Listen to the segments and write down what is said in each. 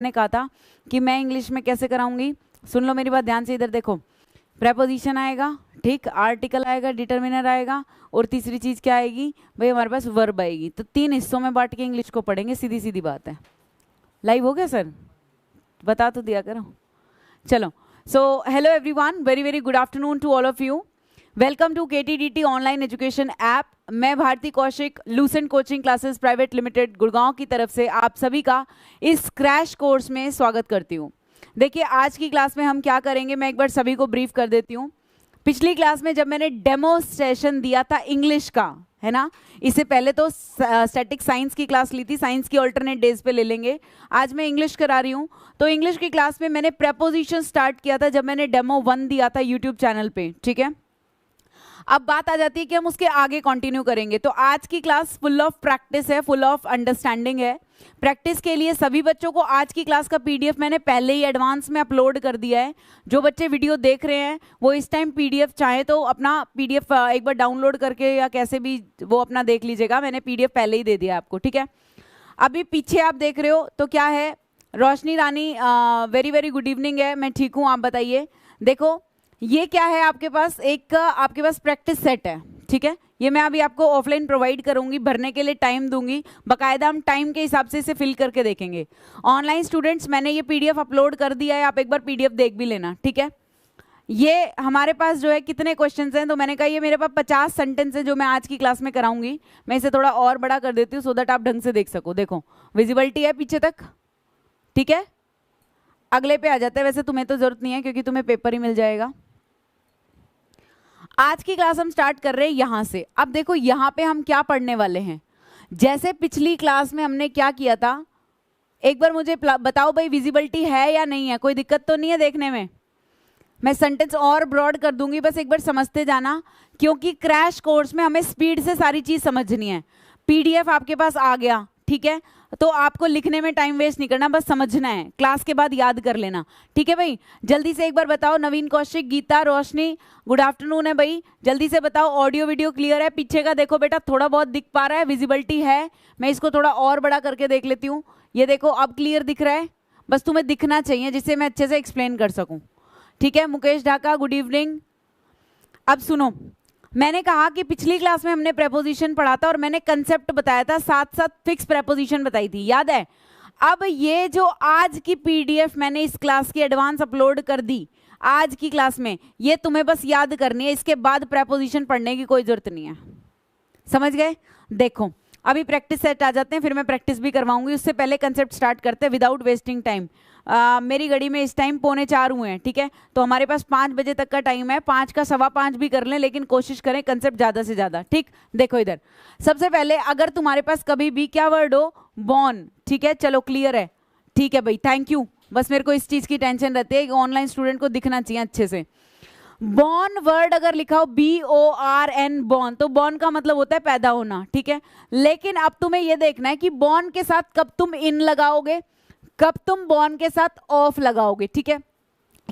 मैंने कहा था कि मैं इंग्लिश में कैसे कराऊंगी। सुन लो मेरी बात ध्यान से, इधर देखो। प्रेपोजिशन आएगा, ठीक, आर्टिकल आएगा, डिटर्मिनर आएगा, और तीसरी चीज क्या आएगी भाई, हमारे पास वर्ब आएगी। तो 3 हिस्सों में बांट के इंग्लिश को पढ़ेंगे, सीधी सीधी बात है। लाइव हो गया सर? बता तो दिया करो। चलो, so hello everyone, very very good afternoon to all of you. Welcome to KTDT online education app. मैं Bharti Kaushik, Lucent coaching classes private limited Gurgaon की तरफ से आप सभी का इस क्रैश कोर्स में स्वागत करती हूँ। देखिए आज की क्लास में हम क्या करेंगे, मैं एक बार सभी को ब्रीफ कर देती हूँ। पिछली क्लास में जब मैंने डेमो सेशन दिया था इंग्लिश का, है ना, इससे पहले तो स्टैटिक साइंस की क्लास ली थी, साइंस की ऑल्टरनेट डेज पे ले लेंगे। आज मैं इंग्लिश करा रही हूँ, तो इंग्लिश की क्लास में मैंने प्रेपोजिशन स्टार्ट किया था जब मैंने डेमो 1 दिया था यूट्यूब चैनल पे, ठीक है। अब बात आ जाती है कि हम उसके आगे कंटिन्यू करेंगे। तो आज की क्लास फुल ऑफ प्रैक्टिस है, फुल ऑफ अंडरस्टैंडिंग है। प्रैक्टिस के लिए सभी बच्चों को आज की क्लास का पीडीएफ मैंने पहले ही एडवांस में अपलोड कर दिया है। जो बच्चे वीडियो देख रहे हैं वो इस टाइम पीडीएफ चाहे तो अपना पीडीएफ एक बार डाउनलोड करके या कैसे भी वो अपना देख लीजिएगा। मैंने पीडीएफ पहले ही दे दिया आपको, ठीक है। अभी पीछे आप देख रहे हो तो क्या है, रोशनी रानी, वेरी वेरी गुड इवनिंग है, मैं ठीक हूँ, आप बताइए। देखो ये क्या है, आपके पास प्रैक्टिस सेट है, ठीक है। ये मैं अभी आपको ऑफलाइन प्रोवाइड करूंगी, भरने के लिए टाइम दूंगी, बाकायदा हम टाइम के हिसाब से इसे फिल करके देखेंगे। ऑनलाइन स्टूडेंट्स, मैंने ये पीडीएफ अपलोड कर दिया है, आप एक बार पीडीएफ देख भी लेना, ठीक है। ये हमारे पास जो है कितने क्वेश्चंस हैं, तो मैंने कहा ये मेरे पास 50 सेंटेंस है जो मैं आज की क्लास में कराऊंगी। मैं इसे थोड़ा और बड़ा कर देती हूँ सो दैट आप ढंग से देख सको। देखो विजिबिलिटी है पीछे तक, ठीक है। अगले पे आ जाते हैं, वैसे तुम्हें तो जरूरत नहीं है क्योंकि तुम्हें पेपर ही मिल जाएगा। आज की क्लास हम स्टार्ट कर रहे हैं यहां से। अब देखो यहां पे हम क्या पढ़ने वाले हैं। जैसे पिछली क्लास में हमने क्या किया था, एक बार मुझे बताओ भाई, विजिबिलिटी है या नहीं है, कोई दिक्कत तो नहीं है देखने में। मैं सेंटेंस और ब्रॉड कर दूंगी, बस एक बार समझते जाना, क्योंकि क्रैश कोर्स में हमें स्पीड से सारी चीज समझनी है। पीडीएफ आपके पास आ गया, ठीक है, तो आपको लिखने में टाइम वेस्ट नहीं करना, बस समझना है, क्लास के बाद याद कर लेना, ठीक है भाई। जल्दी से एक बार बताओ, नवीन, कौशिक, गीता, रोशनी, गुड आफ्टरनून है भाई, जल्दी से बताओ ऑडियो वीडियो क्लियर है। पीछे का देखो बेटा, थोड़ा बहुत दिख पा रहा है, विजिबिलिटी है। मैं इसको थोड़ा और बड़ा करके देख लेती हूँ। ये देखो अब क्लियर दिख रहा है, बस तुम्हें दिखना चाहिए जिससे मैं अच्छे से एक्सप्लेन कर सकूँ, ठीक है। Mukesh Dhaka, good evening. अब सुनो, मैंने कहा कि पिछली क्लास में हमने प्रेपोजिशन पढ़ा था और मैंने कंसेप्ट बताया था, साथ साथ फिक्स प्रेपोजिशन बताई थी, याद है। अब ये जो आज की पीडीएफ मैंने इस क्लास की एडवांस अपलोड कर दी आज की क्लास में, ये तुम्हें बस याद करनी है, इसके बाद प्रेपोजिशन पढ़ने की कोई जरूरत नहीं है, समझ गए। देखो अभी प्रैक्टिस सेट आ जाते हैं, फिर मैं प्रैक्टिस भी करवाऊंगी। उससे पहले कंसेप्ट स्टार्ट करते हैं विदाउट वेस्टिंग टाइम। मेरी घड़ी में इस टाइम 3:45 हुए हैं, ठीक है, तो हमारे पास 5 बजे तक का टाइम है। 5 का 5:15 भी कर लें, लेकिन कोशिश करें कंसेप्ट ज़्यादा से ज़्यादा, ठीक। देखो इधर सबसे पहले, अगर तुम्हारे पास कभी भी क्या वर्ड हो, बॉर्न, ठीक है, चलो क्लियर है, ठीक है भाई, थैंक यू। बस मेरे को इस चीज़ की टेंशन रहती है कि ऑनलाइन स्टूडेंट को दिखना चाहिए अच्छे से। बॉर्न वर्ड अगर लिखा हो BORN, बॉर्न, तो बॉर्न का मतलब होता है पैदा होना, ठीक है। लेकिन अब तुम्हें यह देखना है कि बॉर्न के साथ कब तुम इन लगाओगे, कब तुम बॉर्न के साथ ऑफ लगाओगे, ठीक है।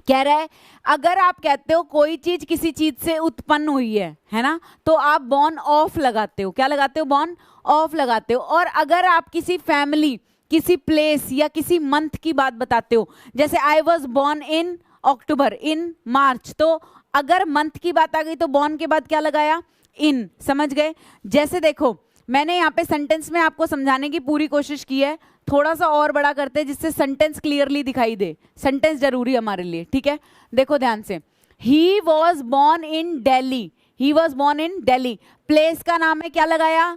कह रहा है अगर आप कहते हो कोई चीज किसी चीज से उत्पन्न हुई है ना, तो आप बॉर्न ऑफ लगाते हो। क्या लगाते हो? बॉर्न ऑफ लगाते हो। और अगर आप किसी फैमिली, किसी प्लेस या किसी मंथ की बात बताते हो, जैसे आई वॉज बॉर्न इन अक्टूबर, इन मार्च, तो अगर मंथ की बात आ गई तो बॉर्न के बाद क्या लगाया? इन, समझ गए। जैसे देखो मैंने यहाँ पे सेंटेंस में आपको समझाने की पूरी कोशिश की है, थोड़ा सा और बड़ा करते हैं जिससे सेंटेंस क्लियरली दिखाई दे। सेंटेंस जरूरी है हमारे लिए, ठीक है। देखो ध्यान से, ही was born in Delhi, he was born in Delhi. Place का नाम है, क्या लगाया?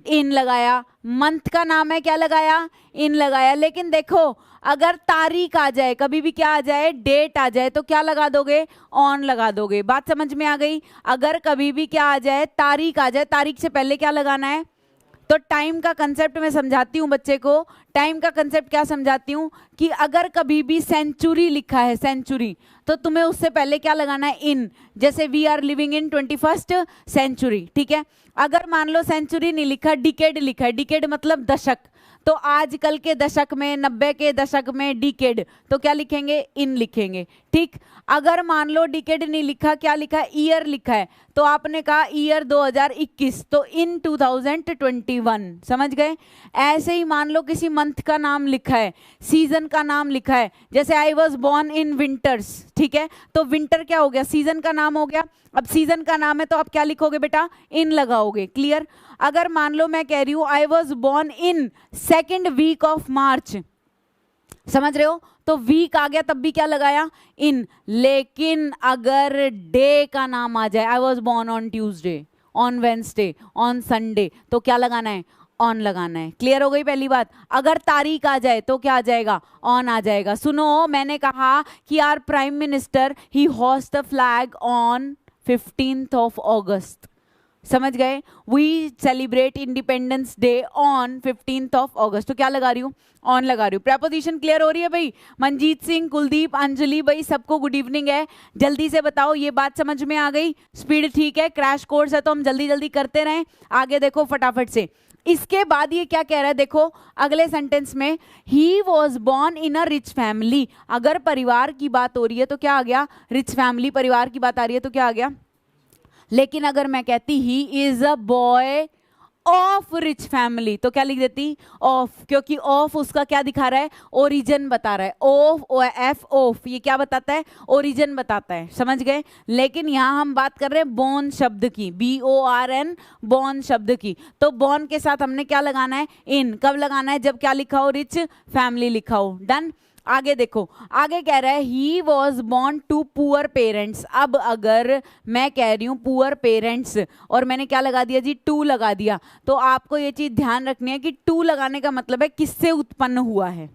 इन लगाया। मंथ का नाम है, क्या लगाया? इन लगाया। लेकिन देखो अगर तारीख आ जाए, कभी भी क्या आ जाए, डेट आ जाए, तो क्या लगा दोगे? ऑन लगा दोगे। बात समझ में आ गई। अगर कभी भी क्या आ जाए, तारीख आ जाए, तारीख से पहले क्या लगाना है? तो टाइम का कंसेप्ट मैं समझाती हूँ बच्चे को। टाइम का कंसेप्ट क्या समझाती हूँ कि अगर कभी भी सेंचुरी लिखा है, सेंचुरी, तो तुम्हें उससे पहले क्या लगाना है? इन। जैसे we are living in 21st century, ठीक है। अगर मान लो सेंचुरी नहीं लिखा, डिकेड लिखा है, डिकेड मतलब दशक, तो आजकल के दशक में, 90 के दशक में डिकेड, तो क्या लिखेंगे? इन लिखेंगे। ठीक, अगर मान लो डिकेड नहीं लिखा, क्या लिखा है? ईयर लिखा है, तो आपने कहा ईयर 2021, तो इन 2021, समझ गए? ऐसे ही मान लो किसी मंथ का नाम लिखा है, सीजन का नाम लिखा है, जैसे आई वॉज बॉर्न इन विंटर्स, ठीक है, तो विंटर क्या हो गया? सीजन का नाम हो गया। अब सीजन का नाम है तो आप क्या लिखोगे बेटा? इन लगाओगे। क्लियर? अगर मान लो मैं कह रही हूं I was born in second week of March, समझ रहे हो? तो वीक आ गया, तब भी क्या लगाया? इन। लेकिन अगर डे का नाम आ जाए, आई was born on Tuesday, on Wednesday, on Sunday, तो क्या लगाना है? ऑन लगाना है। क्लियर हो गई पहली बात? अगर तारीख आ जाए तो क्या आ जाएगा? ऑन आ जाएगा। सुनो, मैंने कहा कि आर प्राइम मिनिस्टर ही hoist the flag on 15th of August, समझ गए? We celebrate independence day on 15th of August, तो क्या लगा रही हूँ? ऑन लगा रही हूँ। प्रेपोजिशन क्लियर हो रही है भाई? मनजीत सिंह, कुलदीप, अंजलि भाई, सबको गुड इवनिंग है। जल्दी से बताओ, ये बात समझ में आ गई? स्पीड ठीक है? क्रैश कोर्स है तो हम जल्दी जल्दी करते रहें। आगे देखो फटाफट से। इसके बाद ये क्या कह रहा है? देखो अगले सेंटेंस में, ही was born in a rich family. अगर परिवार की बात हो रही है तो क्या आ गया? Rich family. परिवार की बात आ रही है तो क्या आ गया? लेकिन अगर मैं कहती he is a boy of rich family, तो क्या लिख देती? ऑफ, क्योंकि ऑफ उसका क्या दिखा रहा है? ओरिजिन बता रहा है। ऑफ, एफ ऑफ, ये क्या बताता है? ओरिजिन बताता है। समझ गए? लेकिन यहां हम बात कर रहे हैं बॉर्न शब्द की, BORN, बॉर्न शब्द की। तो बॉर्न के साथ हमने क्या लगाना है? इन। कब लगाना है? जब क्या लिखा हो? रिच फैमिली लिखा हो। डन। आगे देखो, आगे कह रहा है he was born to poor parents. अब अगर मैं कह रही हूं पुअर पेरेंट्स और मैंने क्या लगा दिया जी? टू लगा दिया, तो आपको ये चीज ध्यान रखनी है कि टू लगाने का मतलब है किससे उत्पन्न हुआ है,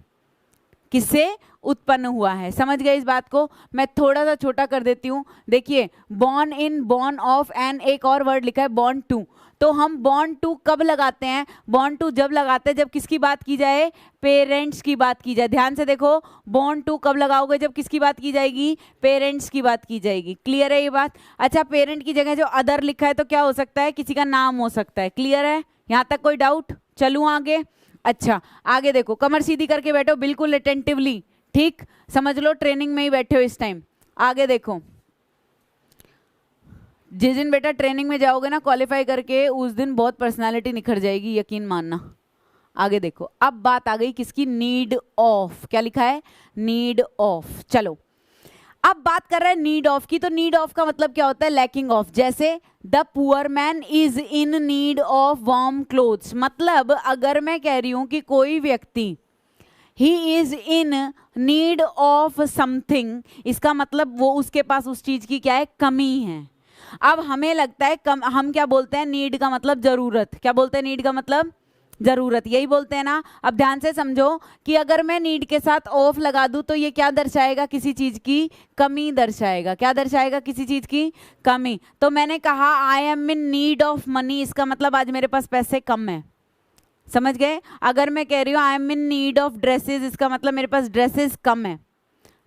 किससे उत्पन्न हुआ है। समझ गए इस बात को? मैं थोड़ा सा छोटा कर देती हूं। देखिए, born in, born of, and एक और वर्ड लिखा है बॉर्न टू। तो हम बॉर्न टू कब लगाते हैं? बॉर्न टू जब लगाते हैं जब किसकी बात की जाए? पेरेंट्स की बात की जाए। ध्यान से देखो, बॉर्न टू कब लगाओगे? जब किसकी बात की जाएगी? पेरेंट्स की बात की जाएगी। क्लियर है ये बात? अच्छा, पेरेंट की जगह जो अदर लिखा है तो क्या हो सकता है? किसी का नाम हो सकता है। क्लियर है? यहां तक कोई डाउट? चलूं आगे? अच्छा, आगे देखो, कमर सीधी करके बैठो बिल्कुल अटेंटिवली। ठीक, समझ लो ट्रेनिंग में ही बैठे हो इस टाइम। आगे देखो, जिस दिन बेटा ट्रेनिंग में जाओगे ना क्वालिफाई करके, उस दिन बहुत पर्सनालिटी निखर जाएगी, यकीन मानना। आगे देखो, अब बात आ गई किसकी? Need of. क्या लिखा है? Need of. चलो अब बात कर रहे हैं नीड ऑफ की। तो नीड ऑफ का मतलब क्या होता है? Lacking of. जैसे the poor man is in need of warm clothes, मतलब अगर मैं कह रही हूं कि कोई व्यक्ति he is in need of something, इसका मतलब वो उसके पास उस चीज की क्या है? कमी है। अब हमें लगता है हम क्या बोलते हैं? नीड का मतलब जरूरत। क्या बोलते हैं? नीड का मतलब जरूरत, यही बोलते हैं ना। अब ध्यान से समझो कि अगर मैं नीड के साथ ऑफ लगा दूं तो ये क्या दर्शाएगा? किसी चीज की कमी दर्शाएगा। क्या दर्शाएगा? किसी चीज की कमी। तो मैंने कहा I am in need of money, इसका मतलब आज मेरे पास पैसे कम है। समझ गए? अगर मैं कह रही हूँ I am in need of dresses, इसका मतलब मेरे पास ड्रेसेस कम है।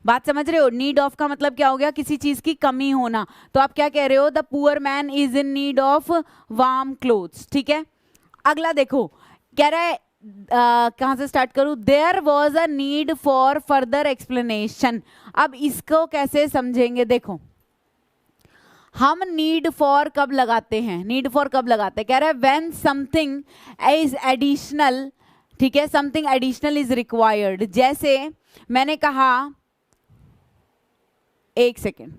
बात समझ रहे हो? नीड ऑफ का मतलब क्या हो गया? किसी चीज की कमी होना। तो आप क्या कह रहे हो? The poor man is in need of warm clothes. ठीक है, अगला देखो, कह रहा है कहां से स्टार्ट करूं? There was a need for further explanation. अब इसको कैसे समझेंगे? देखो, हम नीड फॉर कब लगाते हैं? नीड फॉर कब लगाते हैं? कह रहा है व्हेन समथिंग इज एडिशनल। ठीक है, समथिंग एडिशनल इज रिक्वायर्ड। जैसे मैंने कहा, एक second,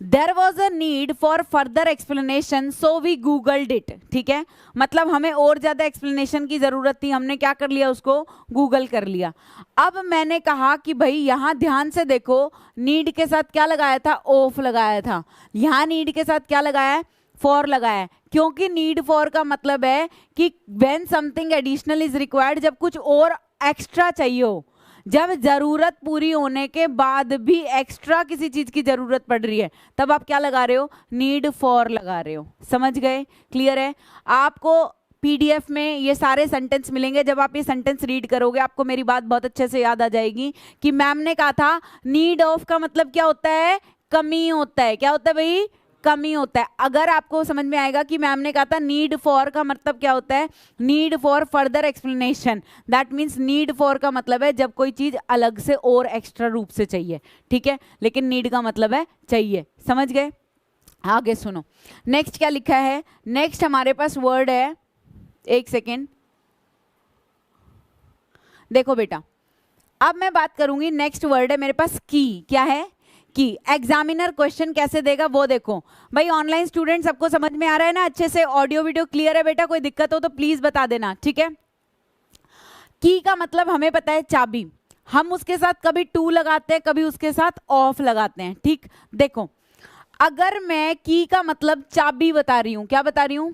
there was a need for further explanation so we googled it. ठीक है, मतलब हमें और ज्यादा एक्सप्लेनेशन की जरूरत थी, हमने क्या कर लिया? उसको गूगल कर लिया। अब मैंने कहा कि भाई यहां ध्यान से देखो, नीड के साथ क्या लगाया था? ऑफ लगाया था। यहां नीड के साथ क्या लगाया है? फॉर लगाया है। क्योंकि नीड फॉर का मतलब है कि when something additional is required, जब कुछ और एक्स्ट्रा चाहिए हो, जब जरूरत पूरी होने के बाद भी एक्स्ट्रा किसी चीज की जरूरत पड़ रही है, तब आप क्या लगा रहे हो? नीड फॉर लगा रहे हो। समझ गए? क्लियर है? आपको पीडीएफ में ये सारे सेंटेंस मिलेंगे। जब आप ये सेंटेंस रीड करोगे आपको मेरी बात बहुत अच्छे से याद आ जाएगी कि मैम ने कहा था नीड ऑफ का मतलब क्या होता है? कमी होता है। क्या होता है भाई? कमी होता है। अगर आपको समझ में आएगा कि मैम ने कहा था नीड फॉर का मतलब क्या होता है, need for further explanation, that means need for का मतलब है जब कोई चीज अलग से और एक्स्ट्रा रूप से चाहिए, ठीक है, लेकिन नीड का मतलब है चाहिए, समझ गए। आगे सुनो, नेक्स्ट क्या लिखा है, नेक्स्ट हमारे पास वर्ड है, एक सेकेंड, देखो बेटा, अब मैं बात करूंगी, नेक्स्ट वर्ड है मेरे पास की, क्या है की। एग्जामिनर क्वेश्चन कैसे देगा वो देखो भाई, ऑनलाइन स्टूडेंट सबको समझ में आ रहा है ना अच्छे से, ऑडियो वीडियो क्लियर है बेटा, कोई दिक्कत हो तो प्लीज बता देना, ठीक है। की का मतलब हमें पता है चाबी, हम उसके साथ कभी टू लगाते हैं, कभी उसके साथ ऑफ लगाते हैं, ठीक। देखो अगर मैं की का मतलब चाबी बता रही हूं, क्या बता रही हूं,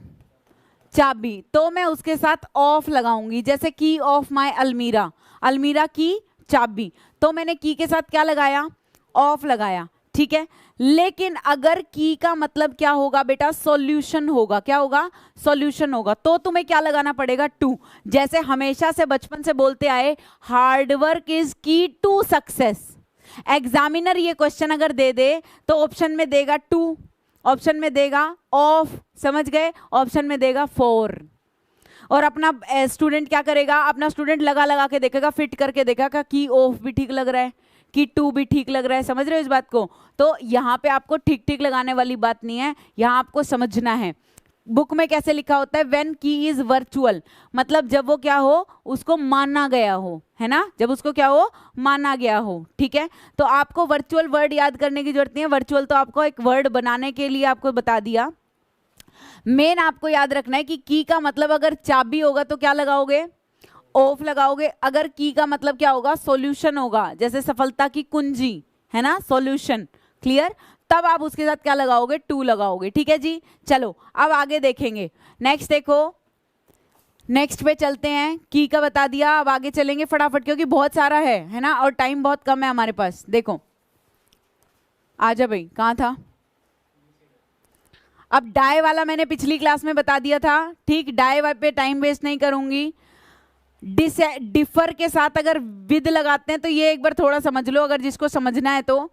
चाबी, तो मैं उसके साथ ऑफ लगाऊंगी, जैसे की ऑफ माय अलमीरा, अलमीरा की चाबी, तो मैंने की के साथ क्या लगाया, ऑफ लगाया, ठीक है। लेकिन अगर की का मतलब क्या होगा बेटा, सॉल्यूशन होगा, क्या होगा, सॉल्यूशन होगा, तो तुम्हें क्या लगाना पड़ेगा, टू। जैसे हमेशा से बचपन से बोलते आए, हार्ड वर्क इज की टू सक्सेस। एग्जामिनर ये क्वेश्चन अगर दे दे तो ऑप्शन में देगा टू, ऑप्शन में देगा ऑफ, समझ गए, ऑप्शन में देगा फोर, और अपना स्टूडेंट क्या करेगा, अपना स्टूडेंट लगा लगा के देखेगा, फिट करके देखेगा कि ऑफ भी ठीक लग रहा है, कि टू भी ठीक लग रहा है, समझ रहे हो इस बात को। तो यहाँ पे आपको ठीक ठीक लगाने वाली बात नहीं है, यहाँ आपको समझना है। बुक में कैसे लिखा होता है, व्हेन की इज वर्चुअल, मतलब जब वो क्या हो, उसको माना गया हो, है ना, जब उसको क्या हो, माना गया हो, ठीक है। तो आपको वर्चुअल वर्ड याद करने की जरूरत नहीं है, वर्चुअल तो आपको एक वर्ड बनाने के लिए आपको बता दिया। मेन आपको याद रखना है कि की का मतलब अगर चाबी होगा तो क्या लगाओगे, ऑफ लगाओगे। अगर की का मतलब क्या होगा, सॉल्यूशन होगा, जैसे सफलता की कुंजी है ना, सॉल्यूशन, क्लियर, तब आप उसके साथ क्या लगाओगे, टू लगाओगे, ठीक है जी। चलो अब आगे देखेंगे, नेक्स्ट देखो, नेक्स्ट पे चलते हैं, की का बता दिया, अब आगे चलेंगे फटाफट क्योंकि बहुत सारा है ना, और टाइम बहुत कम है हमारे पास। देखो आजा भाई, कहाँ था, अब डाई वाला मैंने पिछली क्लास में बता दिया था, ठीक, डाई पे टाइम वेस्ट नहीं करूंगी। डिफर के साथ अगर विद लगाते हैं तो ये एक बार थोड़ा समझ लो, अगर जिसको समझना है तो।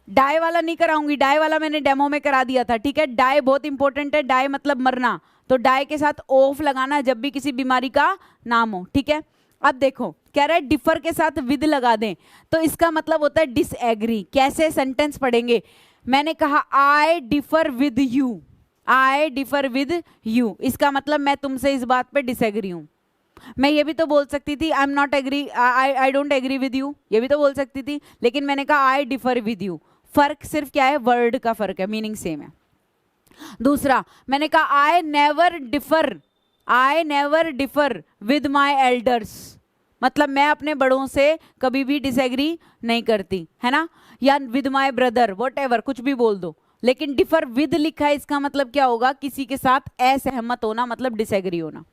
डाई वाला नहीं कराऊंगी, डाई वाला मैंने डेमो में करा दिया था, ठीक है। डाई बहुत इंपॉर्टेंट है, डाई मतलब मरना, तो डाई के साथ ऑफ लगाना जब भी किसी बीमारी का नाम हो, ठीक है। अब देखो कह रहा है डिफर के साथ विद लगा दें, तो इसका मतलब होता है डिसएग्री। कैसे सेंटेंस पढ़ेंगे, मैंने कहा आई differ with you, I differ with you, इसका मतलब मैं तुमसे इस बात पे डिसएग्री हूं। मैं ये भी तो बोल सकती थी I am not agree, I don't agree with you, ये भी तो बोल सकती थी, लेकिन मैंने कहा आई डिफर विद यू। फर्क सिर्फ क्या है, वर्ड का फर्क है, मीनिंग सेम है। दूसरा मैंने कहा I never differ with my elders, मतलब मैं अपने बड़ों से कभी भी डिसएग्री नहीं करती, है ना, या विद माई ब्रदर, वॉट कुछ भी बोल दो, लेकिन डिफर विद लिखा है, इसका मतलब क्या होगा, किसी के साथ असहमत होना, मतलब डिसएग्री होना।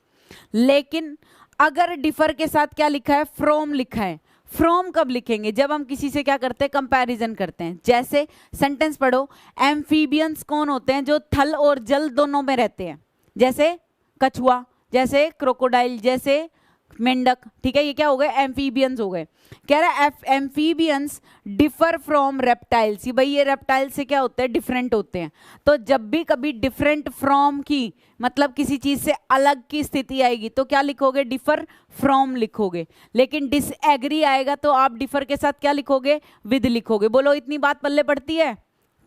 लेकिन अगर डिफर के साथ क्या लिखा है, फ्रॉम लिखा है, फ्रॉम कब लिखेंगे, जब हम किसी से क्या करते हैं, कंपैरिजन करते हैं। जैसे सेंटेंस पढ़ो, एम्फीबियंस कौन होते हैं, जो थल और जल दोनों में रहते हैं, जैसे कछुआ, जैसे क्रोकोडाइल, जैसे मेंढक, ठीक है, ये क्या हो गए, एम्फीबियंस हो गए। कह रहा है एम्फीबियंस डिफर फ्रॉम रेप्टाइल्स, भाई ये रेप्टाइल से क्या होते हैं, डिफरेंट होते हैं। तो जब भी कभी डिफरेंट फ्रॉम की मतलब किसी चीज से अलग की स्थिति आएगी तो क्या लिखोगे, डिफर फ्रॉम लिखोगे। लेकिन डिसएग्री आएगा तो आप डिफर के साथ क्या लिखोगे, विद लिखोगे। बोलो इतनी बात पल्ले पड़ती है,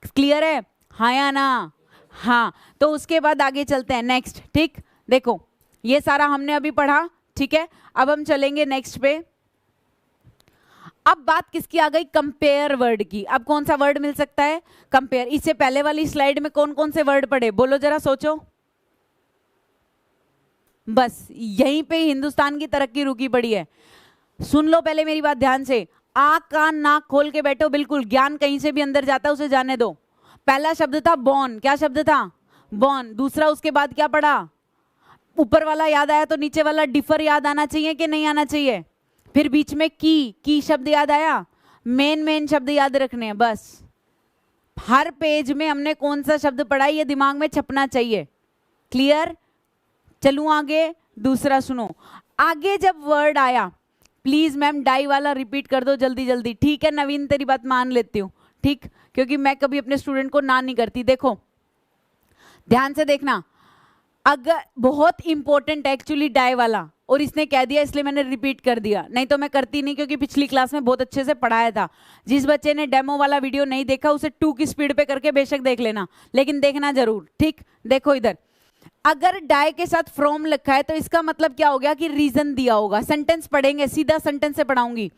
क्लियर है, हाँ या ना, हाँ। तो उसके बाद आगे चलते हैं नेक्स्ट, ठीक, देखो ये सारा हमने अभी पढ़ा, ठीक है। अब हम चलेंगे नेक्स्ट पे। अब बात किसकी आ गई, कंपेयर वर्ड की। अब कौन सा वर्ड मिल सकता है, कंपेयर। इससे पहले वाली स्लाइड में कौन कौन से वर्ड पढ़े, बोलो जरा, सोचो। बस यहीं पे हिंदुस्तान की तरक्की रुकी पड़ी है। सुन लो पहले मेरी बात ध्यान से, आंख कान नाक खोल के बैठो, बिल्कुल, ज्ञान कहीं से भी अंदर जाता है उसे जाने दो। पहला शब्द था बॉर्न, क्या शब्द था, बॉर्न। दूसरा उसके बाद क्या पढ़ा, ऊपर वाला याद आया तो नीचे वाला डिफर याद आना चाहिए कि नहीं आना चाहिए। फिर बीच में की शब्द याद आया, मेन शब्द याद रखने हैं बस। हर पेज में हमने कौन सा शब्द पढ़ा ये दिमाग में छपना चाहिए, क्लियर। चलूं आगे, दूसरा सुनो, आगे जब वर्ड आया, प्लीज मैम डाई वाला रिपीट कर दो जल्दी जल्दी, ठीक है। नवीन तेरी बात मान लेती हूँ, ठीक, क्योंकि मैं कभी अपने स्टूडेंट को ना नहीं करती। देखो ध्यान से देखना, अगर बहुत इंपॉर्टेंट एक्चुअली डाई वाला, और इसने कह दिया इसलिए मैंने रिपीट कर दिया, नहीं तो मैं करती नहीं, क्योंकि पिछली क्लास में बहुत अच्छे से पढ़ाया था। जिस बच्चे ने डेमो वाला वीडियो नहीं देखा उसे 2 की स्पीड पे करके बेशक देख लेना, लेकिन देखना जरूर। ठीक, देखो इधर अगर डाई के साथ फ्रॉम लिखा है तो इसका मतलब क्या हो गया कि रीजन दिया होगा। सेंटेंस पढ़ेंगे, सीधा सेंटेंस से पढ़ाऊंगी।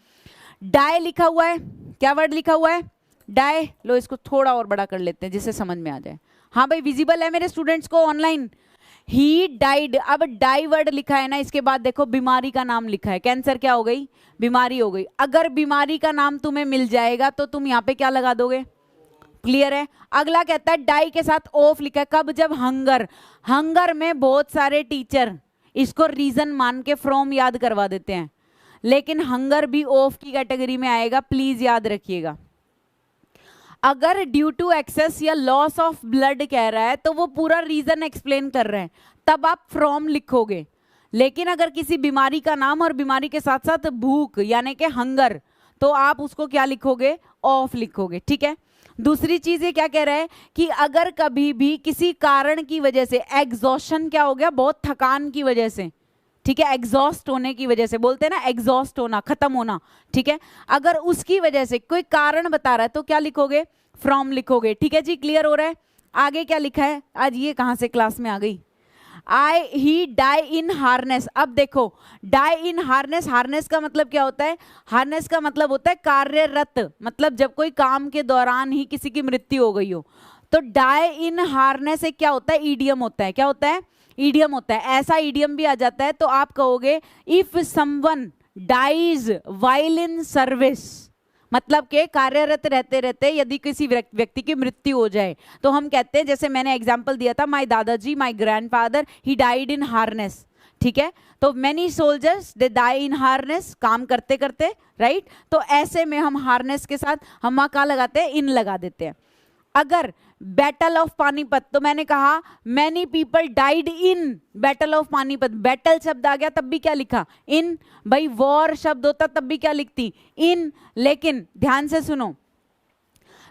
डाई लिखा हुआ है, क्या वर्ड लिखा हुआ है? डाई। लो इसको थोड़ा और बड़ा कर लेते हैं जिससे समझ में आ जाए। हाँ भाई विजिबल है मेरे स्टूडेंट्स को ऑनलाइन? He died. अब डाई वर्ड लिखा है ना, इसके बाद देखो बीमारी का नाम लिखा है। कैंसर क्या हो गई? बीमारी हो गई। अगर बीमारी का नाम तुम्हें मिल जाएगा तो तुम यहाँ पे क्या लगा दोगे? क्लियर है। अगला कहता है डाई के साथ ऑफ लिखा है, कब? जब हंगर। हंगर में बहुत सारे टीचर इसको रीजन मान के फ्रॉम याद करवा देते हैं, लेकिन हंगर भी ऑफ की कैटेगरी में आएगा, प्लीज याद रखिएगा। अगर ड्यू टू एक्सेस या लॉस ऑफ ब्लड कह रहा है तो वो पूरा रीजन एक्सप्लेन कर रहे हैं, तब आप फ्रॉम लिखोगे। लेकिन अगर किसी बीमारी का नाम और बीमारी के साथ साथ भूख यानी कि हंगर, तो आप उसको क्या लिखोगे? ऑफ लिखोगे। ठीक है। दूसरी चीज ये क्या कह रहा है कि अगर कभी भी किसी कारण की वजह से, एग्जॉशन क्या हो गया? बहुत थकान की वजह से, ठीक है, एग्जॉस्ट होने की वजह से, बोलते हैं ना एग्जॉस्ट होना, खत्म होना, ठीक है, अगर उसकी वजह से कोई कारण बता रहा है तो क्या लिखोगे? फ्रॉम लिखोगे। ठीक है जी, क्लियर हो रहा है? आगे क्या लिखा है? आज ये कहां से क्लास में आ गई? ही डाई इन हार्नेस। अब देखो डाई इन हार्नेस, हार्नेस का मतलब क्या होता है? हार्नेस का मतलब होता है कार्यरत, मतलब जब कोई काम के दौरान ही किसी की मृत्यु हो गई हो। तो डाई इन हार्नेस एक क्या होता है? ईडियम होता है। क्या होता है? ईडियम होता है। ऐसा ईडियम भी आ जाता है तो आप कहोगे if someone dies while in service, मतलब के कार्यरत रहते रहते यदि किसी व्यक्ति की मृत्यु हो जाए तो हम कहते हैं, जैसे मैंने एग्जांपल दिया था, माय दादाजी, my grandfather, he died in harness. ठीक है, तो many soldiers they die in harness, काम करते करते, राइट। तो ऐसे में हम हार्नेस के साथ हम क्या लगाते हैं? इन लगा देते हैं। अगर बैटल ऑफ पानीपत, तो मैंने कहा many people died in battle of Panipat, battle शब्द आ गया तब भी क्या लिखा? इन। भाई वॉर शब्द होता तब भी क्या लिखती? इन। लेकिन ध्यान से सुनो,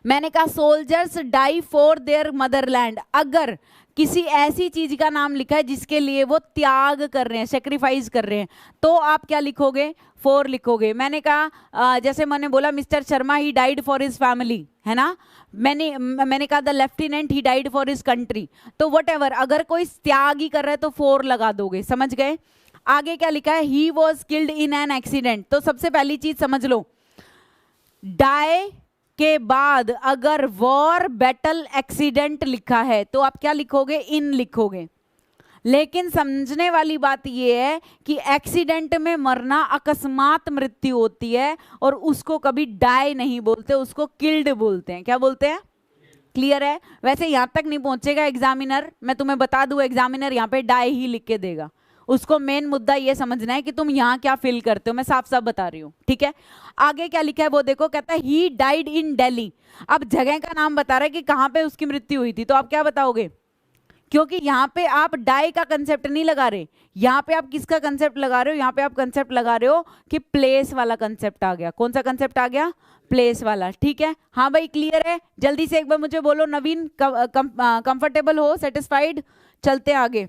मैंने कहा soldiers die for their motherland. अगर किसी ऐसी चीज का नाम लिखा है जिसके लिए वो त्याग कर रहे हैं, सेक्रीफाइस कर रहे हैं, तो आप क्या लिखोगे? फॉर लिखोगे। मैंने कहा जैसे मैंने बोला mister Sharma he died for his family, है ना। मैंने कहा the lieutenant he died for his country. तो व्हाटएवर, अगर कोई त्याग ही कर रहा है तो फॉर लगा दोगे। समझ गए? आगे क्या लिखा है? He was killed in an accident. तो सबसे पहली चीज समझ लो, डाई के बाद अगर वॉर, बैटल, एक्सीडेंट लिखा है तो आप क्या लिखोगे? इन लिखोगे। लेकिन समझने वाली बात यह है कि एक्सीडेंट में मरना अकस्मात मृत्यु होती है और उसको कभी डाई नहीं बोलते, उसको किल्ड बोलते हैं। क्या बोलते हैं? क्लियर है? वैसे यहां तक नहीं पहुंचेगा एग्जामिनर, मैं तुम्हें बता दूं, एग्जामिनर यहां पे डाई ही लिख के देगा। उसको मेन मुद्दा ये समझना है कि तुम यहाँ क्या फील करते हो, मैं साफ साफ बता रही हूँ। ठीक है, आगे क्या लिखा है वो देखो, कहता है ही डाइड इन दिल्ली। अब जगह का नाम बता रहा है कि कहाँ पे उसकी मृत्यु हुई थी, तो आप क्या बताओगे? क्योंकि यहाँ पे आप डाई का कंसेप्ट नहीं लगा रहे, यहाँ पे आप किसका कंसेप्ट लगा रहे हो? यहाँ पे आप कंसेप्ट लगा रहे हो कि प्लेस वाला कंसेप्ट आ गया। कौन सा कंसेप्ट आ गया? प्लेस वाला। ठीक है, हाँ भाई क्लियर है? जल्दी से एक बार मुझे बोलो नवीन, कंफर्टेबल हो, सेटिस्फाइड? चलते आगे।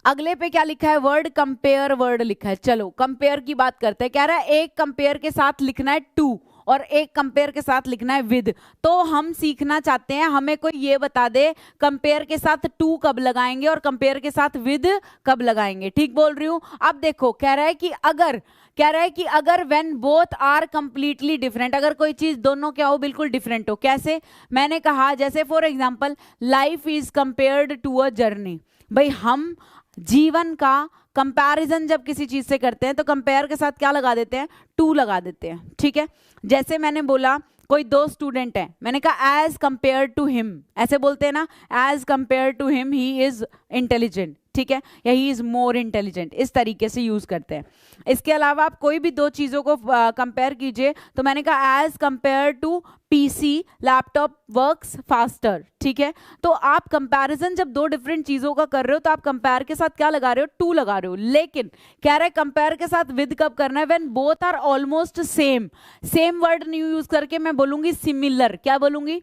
अगले पे क्या लिखा है? वर्ड कंपेयर वर्ड लिखा है। चलो कंपेयर की बात करते हैं। कह रहा है एक कंपेयर के साथ लिखना है टू और एक कंपेयर के साथ लिखना है विद। तो हम सीखना चाहते हैं, हमें कोई ये बता दे कंपेयर के साथ टू कब लगाएंगे और कंपेयर के साथ विद कब लगाएंगे। ठीक बोल रही हूं? अब देखो कह रहा है कि अगर when both are completely different, अगर कोई चीज दोनों क्या हो? बिल्कुल डिफरेंट हो। कैसे? मैंने कहा जैसे for example life is compared to a journey. भाई हम जीवन का कंपैरिजन जब किसी चीज से करते हैं तो कंपेयर के साथ क्या लगा देते हैं? टू लगा देते हैं। ठीक है, जैसे मैंने बोला कोई दो स्टूडेंट है, मैंने कहा एज कंपेयर टू हिम, ऐसे बोलते हैं ना, as compare to him he is intelligent. ठीक है, या ही इज मोर इंटेलिजेंट, इस तरीके से यूज करते हैं। इसके अलावा आप कोई भी दो चीजों को कंपेयर कीजिए, तो मैंने कहा as compare to PC laptop works faster, ठीक है। तो आप कंपैरिजन जब दो डिफरेंट चीजों का कर रहे हो तो आप कंपेयर के साथ क्या लगा रहे हो, टू लगा रहे हो, लेकिन कह रहे कंपेयर के साथ विद कब करना है, when both are almost same. Same word न्यू यूज करके मैं बोलूंगी सिमिलर, क्या बोलूंगी,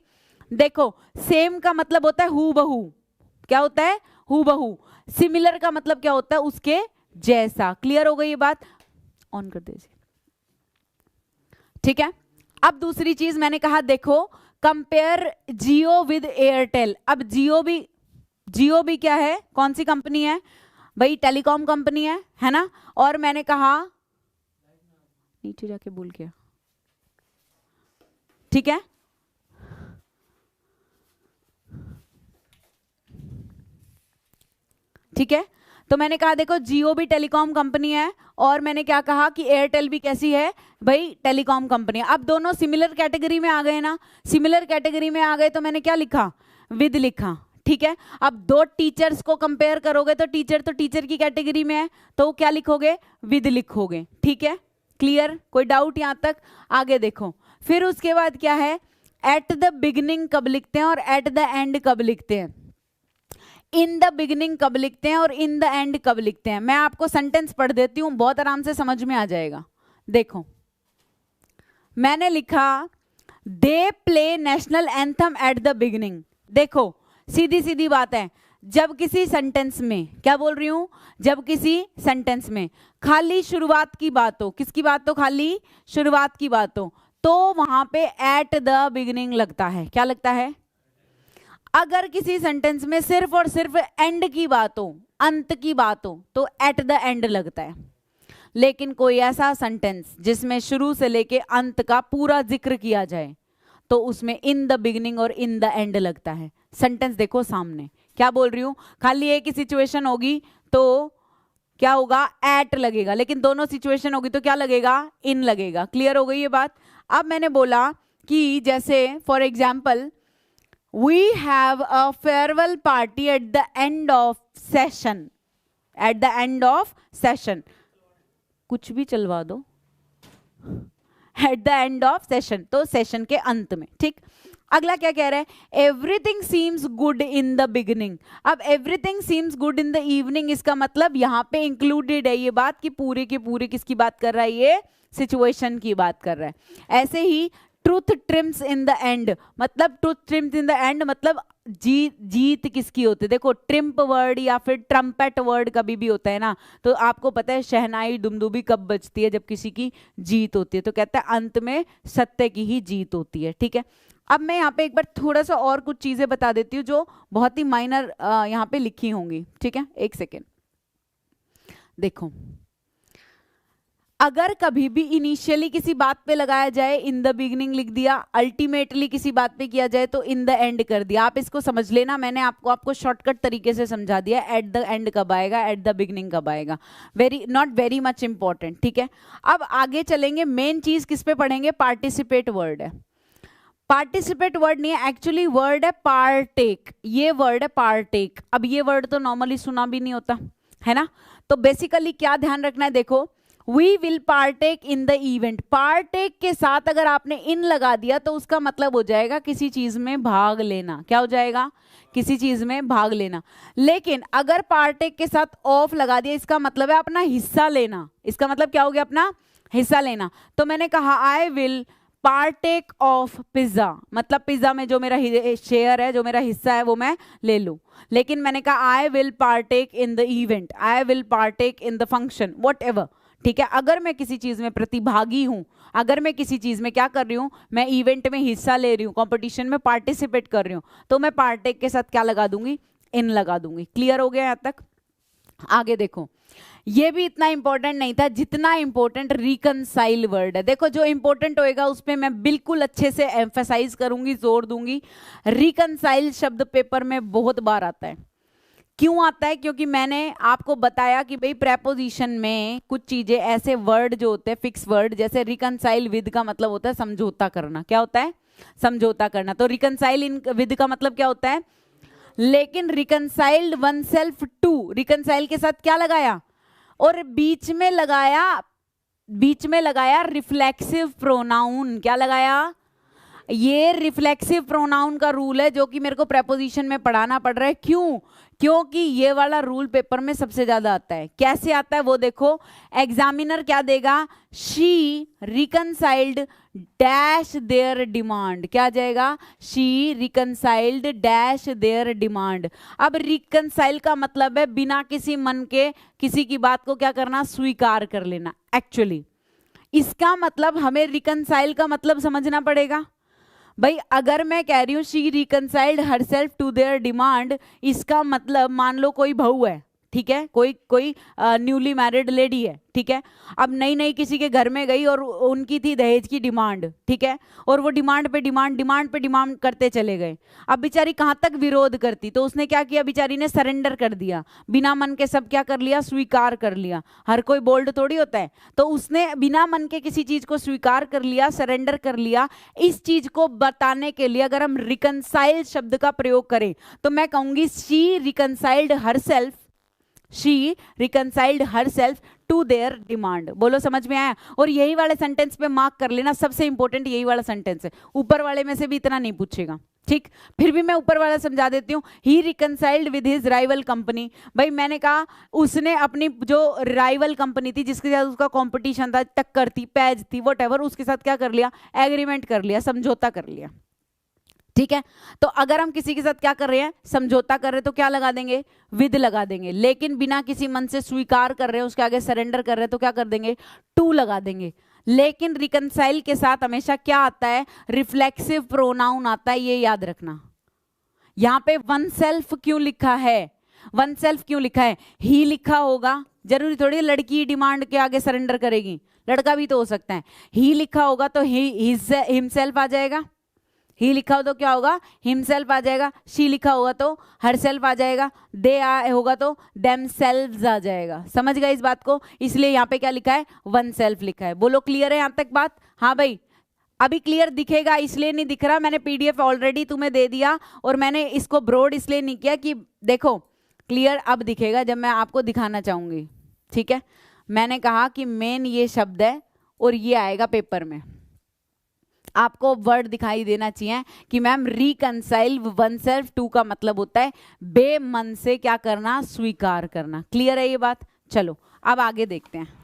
देखो सेम का मतलब होता है हू बहू, क्या होता है, हू बहू। सिमिलर का मतलब क्या होता है, उसके जैसा। क्लियर हो गई ये बात, ऑन कर दीजिए, ठीक है। अब दूसरी चीज मैंने कहा, देखो कंपेयर जियो विद एयरटेल। अब जियो भी क्या है, कौन सी कंपनी है भाई, टेलीकॉम कंपनी है ना। और मैंने कहा नीचे जाके भूल गया, ठीक है, ठीक है। तो मैंने कहा देखो जियो भी टेलीकॉम कंपनी है, और मैंने क्या कहा कि एयरटेल भी कैसी है भाई, टेलीकॉम कंपनी है। अब दोनों सिमिलर कैटेगरी में आ गए ना, सिमिलर कैटेगरी में आ गए तो मैंने क्या लिखा, विद लिखा, ठीक है। अब दो टीचर्स को कंपेयर करोगे तो टीचर की कैटेगरी में है, तो क्या लिखोगे, विद लिखोगे, ठीक है। क्लियर, कोई डाउट यहां तक, आगे देखो। फिर उसके बाद क्या है, एट द बिगिनिंग कब लिखते हैं और एट द एंड कब लिखते हैं। इन द बिगिनिंग कब लिखते हैं और इन द एंड कब लिखते हैं। मैं आपको सेंटेंस पढ़ देती हूं, बहुत आराम से समझ में आ जाएगा। देखो मैंने लिखा they play national anthem at the beginning. देखो सीधी सीधी बात है, जब किसी सेंटेंस में, क्या बोल रही हूं, जब किसी सेंटेंस में खाली शुरुआत की बात हो, किसकी बात हो, खाली शुरुआत की बात हो, तो वहां पे एट द बिगिनिंग लगता है, क्या लगता है। अगर किसी सेंटेंस में सिर्फ और सिर्फ एंड की बात हो, अंत की बात हो, तो एट द एंड लगता है। लेकिन कोई ऐसा सेंटेंस जिसमें शुरू से लेके अंत का पूरा जिक्र किया जाए, तो उसमें इन द बिगिनिंग और इन द एंड लगता है। सेंटेंस देखो सामने, क्या बोल रही हूं, खाली एक ही सिचुएशन होगी तो क्या होगा, एट लगेगा, लेकिन दोनों सिचुएशन होगी तो क्या लगेगा, इन लगेगा। क्लियर हो गई ये बात। अब मैंने बोला कि जैसे for example we have a farewell party at the end of session, at the end of session, कुछ भी चलवा दो, at the end of session, तो सेशन के अंत में, ठीक। अगला क्या कह रहा है, everything seems good in the beginning. अब everything seems good in the evening, इसका मतलब यहाँ पे इंक्लूडेड है ये बात कि पूरे के पूरे किसकी बात कर रहा है, ये सिचुएशन की बात कर रहा है। ऐसे ही truth triumphs in the end, मतलब truth triumphs in the end मतलब जीत किसकी होती है। देखो ट्रिम्प वर्ड या फिर ट्रम्पेट वर्ड कभी भी होता है ना, तो आपको पता है शहनाई दुमदुबी कब बजती है, जब किसी की जीत होती है, तो कहता है अंत में सत्य की ही जीत होती है, ठीक है। अब मैं यहाँ पे एक बार थोड़ा सा और कुछ चीजें बता देती हूँ जो बहुत ही माइनर यहाँ पे लिखी होंगी, ठीक है। एक सेकेंड देखो, अगर कभी भी इनिशियली किसी बात पे लगाया जाए इन द बिगिनिंग लिख दिया, अल्टीमेटली किसी बात पे किया जाए तो इन द एंड कर दिया। आप इसको समझ लेना, मैंने आपको शॉर्टकट तरीके से समझा दिया। एट द एंड कब आएगा, एट द बिगिनिंग कब आएगा, नॉट वेरी मच इंपॉर्टेंट, ठीक है। अब आगे चलेंगे, मेन चीज किस पे पढ़ेंगे, पार्टिसिपेट वर्ड है। पार्टिसिपेट वर्ड नहीं है, एक्चुअली वर्ड है पार्टेक, ये वर्ड है पार्टेक। अब ये वर्ड तो नॉर्मली सुना भी नहीं होता है ना, तो बेसिकली क्या ध्यान रखना है, देखो we will partake in the event. Partake के साथ अगर आपने इन लगा दिया तो उसका मतलब हो जाएगा किसी चीज में भाग लेना, क्या हो जाएगा, किसी चीज में भाग लेना। लेकिन अगर पार्टेक के साथ ऑफ लगा दिया, इसका मतलब है अपना हिस्सा लेना, इसका मतलब क्या हो गया, अपना हिस्सा लेना। तो मैंने कहा I will partake of pizza, मतलब पिज्जा में जो मेरा शेयर है, जो मेरा हिस्सा है वो मैं ले लूं। लेकिन मैंने कहा I will partake in the event, I will partake in the function, what ever, ठीक है। अगर मैं किसी चीज में प्रतिभागी हूं, अगर मैं किसी चीज में क्या कर रही हूं, मैं इवेंट में हिस्सा ले रही हूं, कंपटीशन में पार्टिसिपेट कर रही हूं, तो मैं पार्टेक के साथ क्या लगा दूंगी, इन लगा दूंगी। क्लियर हो गया यहां तक। आगे देखो, ये भी इतना इंपॉर्टेंट नहीं था जितना इंपॉर्टेंट रिकनसाइल वर्ड है। देखो जो इंपॉर्टेंट होएगा उस पर मैं बिल्कुल अच्छे से एम्फेसाइज करूंगी, जोर दूंगी। रिकनसाइल शब्द पेपर में बहुत बार आता है। क्यों आता है, क्योंकि मैंने आपको बताया कि भाई प्रेपोजिशन में कुछ चीजें ऐसे वर्ड जो होते हैं फिक्स वर्ड, जैसे रिकनसाइल विद का मतलब होता है समझौता करना, क्या होता है, समझौता करना। तो रिकनसाइल इन विद का मतलब क्या होता है, लेकिन reconciled oneself to, reconcile के साथ क्या लगाया, और बीच में लगाया रिफ्लेक्सिव प्रोनाउन। क्या लगाया, ये रिफ्लेक्सिव प्रोनाउन का रूल है जो कि मेरे को प्रेपोजिशन में पढ़ाना पड़ रहा है। क्यों, क्योंकि ये वाला रूल पेपर में सबसे ज्यादा आता है। कैसे आता है वो देखो, एग्जामिनर क्या देगा, she reconciled dash their demand. क्या आ जाएगा, she reconciled dash their demand. अब रिकनसाइल का मतलब है बिना किसी मन के किसी की बात को क्या करना, स्वीकार कर लेना। एक्चुअली इसका मतलब हमें रिकनसाइल का मतलब समझना पड़ेगा। भाई अगर मैं कह रही हूं she reconciled herself to their demand, इसका मतलब मान लो कोई बहू है, ठीक है, कोई न्यूली मैरिड लेडी है, ठीक है, अब नई नई किसी के घर में गई और उनकी थी दहेज की डिमांड, ठीक है, और वो डिमांड पे डिमांड करते चले गए। अब बेचारी कहाँ तक विरोध करती, तो उसने क्या किया, बेचारी ने सरेंडर कर दिया, बिना मन के सब क्या कर लिया, स्वीकार कर लिया। हर कोई बोल्ड थोड़ी होता है, तो उसने बिना मन के किसी चीज को स्वीकार कर लिया, सरेंडर कर लिया। इस चीज को बताने के लिए अगर हम रिकनसाइल शब्द का प्रयोग करें तो मैं कहूंगी she reconciled herself, she reconciled herself to their demand. बोलो समझ में आया। और यही वाले सेंटेंस पे मार्क कर लेना, सबसे इंपॉर्टेंट यही वाला सेंटेंस है, ऊपर वाले में से भी इतना नहीं पूछेगा, ठीक। फिर भी मैं ऊपर वाला समझा देती हूँ, he reconciled with his rival company. भाई मैंने कहा उसने अपनी जो राइवल कंपनी थी, जिसके साथ उसका कंपटीशन था, टक्कर थी, पैज थी, व्हाटएवर, उसके साथ क्या कर लिया, एग्रीमेंट कर लिया, समझौता कर लिया, ठीक है। तो अगर हम किसी के साथ क्या कर रहे हैं, समझौता कर रहे हैं, तो क्या लगा देंगे, विद लगा देंगे। लेकिन बिना किसी मन से स्वीकार कर रहे हैं, उसके आगे सरेंडर कर रहे हैं, तो क्या कर देंगे, टू लगा देंगे। लेकिन रिकनसाइल के साथ हमेशा क्या आता है, रिफ्लेक्सिव प्रोनाउन आता है, ये याद रखना। यहां पे वन सेल्फ क्यों लिखा है, वन सेल्फ क्यों लिखा है, ही लिखा होगा, जरूरी थोड़ी लड़की डिमांड के आगे सरेंडर करेगी, लड़का भी तो हो सकता है। ही लिखा होगा तो हिमसेल्फ आ जाएगा, ही लिखा हो तो क्या होगा, हिमसेल्फ आ जाएगा। शी लिखा होगा तो हरसेल्फ आ जाएगा। दे होगा तो देमसेल्व्स आ जाएगा। समझ गए इस बात को, इसलिए यहाँ पे क्या लिखा है, वन सेल्फ लिखा है। बोलो क्लियर है यहाँ तक बात। हाँ भाई, अभी क्लियर दिखेगा, इसलिए नहीं दिख रहा, मैंने पीडीएफ ऑलरेडी तुम्हें दे दिया और मैंने इसको ब्रॉड इसलिए नहीं किया कि देखो क्लियर अब दिखेगा जब मैं आपको दिखाना चाहूंगी, ठीक है। मैंने कहा कि मेन ये शब्द है और ये आएगा पेपर में, आपको वर्ड दिखाई देना चाहिए कि ma'am reconcile oneself to का मतलब होता है बेमन से क्या करना, स्वीकार करना। क्लियर है ये बात। चलो अब आगे देखते हैं।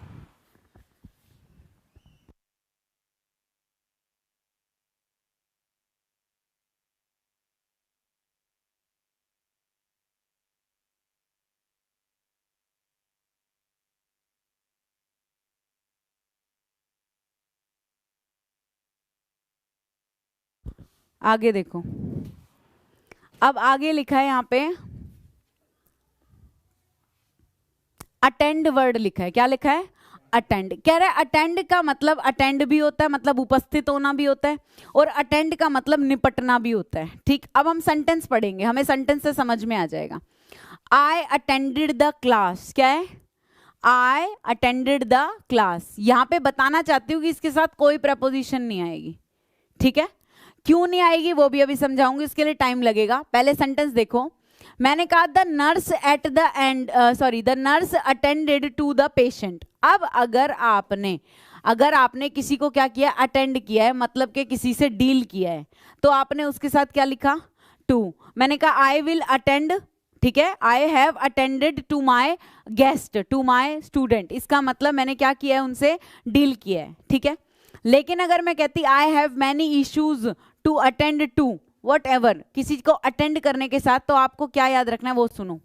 आगे देखो, अब आगे लिखा है यहाँ पे अटेंड वर्ड लिखा है। क्या लिखा है, अटेंड। कह रहा है अटेंड का मतलब अटेंड भी होता है, मतलब उपस्थित होना भी होता है, और अटेंड का मतलब निपटना भी होता है, ठीक। अब हम सेंटेंस पढ़ेंगे, हमें सेंटेंस से समझ में आ जाएगा। आई अटेंडेड द क्लास, क्या है, आई अटेंडेड द क्लास। यहां पे बताना चाहती हूँ कि इसके साथ कोई प्रपोजिशन नहीं आएगी, ठीक है। क्यों नहीं आएगी वो भी अभी समझाऊंगी, इसके लिए टाइम लगेगा। पहले सेंटेंस देखो, मैंने कहा the nurse at the end, sorry, the nurse attended to the patient. अब अगर आपने किसी को क्या किया, अटेंड किया है, मतलब कि किसी से डील किया है, तो आपने उसके साथ क्या लिखा, टू। मैंने कहा आई विल अटेंड, ठीक है, I have attended to my guest, to my student, इसका मतलब मैंने क्या किया है, उनसे डील किया है, ठीक है। लेकिन अगर मैं कहती I have many issues to attend to whatever, किसी को अटेंड करने के साथ, तो आपको क्या याद रखना है वो सुनो।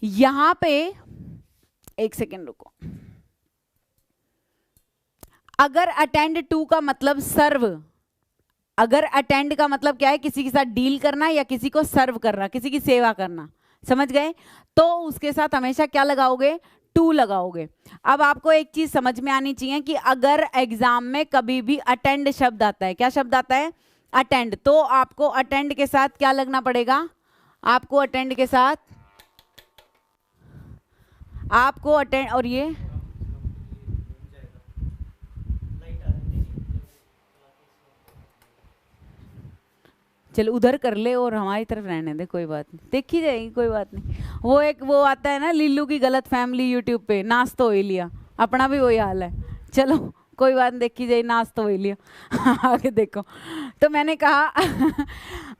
यहां पे एक सेकेंड रुको, अगर अटेंड टू का मतलब सर्व, अगर अटेंड का मतलब क्या है, किसी के साथ डील करना या किसी को सर्व करना, किसी की सेवा करना, समझ गए, तो उसके साथ हमेशा क्या लगाओगे, टू लगाओगे। अब आपको एक चीज समझ में आनी चाहिए कि अगर एग्जाम में कभी भी अटेंड शब्द आता है, क्या शब्द आता है, अटेंड, तो आपको अटेंड के साथ क्या लगना पड़ेगा, आपको अटेंड के साथ, आपको अटेंड, और ये चल उधर कर ले और हमारी तरफ रहने दे, कोई बात नहीं, देखी जाएगी, कोई बात नहीं। वो आता है ना लिल्लू की गलत फैमिली यूट्यूब पे, नाच तो हो ही लिया, अपना भी वही हाल है। चलो कोई बात नहीं, देखी जाए, नाच तो हो ही लिया। आगे देखो, तो मैंने कहा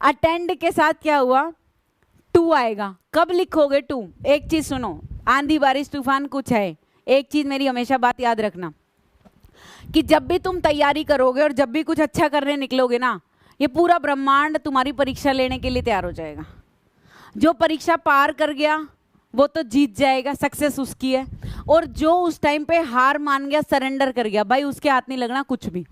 अटेंड के साथ क्या हुआ, टू आएगा। कब लिखोगे टू? एक चीज सुनो, आंधी बारिश तूफान कुछ है, एक चीज मेरी हमेशा बात याद रखना कि जब भी तुम तैयारी करोगे और जब भी कुछ अच्छा करने निकलोगे ना, ये पूरा ब्रह्मांड तुम्हारी परीक्षा लेने के लिए तैयार हो जाएगा। जो परीक्षा पार कर गया वो तो जीत जाएगा, सक्सेस उसकी है। और जो उस टाइम पे हार मान गया, सरेंडर कर गया, भाई उसके हाथ नहीं लगना कुछ भी।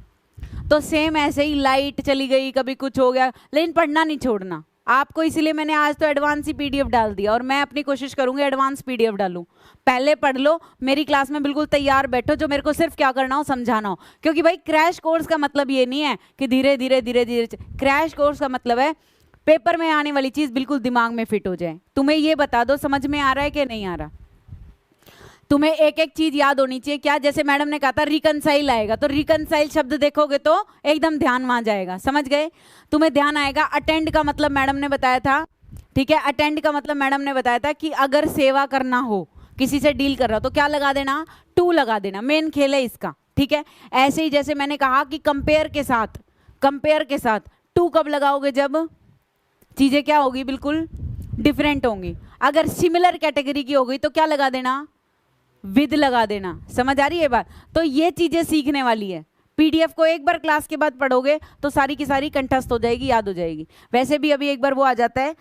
तो सेम ऐसे ही लाइट चली गई, कभी कुछ हो गया, लेकिन पढ़ना नहीं छोड़ना आपको। इसीलिए मैंने आज तो एडवांस ही पीडीएफ डाल दिया, और मैं अपनी कोशिश करूंगी एडवांस पीडीएफ डालूं। पहले पढ़ लो, मेरी क्लास में बिल्कुल तैयार बैठो, जो मेरे को सिर्फ क्या करना हो, समझाना हो। क्योंकि भाई क्रैश कोर्स का मतलब ये नहीं है कि धीरे धीरे धीरे धीरे, क्रैश कोर्स का मतलब है पेपर में आने वाली चीज बिल्कुल दिमाग में फिट हो जाए। तुम्हें ये बता दो समझ में आ रहा है कि नहीं आ रहा। तुम्हें एक एक चीज याद होनी चाहिए। क्या, जैसे मैडम ने कहा था रिकनसाइल आएगा, तो रिकनसाइल शब्द देखोगे तो एकदम ध्यान वहां जाएगा, समझ गए? तुम्हें ध्यान आएगा। अटेंड का मतलब मैडम ने बताया था, ठीक है, अटेंड का मतलब मैडम ने बताया था कि अगर सेवा करना हो, किसी से डील कर रहा हो, तो क्या लगा देना, टू लगा देना, मेन खेल है इसका, ठीक है। ऐसे ही जैसे मैंने कहा कि कंपेयर के साथ टू कब लगाओगे, जब चीजें क्या होगी, बिल्कुल डिफरेंट होंगी। अगर सिमिलर कैटेगरी की हो गई तो क्या लगा देना, विद लगा देना। समझ आ रही है बात? तो ये चीजें सीखने वाली है। पीडीएफ को एक बार क्लास के बाद पढ़ोगे तो सारी की सारी कंठस्थ हो जाएगी, याद हो जाएगी। वैसे भी अभी एक बार वो आ जाता है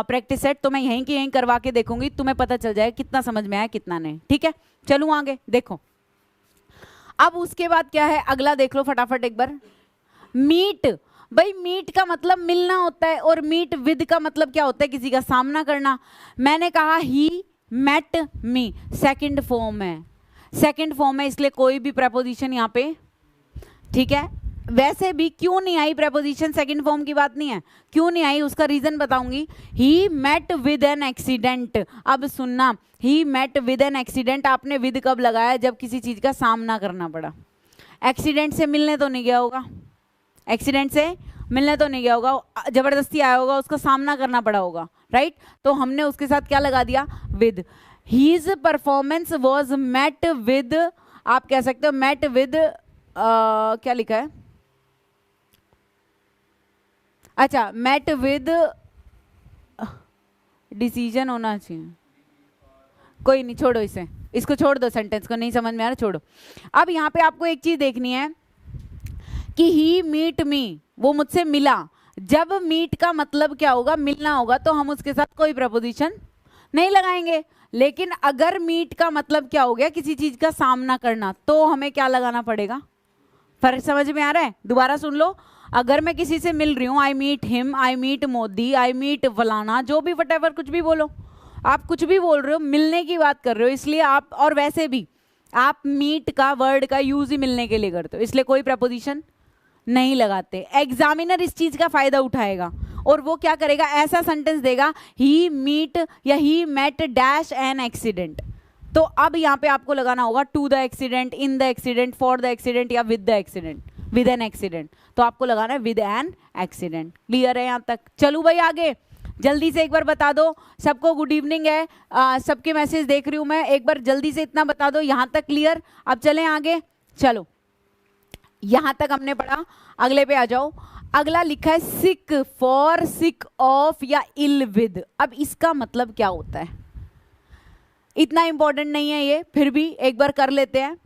प्रैक्टिस सेट, तो मैं यहीं की यहीं करवा के देखूंगी, तुम्हें पता चल जाएगा कितना समझ में आया कितना नहीं, ठीक है। चलूं आगे, देखो अब उसके बाद क्या है, अगला देख लो फटाफट एक बार। मीट, भाई मीट का मतलब मिलना होता है, और मीट विद का मतलब क्या होता है, किसी का सामना करना। मैंने कहा he met me, second form है, सेकंड फॉर्म है, इसलिए कोई भी प्रपोजिशन यहाँ पे, ठीक है। वैसे भी क्यों नहीं आई प्रपोजिशन, सेकंड फॉर्म की बात नहीं है, क्यों नहीं आई उसका रीजन बताऊंगी। He met with an accident. अब सुनना, he met with an accident, आपने विद कब लगाया, जब किसी चीज का सामना करना पड़ा। एक्सीडेंट से मिलने तो नहीं गया होगा, एक्सीडेंट से मिलने तो नहीं गया होगा, जबरदस्ती आया होगा, उसका सामना करना पड़ा होगा, राइट। तो हमने उसके साथ क्या लगा दिया, with. His performance was met with, आप कह सकते हो मेट विद, क्या लिखा है, अच्छा मेट विद डिसीजन होना चाहिए, कोई नहीं, छोड़ो इसे, इसको छोड़ दो, सेंटेंस को नहीं समझ में आ रहा, छोड़ो। अब यहाँ पे आपको एक चीज देखनी है कि ही मीट मी, वो मुझसे मिला। जब मीट का मतलब क्या होगा, मिलना होगा, तो हम उसके साथ कोई प्रपोजिशन नहीं लगाएंगे। लेकिन अगर मीट का मतलब क्या हो गया, किसी चीज का सामना करना, तो हमें क्या लगाना पड़ेगा। फर्क समझ में आ रहा है? दोबारा सुन लो। अगर मैं किसी से मिल रही हूँ, I meet him, I meet Modi, I meet फलाना, जो भी वटेवर, कुछ भी बोलो, आप कुछ भी बोल रहे हो, मिलने की बात कर रहे हो, इसलिए आप, और वैसे भी आप मीट का वर्ड का यूज ही मिलने के लिए करते हो, इसलिए कोई प्रपोजिशन नहीं लगाते। एग्जामिनर इस चीज का फायदा उठाएगा और वो क्या करेगा, ऐसा सेंटेंस देगा, ही मीट या he met dash an accident. तो अब यहाँ पे आपको लगाना होगा to the accident, in the accident, for the accident या with the accident, with an accident. तो आपको लगाना है विद एन एक्सीडेंट। क्लियर है यहाँ तक? चलू भाई आगे, जल्दी से एक बार बता दो सबको। गुड इवनिंग है, सबके मैसेज देख रही हूँ मैं, एक बार जल्दी से इतना बता दो। यहाँ तक क्लियर? अब चलें आगे। चलो, यहां तक हमने पढ़ा, अगले पे आ जाओ। अगला लिखा है सिक, फॉर, सिक ऑफ या इल विद। अब इसका मतलब क्या होता है, इतना इंपॉर्टेंट नहीं है ये, फिर भी एक बार कर लेते हैं।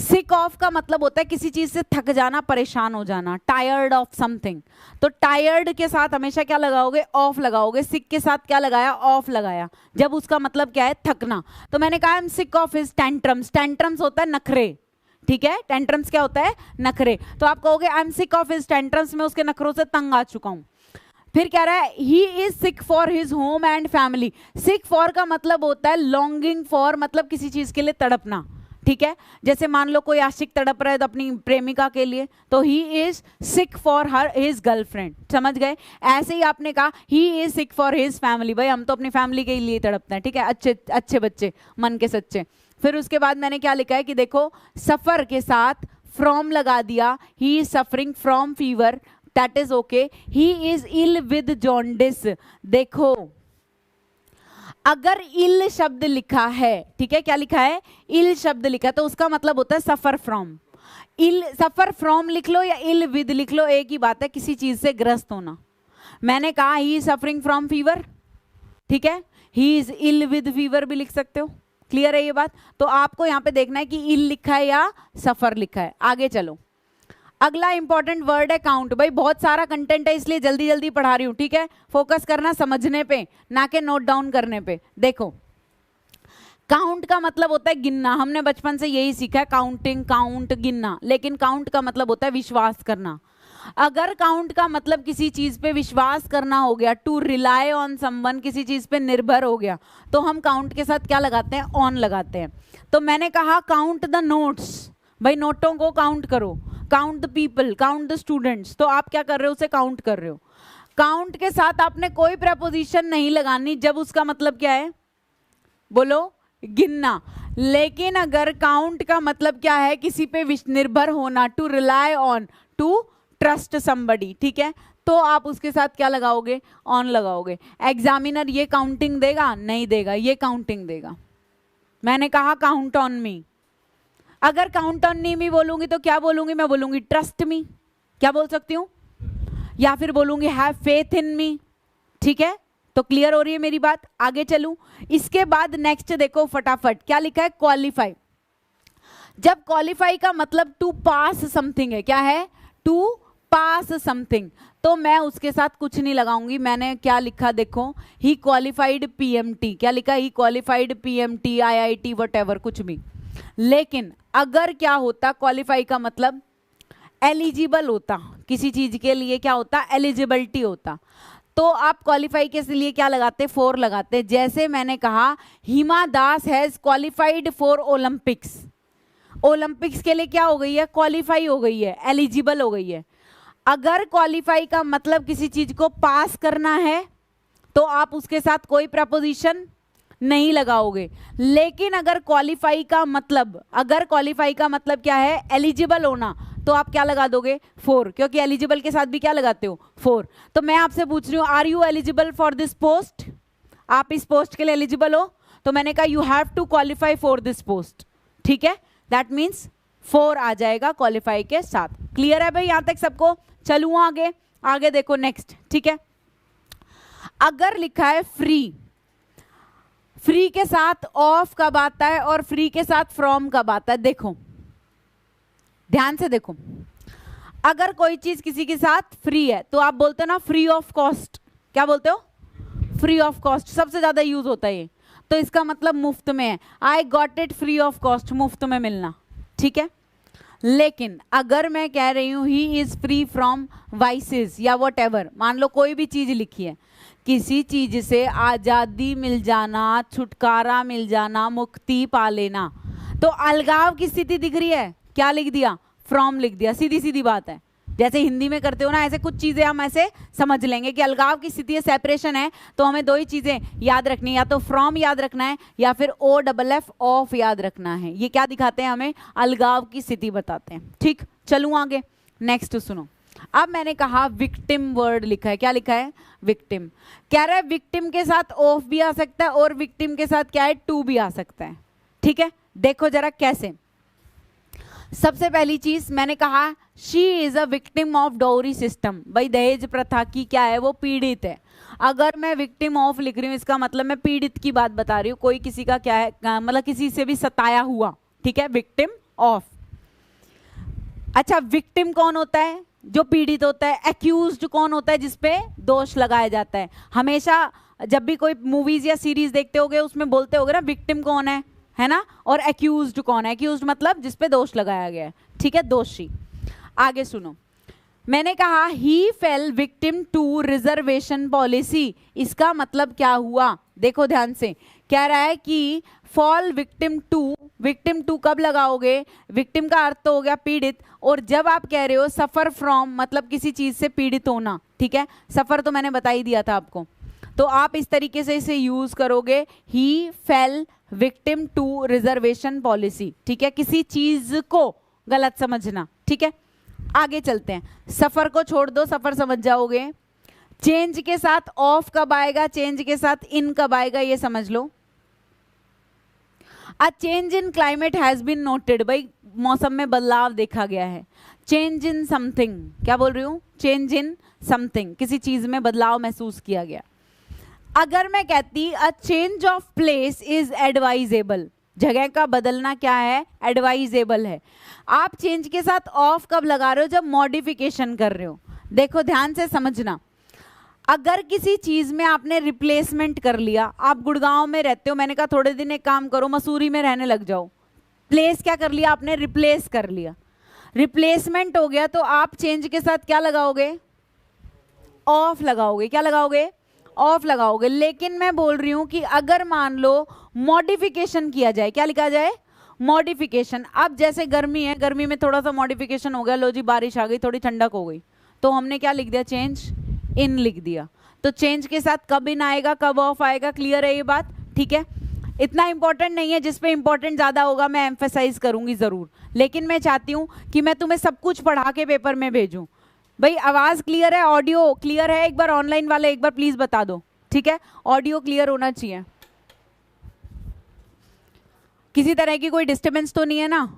सिक ऑफ का मतलब होता है किसी चीज से थक जाना, परेशान हो जाना, टायर्ड ऑफ समथिंग। तो टायर्ड के साथ हमेशा क्या लगाओगे, ऑफ लगाओगे। सिक के साथ क्या लगाया, ऑफ लगाया, जब उसका मतलब क्या है, थकना। तो मैंने कहा I am sick of his tantrums. Tantrums होता है नखरे, ठीक है, टेंट्रम्स क्या होता है, नखरे। तो आप कहोगे I am sick of his tantrums, मैं उसके नखरों से तंग आ चुका हूं। फिर कह रहा है he is sick for his home and family. Sick for का मतलब होता है लॉन्गिंग फॉर, मतलब किसी चीज के लिए तड़पना, ठीक है। जैसे मान लो कोई आशिक तड़प रहा है अपनी प्रेमिका के लिए, तो he is sick for her his girlfriend. समझ गए? ऐसे ही आपने कहा he is sick for his family, भाई हम तो अपनी फैमिली के लिए तड़पते हैं, ठीक है, अच्छे अच्छे बच्चे, मन के सच्चे। फिर उसके बाद मैंने क्या लिखा है कि देखो, सफर के साथ फ्रॉम लगा दिया, he is suffering from fever. That is okay. He is ill with jaundice. देखो अगर इल शब्द लिखा है, ठीक है, क्या लिखा है, इल शब्द लिखा है, तो उसका मतलब होता है suffer from. Ill suffer from लिख लो या इल विद लिख लो, एक ही बात है, किसी चीज से ग्रस्त होना। मैंने कहा he is suffering from fever, ठीक है, he is ill with fever भी लिख सकते हो। क्लियर है ये बात? तो आपको यहां पे देखना है कि इल लिखा है या सफर लिखा है। आगे चलो, अगला इंपॉर्टेंट वर्ड है काउंट। भाई बहुत सारा कंटेंट है इसलिए जल्दी जल्दी पढ़ा रही हूं, ठीक है, फोकस करना समझने पे ना कि नोट डाउन करने पे। देखो काउंट का मतलब होता है गिनना, हमने बचपन से यही सीखा है, काउंटिंग, काउंट, गिनना। लेकिन काउंट का मतलब होता है विश्वास करना। अगर काउंट का मतलब किसी चीज पे विश्वास करना हो गया, टू रिलाई ऑन समवन, किसी चीज पे निर्भर हो गया, तो हम काउंट के साथ क्या लगाते हैं, ऑन लगाते हैं। तो मैंने कहा काउंट द नोट्स, भाई नोटों को काउंट करो, count the people, count the students. तो आप क्या कर रहे हो, उसे काउंट कर रहे हो। काउंट के साथ आपने कोई प्रपोजिशन नहीं लगानी जब उसका मतलब क्या है, बोलो, गिनना। लेकिन अगर काउंट का मतलब क्या है, किसी पे निर्भर होना, to rely on, to trust somebody, ठीक है, तो आप उसके साथ क्या लगाओगे, ऑन लगाओगे। एग्जामिनर ये काउंटिंग देगा, नहीं देगा, ये काउंटिंग देगा। मैंने कहा काउंट ऑन मी। अगर काउंट ऑन मी बोलूंगी तो क्या बोलूंगी, मैं बोलूंगी ट्रस्ट मी, क्या बोल सकती हूँ, या फिर बोलूंगी हैव फेथ इन मी, ठीक है। तो क्लियर हो रही है मेरी बात? आगे चलूं। इसके बाद नेक्स्ट देखो फटाफट, क्या लिखा है, क्वालिफाई। जब क्वालिफाई का मतलब टू पास समथिंग है, क्या है, टू पास समथिंग, तो मैं उसके साथ कुछ नहीं लगाऊंगी। मैंने क्या लिखा देखो, ही क्वालिफाइड पीएमटी, क्या लिखा, ही क्वालिफाइड पीएमटी, आईआईटी, व्हाटएवर, कुछ भी। लेकिन अगर क्या होता, क्वालिफाई का मतलब एलिजिबल होता, किसी चीज के लिए क्या होता, एलिजिबिलिटी होता, तो आप क्वालिफाई के लिए क्या लगाते, फॉर लगाते। जैसे मैंने कहा Hima Das has qualified for Olympics, Olympics के लिए क्या हो गई है, क्वालिफाई हो गई है, एलिजिबल हो गई है। अगर क्वालिफाई का मतलब किसी चीज को पास करना है तो आप उसके साथ कोई प्रपोजिशन नहीं लगाओगे। लेकिन अगर क्वालिफाई का मतलब, अगर क्वालिफाई का मतलब क्या है, एलिजिबल होना, तो आप क्या लगा दोगे, फॉर, क्योंकि एलिजिबल के साथ भी क्या लगाते हो, फॉर। तो मैं आपसे पूछ रही हूँ, are you eligible for this post, आप इस पोस्ट के लिए एलिजिबल हो, तो मैंने कहा you have to qualify for this post, ठीक है, दैट मीन्स फॉर आ जाएगा क्वालिफाई के साथ। क्लियर है भाई यहां तक सबको? चलूँ आगे, आगे देखो नेक्स्ट, ठीक है। अगर लिखा है फ्री, फ्री के साथ ऑफ कब आता है और फ्री के साथ फ्रॉम कब आता है, देखो ध्यान से देखो। अगर कोई चीज किसी के साथ फ्री है तो आप बोलते हो ना फ्री ऑफ कॉस्ट, क्या बोलते हो, फ्री ऑफ कॉस्ट, सबसे ज्यादा यूज होता है ये। तो इसका मतलब मुफ्त में है, I got it free of cost, मुफ्त में मिलना, ठीक है। लेकिन अगर मैं कह रही हूं he is free from vices या व्हाटएवर, मान लो कोई भी चीज लिखी है, किसी चीज से आजादी मिल जाना, छुटकारा मिल जाना, मुक्ति पा लेना, तो अलगाव की स्थिति दिख रही है, क्या लिख दिया, फ्रॉम लिख दिया, सीधी सीधी बात है। जैसे हिंदी में करते हो ना, ऐसे कुछ चीजें हम ऐसे समझ लेंगे कि अलगाव की स्थिति है, सेपरेशन है, तो हमें दो ही चीजें याद रखनी है, या तो फ्रॉम याद रखना है या फिर OFF ऑफ याद रखना है। ये क्या दिखाते हैं, हमें अलगाव की स्थिति बताते हैं। ठीक, चलूं आगे, नेक्स्ट सुनो। अब मैंने कहा विक्टिम वर्ड लिखा है, क्या लिखा है, विक्टिम। कह रहा है विक्टिम के साथ ऑफ भी आ सकता है और विक्टिम के साथ क्या है, टू भी आ सकता है, ठीक है। देखो जरा कैसे। सबसे पहली चीज मैंने कहा she is a victim of dowry system, भाई दहेज प्रथा की क्या है, वो पीड़ित है। अगर मैं विक्टिम ऑफ लिख रही हूँ, इसका मतलब मैं पीड़ित की बात बता रही हूँ, कोई किसी का क्या है, मतलब किसी से भी सताया हुआ, ठीक है, विक्टिम ऑफ। अच्छा, विक्टिम कौन होता है, जो पीड़ित होता है। एक्यूज्ड कौन होता है, जिसपे दोष लगाया जाता है। हमेशा जब भी कोई मूवीज या सीरीज देखते होगे उसमें बोलते होगे ना विक्टिम कौन है ना, और एक्यूज्ड कौन है। एक्यूज्ड मतलब जिसपे दोष लगाया गया है, ठीक है, दोषी। आगे सुनो, मैंने कहा he fell victim to reservation policy, इसका मतलब क्या हुआ, देखो ध्यान से। कह रहा है कि fall victim to, victim to कब लगाओगे, विक्टिम का अर्थ तो हो गया पीड़ित, और जब आप कह रहे हो सफर फ्रॉम मतलब किसी चीज से पीड़ित होना, ठीक है, सफर तो मैंने बता ही दिया था आपको, तो आप इस तरीके से इसे यूज करोगे, he fell victim to reservation policy, ठीक है, किसी चीज को गलत समझना, ठीक है। आगे चलते हैं, सफर को छोड़ दो, सफर समझ जाओगे। चेंज के साथ ऑफ कब आएगा, चेंज के साथ इन कब आएगा, ये समझ लो। A change in climate has been noted, भाई मौसम में बदलाव देखा गया है। चेंज इन समथिंग, क्या बोल रही हूँ, चेंज इन समथिंग, किसी चीज में बदलाव महसूस किया गया। अगर मैं कहती a change of place is advisable, जगह का बदलना क्या है, एडवाइजेबल है। आप चेंज के साथ ऑफ कब लगा रहे हो, जब मॉडिफिकेशन कर रहे हो। देखो ध्यान से समझना, अगर किसी चीज में आपने रिप्लेसमेंट कर लिया, आप गुड़गांव में रहते हो, मैंने कहा थोड़े दिन एक काम करो मसूरी में रहने लग जाओ, प्लेस क्या कर लिया आपने, रिप्लेस कर लिया, रिप्लेसमेंट हो गया, तो आप चेंज के साथ क्या लगाओगे, ऑफ लगाओगे। क्या लगाओगे, ऑफ लगाओगे। लेकिन मैं बोल रही हूं कि अगर मान लो मॉडिफिकेशन किया जाए, क्या लिखा जाए, मॉडिफिकेशन। अब जैसे गर्मी है, गर्मी में थोड़ा सा मॉडिफिकेशन हो गया, लो जी बारिश आ गई, थोड़ी ठंडक हो गई, तो हमने क्या लिख दिया, चेंज इन लिख दिया। तो चेंज के साथ कब इन आएगा, कब ऑफ आएगा, क्लियर है ये बात, ठीक है। इतना इंपॉर्टेंट नहीं है, जिस पे इंपॉर्टेंट ज्यादा होगा मैं एम्फेसाइज करूंगी जरूर, लेकिन मैं चाहती हूं कि मैं तुम्हें सब कुछ पढ़ा के पेपर में भेजूं। भाई आवाज क्लियर है, ऑडियो क्लियर है, एक बार ऑनलाइन वाले एक बार प्लीज बता दो, ठीक है, ऑडियो क्लियर होना चाहिए, किसी तरह की कोई डिस्टर्बेंस तो नहीं है ना,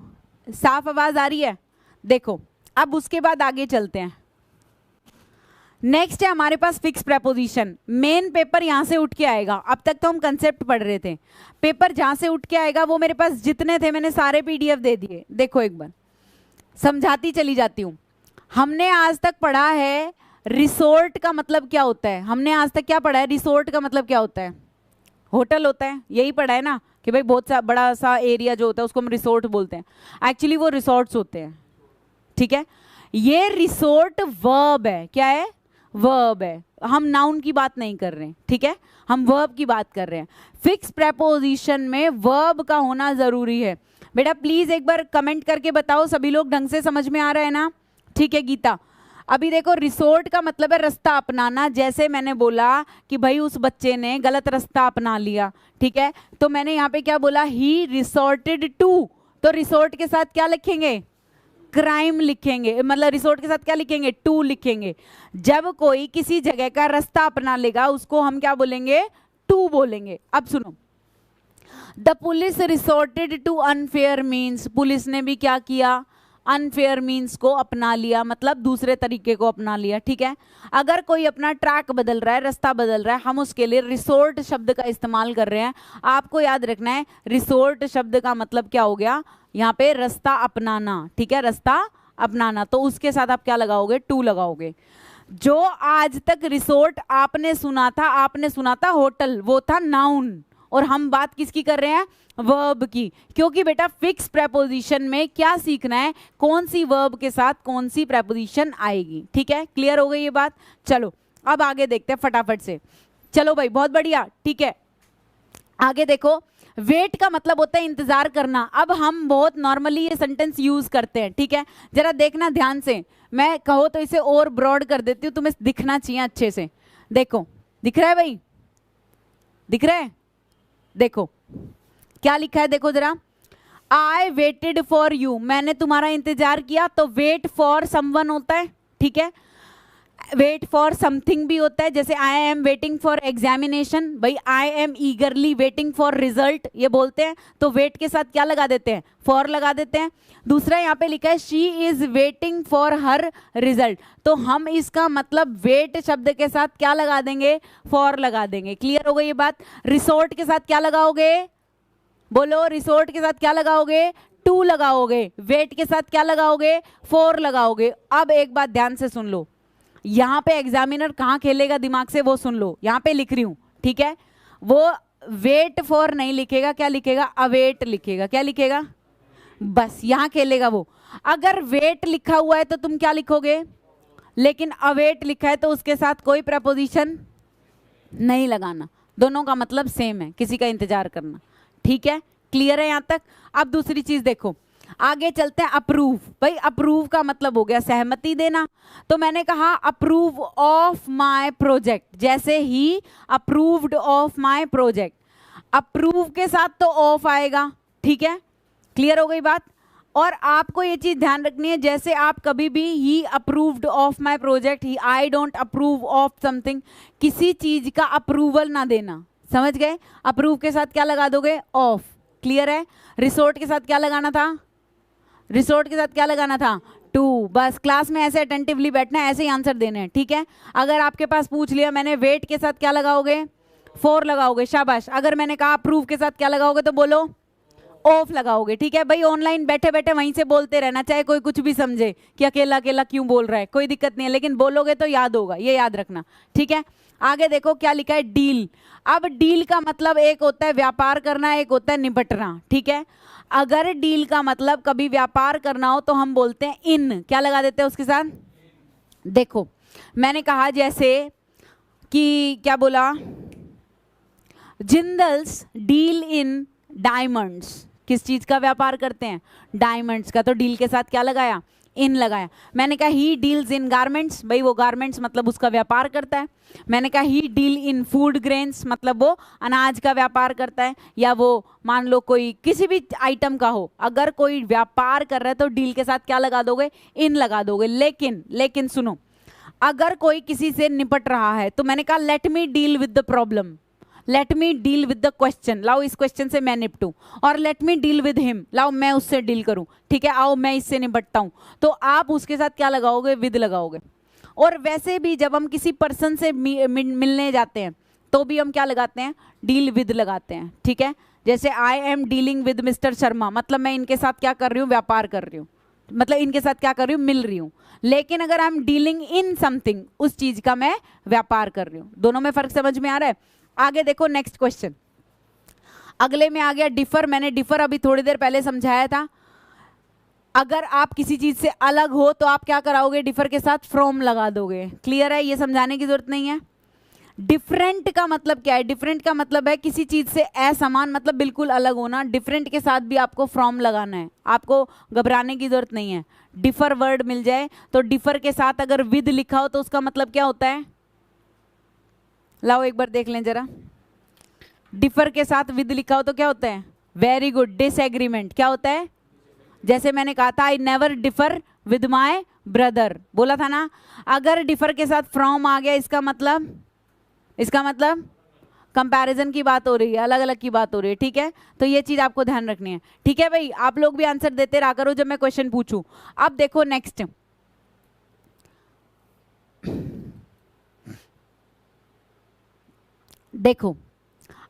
साफ आवाज आ रही है। देखो अब उसके बाद आगे चलते हैं। नेक्स्ट है हमारे पास फिक्स प्रेपोजिशन। मेन पेपर यहां से उठ के आएगा, अब तक तो हम कंसेप्ट पढ़ रहे थे, पेपर जहां से उठ के आएगा वो मेरे पास जितने थे मैंने सारे पीडीएफ दे दिए। देखो एक बार समझाती चली जाती हूँ। हमने आज तक पढ़ा है रिसोर्ट का मतलब क्या होता है, हमने आज तक क्या पढ़ा है, रिसोर्ट का मतलब क्या होता है, होटल होता है, यही पढ़ा है ना, कि भाई बहुत सा बड़ा सा एरिया जो होता है उसको हम रिसोर्ट बोलते हैं, एक्चुअली वो रिसोर्ट्स होते हैं, ठीक है। ये रिसोर्ट वर्ब है, क्या है, वर्ब है, हम नाउन की बात नहीं कर रहे हैं, ठीक है, हम वर्ब की बात कर रहे हैं। फिक्स प्रेपोजिशन में वर्ब का होना जरूरी है। बेटा प्लीज एक बार कमेंट करके बताओ, सभी लोग ढंग से समझ में आ रहा है ना, ठीक है। गीता अभी देखो, रिसोर्ट का मतलब है रास्ता अपनाना, जैसे मैंने बोला कि भाई उस बच्चे ने गलत रास्ता अपना लिया, ठीक है, तो मैंने यहाँ पे क्या बोला, ही रिसोर्टेड टू, तो रिसोर्ट के साथ क्या लिखेंगे, क्राइम लिखेंगे, मतलब रिसोर्ट के साथ क्या लिखेंगे, टू लिखेंगे। जब कोई किसी जगह का रास्ता अपना लेगा उसको हम क्या बोलेंगे, टू बोलेंगे। अब सुनो, the police resorted to unfair means, police ने भी क्या किया, अनफेयर मीन्स को अपना लिया, मतलब दूसरे तरीके को अपना लिया, ठीक है। अगर कोई अपना ट्रैक बदल रहा है, रास्ता बदल रहा है, हम उसके लिए रिसोर्ट शब्द का इस्तेमाल कर रहे हैं। आपको याद रखना है रिसोर्ट शब्द का मतलब क्या हो गया, यहाँ पे रास्ता अपनाना, ठीक है, रास्ता अपनाना, तो उसके साथ आप क्या लगाओगे, टू लगाओगे। जो आज तक रिसोर्ट आपने सुना था होटल, वो था नाउन, और हम बात किसकी कर रहे हैं, वर्ब की, क्योंकि बेटा फिक्स प्रेपोजिशन में क्या सीखना है, कौन सी वर्ब के साथ कौन सी प्रेपोजिशन आएगी, ठीक है। क्लियर हो गई ये बात, चलो अब आगे देखते हैं फटाफट से। चलो भाई बहुत बढ़िया, ठीक है। आगे देखो, वेट का मतलब होता है इंतजार करना। अब हम बहुत नॉर्मली ये सेंटेंस यूज करते हैं, ठीक है, जरा देखना ध्यान से, मैं कहो तो इसे और ब्रॉड कर देती हूँ, तुम्हें दिखना चाहिए अच्छे से। देखो दिख रहा है भाई, दिख रहा है, देखो क्या लिखा है, देखो जरा, आई वेटेड फॉर यू, मैंने तुम्हारा इंतजार किया, तो वेट फॉर समवन होता है, ठीक है, वेट फॉर समथिंग भी होता है, जैसे I am waiting for examination, भाई I am eagerly waiting for result, ये बोलते हैं, तो वेट के साथ क्या लगा देते हैं, फॉर लगा देते हैं। दूसरा यहाँ पे लिखा है she is waiting for her result, तो हम इसका मतलब वेट शब्द के साथ क्या लगा देंगे, फॉर लगा देंगे। क्लियर हो गई ये बात। रिसोर्ट के साथ क्या लगाओगे, बोलो, रिसोर्ट के साथ क्या लगाओगे, टू लगाओगे, वेट के साथ क्या लगाओगे, फॉर लगाओगे। अब एक बात ध्यान से सुन लो, यहाँ पे एग्जामिनर कहाँ खेलेगा दिमाग से वो सुन लो, यहाँ पे लिख रही हूँ, ठीक है, वो वेट फॉर नहीं लिखेगा, क्या लिखेगा, अवेट लिखेगा, क्या लिखेगा, बस यहाँ खेलेगा वो। अगर वेट लिखा हुआ है तो तुम क्या लिखोगे, लेकिन अवेट लिखा है तो उसके साथ कोई प्रपोजिशन नहीं लगाना, दोनों का मतलब सेम है, किसी का इंतजार करना, ठीक है। क्लियर है यहाँ तक। अब दूसरी चीज देखो, आगे चलते हैं, अप्रूव। भाई अप्रूव का मतलब हो गया सहमति देना, तो मैंने कहा अप्रूव ऑफ माय प्रोजेक्ट, जैसे he approved of my project, approve के साथ तो ऑफ आएगा, ठीक है, क्लियर हो गई बात। और आपको ये चीज ध्यान रखनी है, जैसे आप कभी भी he approved of my project, he I don't approve of something, किसी चीज का अप्रूवल ना देना, समझ गए? अप्रूव के साथ क्या लगा दोगे? ऑफ। क्लियर है? रिसोर्ट के साथ क्या लगाना था? रिसोर्ट के साथ क्या लगाना था? टू। बस क्लास में ऐसे अटेंटिवली बैठना है, ऐसे ही आंसर देने हैं, ठीक है? अगर आपके पास पूछ लिया मैंने वेट के साथ क्या लगाओगे? 4 लगाओगे, शाबाश। अगर मैंने कहा अप्रूव के साथ क्या लगाओगे तो बोलो ऑफ लगाओगे, ठीक है? भाई ऑनलाइन बैठे बैठे वहीं से बोलते रहना, चाहे कोई कुछ भी समझे कि अकेला अकेला क्यों बोल रहा है, कोई दिक्कत नहीं है, लेकिन बोलोगे तो याद होगा, ये याद रखना, ठीक है? आगे देखो क्या लिखा है, डील। अब डील का मतलब एक होता है व्यापार करना, एक होता है निपटना, ठीक है? अगर डील का मतलब कभी व्यापार करना हो तो हम बोलते हैं इन, क्या लगा देते हैं उसके साथ? देखो मैंने कहा जैसे कि क्या बोला, जिंदल्स डील इन डायमंड्स, किस चीज का व्यापार करते हैं? डायमंड्स का। तो डील के साथ क्या लगाया? इन लगाया। मैंने कहा ही डील्स इन गारमेंट्स, भाई वो गारमेंट्स मतलब उसका व्यापार करता है। मैंने कहा ही डील इन फूड ग्रेन्स, मतलब वो अनाज का व्यापार करता है, या वो मान लो कोई किसी भी आइटम का हो, अगर कोई व्यापार कर रहा है तो डील के साथ क्या लगा दोगे? इन लगा दोगे। लेकिन सुनो, अगर कोई किसी से निपट रहा है तो मैंने कहा let me deal with the problem, let me deal with the question, लाओ इस क्वेश्चन से मैं निपटूं, और let me deal with him, लाओ मैं उससे डील करूं, ठीक है? आओ मैं इससे निपटता हूं। तो आप उसके साथ क्या लगाओगे? विद लगाओगे। और वैसे भी जब हम किसी पर्सन से मिलने जाते हैं तो भी हम क्या लगाते हैं? डील विद लगाते हैं, ठीक है? जैसे I am dealing with mister Sharma, मतलब मैं इनके साथ क्या कर रही हूँ? व्यापार कर रही हूँ, मतलब इनके साथ क्या कर रही हूँ? मिल रही हूँ। लेकिन अगर I am dealing in something, उस चीज का मैं व्यापार कर रही हूँ। दोनों में फर्क समझ में आ रहा है? आगे देखो नेक्स्ट क्वेश्चन, अगले में आ गया डिफर। मैंने डिफर अभी थोड़ी देर पहले समझाया था। अगर आप किसी चीज से अलग हो तो आप क्या कराओगे? डिफर के साथ फ्रॉम लगा दोगे। क्लियर है? ये समझाने की जरूरत नहीं है। डिफरेंट का मतलब क्या है? डिफरेंट का मतलब है किसी चीज से असमान, मतलब बिल्कुल अलग होना। डिफरेंट के साथ भी आपको फ्रॉम लगाना है, आपको घबराने की जरूरत नहीं है। डिफर वर्ड मिल जाए तो डिफर के साथ अगर विद लिखा हो तो उसका मतलब क्या होता है? लाओ एक बार देख लें जरा। डिफर के साथ विद लिखा हो तो क्या होता है? Very good. डिसएग्रीमेंट क्या होता है? जैसे मैंने कहा था I never differ with my brother, बोला था ना। अगर डिफर के साथ फ्रॉम आ गया इसका मतलब कंपैरिजन की बात हो रही है, अलग अलग की बात हो रही है, ठीक है? तो ये चीज आपको ध्यान रखनी है, ठीक है भाई? आप लोग भी आंसर देते रहा करो जब मैं क्वेश्चन पूछूं। अब देखो नेक्स्ट, देखो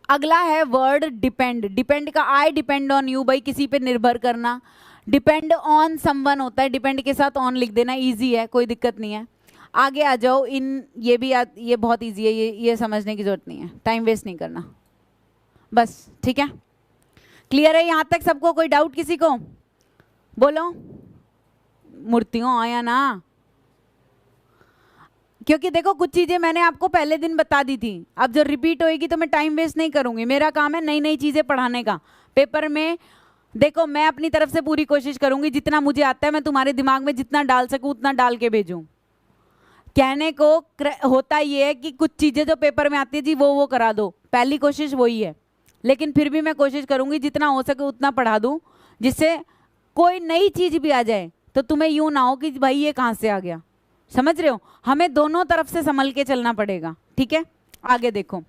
अगला है वर्ड डिपेंड। डिपेंड का आई डिपेंड ऑन यू, भाई किसी पे निर्भर करना। डिपेंड ऑन समवन होता है, डिपेंड के साथ ऑन लिख देना, इजी है, कोई दिक्कत नहीं है। आगे आ जाओ, इन ये भी ये बहुत इजी है, ये समझने की जरूरत नहीं है, टाइम वेस्ट नहीं करना बस, ठीक है? क्लियर है यहां तक सबको? कोई डाउट किसी को? बोलो मूर्तियों आया ना, क्योंकि देखो कुछ चीजें मैंने आपको पहले दिन बता दी थी, अब जो रिपीट होएगी तो मैं टाइम वेस्ट नहीं करूंगी। मेरा काम है नई नई चीजें पढ़ाने का पेपर में। देखो मैं अपनी तरफ से पूरी कोशिश करूंगी, जितना मुझे आता है मैं तुम्हारे दिमाग में जितना डाल सकूं उतना डाल के भेजूं। कहने को होता ये है कि कुछ चीजें जो पेपर में आती है जी वो करा दो, पहली कोशिश वही है, लेकिन फिर भी मैं कोशिश करूंगी जितना हो सके उतना पढ़ा दूं, जिससे कोई नई चीज भी आ जाए तो तुम्हें यूं ना हो कि भाई ये कहां से आ गया। समझ रहे हो? हमें दोनों तरफ से संभल के चलना पड़ेगा, ठीक है? आगे देखो,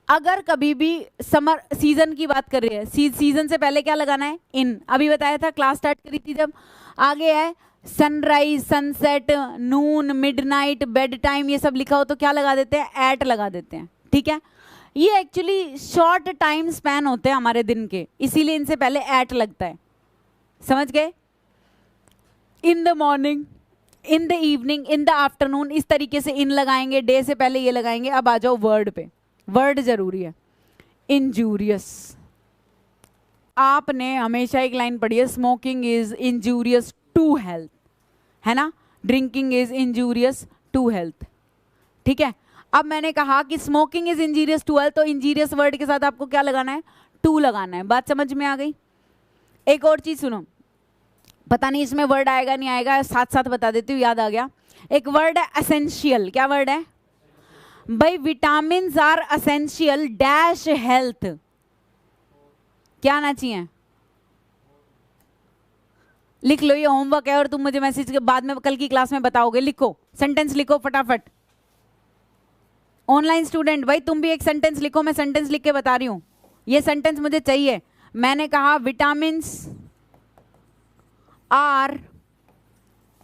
अगर कभी भी समर सीजन की बात कर रही है, सीजन से पहले क्या लगाना है? इन। अभी बताया था क्लास स्टार्ट करी थी जब। आगे है सनराइज, सनसेट, नून, मिडनाइट, बेड टाइम, ये सब लिखा हो तो क्या लगा देते हैं? एट लगा देते हैं, ठीक है? ये एक्चुअली शॉर्ट टाइम स्पैन होते हैं हमारे दिन के, इसीलिए इनसे पहले एट लगता है, समझ गए? In the morning, in the evening, in the afternoon, इस तरीके से इन लगाएंगे, डे से पहले ये लगाएंगे। अब आ जाओ वर्ड पे, वर्ड जरूरी है। इंजूरियस, आपने हमेशा एक लाइन पढ़ी है, smoking is injurious to health, है ना? Drinking is injurious to health, ठीक है? अब मैंने कहा कि smoking is injurious to health, तो इंजूरियस वर्ड के साथ आपको क्या लगाना है? टू लगाना है। बात समझ में आ गई? एक और चीज सुनो, पता नहीं इसमें वर्ड आएगा नहीं आएगा, साथ साथ बता देती हूँ, याद आ गया। एक वर्ड है एसेंशियल, क्या वर्ड है भाई? Vitamin are essential dash health, क्या आना चाहिए? लिख लो, ये होमवर्क है और तुम मुझे मैसेज के बाद में कल की क्लास में बताओगे। लिखो, सेंटेंस लिखो फटाफट। ऑनलाइन स्टूडेंट भाई तुम भी एक सेंटेंस लिखो, मैं सेंटेंस लिख के बता रही हूं, ये सेंटेंस मुझे चाहिए। मैंने कहा vitamins are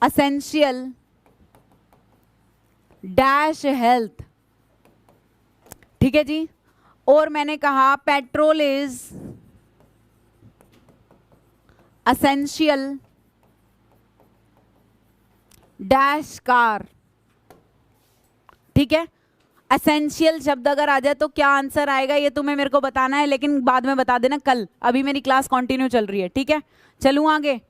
essential dash health, ठीक है जी। और मैंने कहा petrol is essential dash car, ठीक है। असेंशियल शब्द अगर आ जाए तो क्या आंसर आएगा ये तुम्हें मेरे को बताना है, लेकिन बाद में बता देना कल, अभी मेरी क्लास कंटिन्यू चल रही है, ठीक है। चलूं आगे।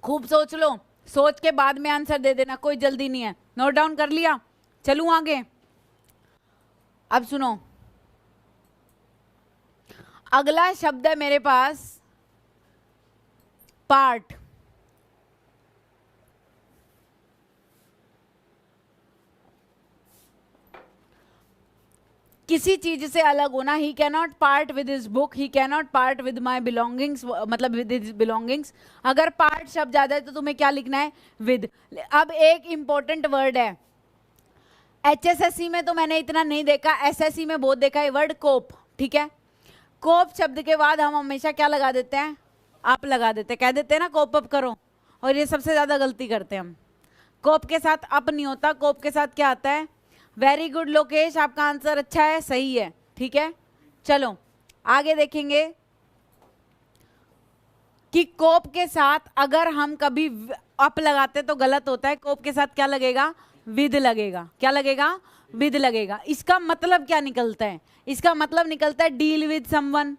खूब सोच लो, सोच के बाद में आंसर दे देना, कोई जल्दी नहीं है। नोट डाउन कर लिया, चलूं आगे। अब सुनो, अगला शब्द है मेरे पास पार्ट। किसी चीज से अलग होना। ही cannot part with his book, he cannot part with my belongings, मतलब विद हिज बिलोंगिंग्स। अगर पार्ट शब्द ज्यादा है तो तुम्हें क्या लिखना है, विद। अब एक इंपॉर्टेंट वर्ड है, HSSC में तो मैंने इतना नहीं देखा, SSC में बहुत देखा है वर्ड कोप, ठीक है। कोप शब्द के बाद हम हमेशा क्या लगा देते हैं, आप लगा देते हैं, कह देते हैं ना कोप अप करो, और ये सबसे ज्यादा गलती करते हैं हम। कोप के साथ अप नहीं होता, कोप के साथ क्या आता है, वेरी गुड लोकेश, आपका आंसर अच्छा है, सही है, ठीक है। चलो आगे देखेंगे कि कोप के साथ अगर हम कभी अप लगाते तो गलत होता है, कोप के साथ क्या लगेगा, विद लगेगा। क्या लगेगा, विद लगेगा। इसका मतलब क्या निकलता है, इसका मतलब निकलता है deal with someone,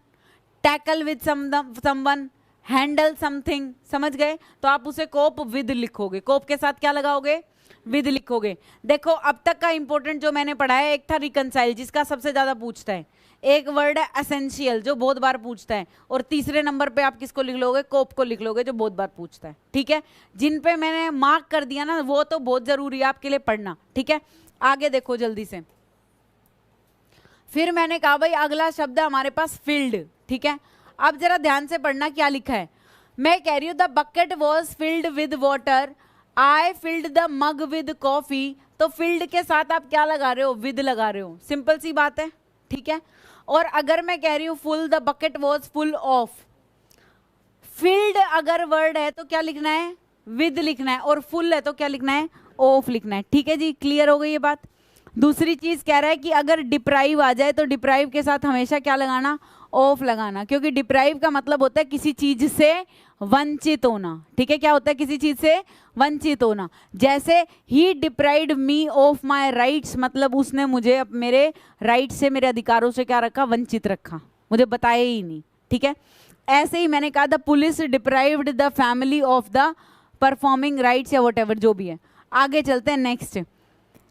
tackle with someone, handle something, समझ गए। तो आप उसे कोप विद लिखोगे, कोप के साथ क्या लगाओगे, विद लिखोगे। देखो अब तक का इंपॉर्टेंट जो मैंने पढ़ा है, एक था रिकंसाइल जिसका सबसे ज्यादा पूछता है, एक वर्ड है एसेंशियल जो बहुत बार पूछता है, और तीसरे नंबर पे आप किसको लिख लोगे, कोप को लिख लोगे जो बहुत बार पूछता है, ठीक है। जिन पे मैंने मार्क कर दिया ना वो तो बहुत जरूरी है आपके लिए पढ़ना, ठीक है। आगे देखो जल्दी से। फिर मैंने कहा भाई अगला शब्द है हमारे पास फील्ड, ठीक है। अब जरा ध्यान से पढ़ना क्या लिखा है। मैं कह रही हूं the bucket was filled with water, I filled the mug with coffee, तो फील्ड के साथ आप क्या लगा रहे हो, विद लगा रहे हो, सिंपल सी बात है, ठीक है। और अगर मैं कह रही हूं full the bucket was full of, field अगर वर्ड है तो क्या लिखना है, विद लिखना है, और फुल है तो क्या लिखना है, ऑफ लिखना है, ठीक है जी। क्लियर हो गई ये बात। दूसरी चीज कह रहा है कि अगर डिप्राइव आ जाए तो डिप्राइव के साथ हमेशा क्या लगाना, ऑफ लगाना, क्योंकि डिप्राइव का मतलब होता है किसी चीज से वंचित होना, ठीक है। क्या होता है, किसी चीज से वंचित होना। जैसे he deprived me of my rights, मतलब उसने मुझे मेरे राइट से, मेरे अधिकारों से क्या रखा, वंचित रखा, मुझे बताया ही नहीं, ठीक है। ऐसे ही मैंने कहा the police deprived the family of the performing rights, या व्हाटएवर जो भी है। आगे चलते हैं नेक्स्ट,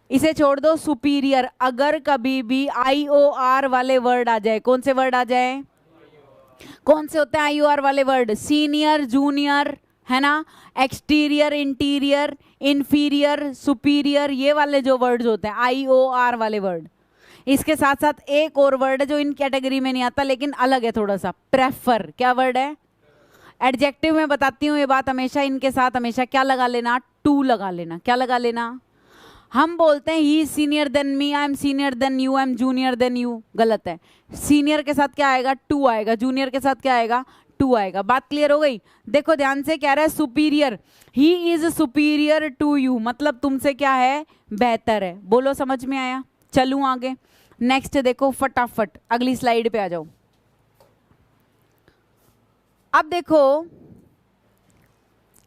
इसे छोड़ दो। सुपीरियर, अगर कभी भी IOR वाले वर्ड आ जाए, कौन से वर्ड आ जाए, कौन से होते हैं IOR वाले वर्ड, सीनियर, जूनियर, है ना, एक्सटीरियर, इंटीरियर, इंफीरियर, सुपीरियर, ये वाले जो वर्ड्स होते हैं IOR वाले वर्ड। इसके साथ साथ एक और वर्ड है जो इन कैटेगरी में नहीं आता लेकिन अलग है थोड़ा सा, प्रेफर। क्या वर्ड है, एडजेक्टिव में बताती हूँ ये बात, हमेशा इनके साथ हमेशा क्या लगा लेना, टू लगा लेना। क्या लगा लेना, हम बोलते हैं he senior than me, I am senior than you, I am junior than you, गलत है। सीनियर के साथ क्या आएगा, टू आएगा, जूनियर के साथ क्या आएगा, टू आएगा। बात क्लियर हो गई। देखो ध्यान से, कह रहा है superior, he is superior to you, मतलब तुमसे क्या है, बेहतर है। बोलो समझ में आया। चलूं आगे, नेक्स्ट देखो फटाफट, अगली स्लाइड पे आ जाओ। अब देखो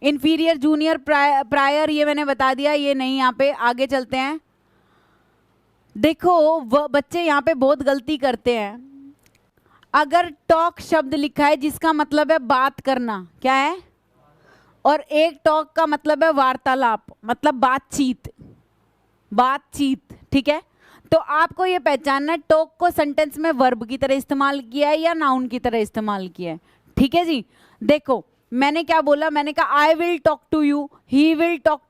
इंफीरियर, जूनियर, प्रायर, ये मैंने बता दिया, ये नहीं यहाँ पे। आगे चलते हैं। देखो बच्चे यहाँ पे बहुत गलती करते हैं। अगर टॉक शब्द लिखा है जिसका मतलब है बात करना, क्या है, और एक टॉक का मतलब है वार्तालाप, मतलब बातचीत, बातचीत, ठीक है। तो आपको ये पहचानना है टॉक को सेंटेंस में वर्ब की तरह इस्तेमाल किया है या नाउन की तरह इस्तेमाल किया है, ठीक है जी। देखो मैंने क्या बोला, मैंने कहा I will talk to you, he will talk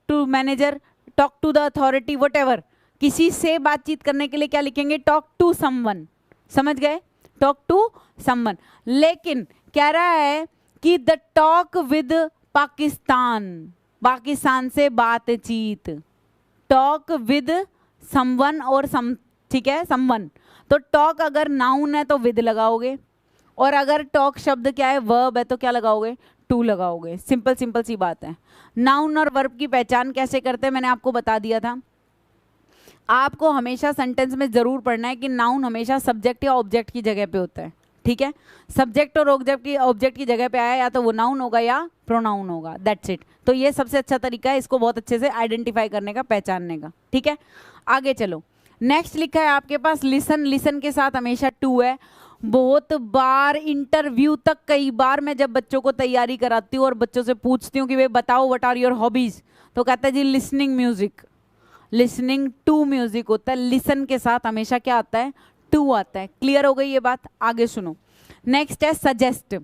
to manager, talk to the authority, whatever. किसी से बातचीत करने के लिए क्या लिखेंगे, टॉक टू समवन, समझ गए, टॉक टू समवन। लेकिन कह रहा है कि the talk with Pakistan, Pakistan से बातचीत, टॉक विद समवन और सम, ठीक है, समवन। तो टॉक अगर नाउन है तो विद लगाओगे, और अगर टॉक शब्द क्या है, वर्ब है, तो क्या लगाओगे, टू लगाओगे। सिंपल सिंपल सी बात है। नाउन और वर्ब की पहचान कैसे करते हैं मैंने आपको बता दिया था। आपको हमेशा सेंटेंस में जरूर पढ़ना है कि नाउन हमेशा सब्जेक्ट या ऑब्जेक्ट की जगह पे होता है, ठीक है। सब्जेक्ट और ऑब्जेक्ट की जगह पे आया या तो वो नाउन होगा या प्रोनाउन होगा, दैट्स इट। तो ये सबसे अच्छा तरीका है इसको बहुत अच्छे से आइडेंटिफाई करने का, पहचानने का, ठीक है। आगे चलो, नेक्स्ट लिखा है आपके पास लिसन। लिसन के साथ हमेशा टू है। बहुत बार इंटरव्यू तक, कई बार मैं जब बच्चों को तैयारी कराती हूँ और बच्चों से पूछती हूँ कि वे बताओ व्हाट आर योर हॉबीज, तो कहता है जी listening music. Listening to music होता है, लिसन के साथ हमेशा क्या आता है, टू आता है। क्लियर हो गई ये बात। आगे सुनो, नेक्स्ट है suggest.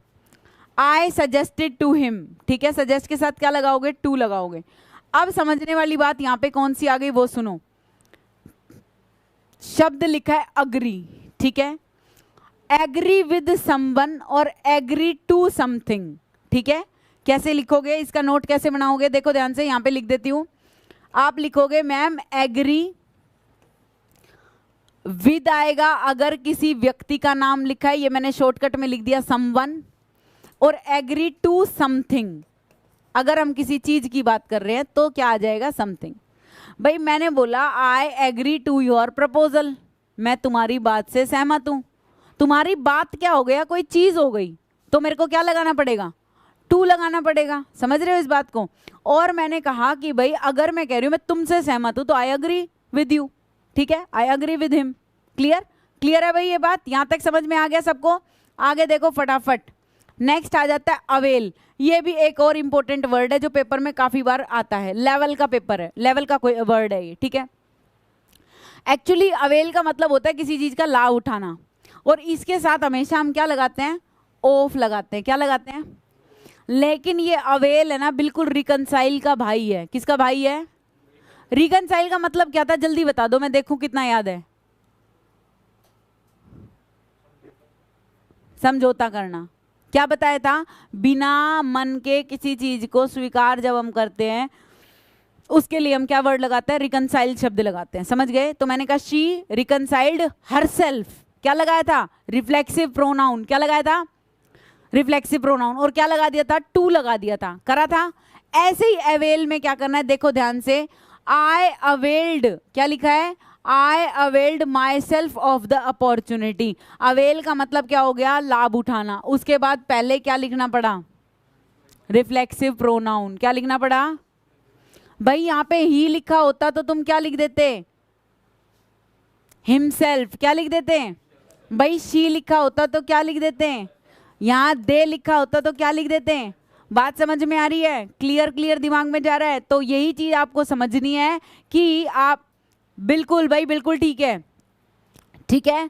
I suggested to him, ठीक है, सजेस्ट के साथ क्या लगाओगे, टू लगाओगे। अब समझने वाली बात यहाँ पे कौन सी आ गई वो सुनो। शब्द लिखा है अग्री, ठीक है, एग्री विद समवन और एग्री टू समथिंग, ठीक है। कैसे लिखोगे, इसका नोट कैसे बनाओगे, देखो ध्यान से, यहां पे लिख देती हूं। आप लिखोगे मैम एग्री विद आएगा अगर किसी व्यक्ति का नाम लिखा है, ये मैंने शॉर्टकट में लिख दिया समवन, और एग्री टू समथिंग अगर हम किसी चीज की बात कर रहे हैं तो क्या आ जाएगा, समथिंग। भाई मैंने बोला I agree to your proposal, मैं तुम्हारी बात से सहमत हूं। तुम्हारी बात क्या हो गया, कोई चीज हो गई, तो मेरे को क्या लगाना पड़ेगा, टू लगाना पड़ेगा। समझ रहे हो इस बात को। और मैंने कहा कि भाई अगर मैं कह रही हूं मैं तुमसे सहमत हूं तो आई एग्री विद यू, ठीक है, I agree with him. Clear, clear है भाई ये बात, यहां तक समझ में आ गया सबको। आगे देखो फटाफट, नेक्स्ट आ जाता है अवेल। ये भी एक और इंपॉर्टेंट वर्ड है जो पेपर में काफी बार आता है, लेवल का पेपर है, लेवल का कोई वर्ड है ये, ठीक है। एक्चुअली अवेल का मतलब होता है किसी चीज का लाभ उठाना, और इसके साथ हमेशा हम क्या लगाते हैं, ऑफ लगाते हैं। क्या लगाते हैं, लेकिन ये अवेल है ना बिल्कुल रिकनसाइल का भाई है। किसका भाई है, रिकनसाइल का मतलब क्या था, जल्दी बता दो मैं देखूं कितना याद है। समझौता करना। क्या बताया था, बिना मन के किसी चीज को स्वीकार जब हम करते हैं उसके लिए हम क्या वर्ड लगाते हैं, रिकनसाइल शब्द लगाते हैं। समझ गए। तो मैंने कहा शी रिकनसाइल्ड हरसेल्फ, क्या लगाया था, रिफ्लेक्सिव प्रोनाउन। क्या लगाया था, रिफ्लेक्सिव प्रोनाउन, और क्या लगा दिया था, टू लगा दिया था, करा था। ऐसे ही अवेल में क्या करना है, देखो ध्यान से, आई अवेल्ड, क्या लिखा है, I availed myself of the opportunity. Avail का मतलब क्या हो गया, लाभ उठाना। उसके बाद पहले क्या लिखना पड़ा, रिफ्लेक्सिव प्रोनाउन। क्या लिखना पड़ा भाई, यहां पे ही लिखा होता तो तुम क्या लिख देते, हिमसेल्फ। क्या लिख देते हैं भाई, शी लिखा होता तो क्या लिख देते हैं, यहां दे लिखा होता तो क्या लिख देते हैं। बात समझ में आ रही है, क्लियर क्लियर दिमाग में जा रहा है। तो यही चीज आपको समझनी है कि आप, बिल्कुल भाई बिल्कुल ठीक है, ठीक है।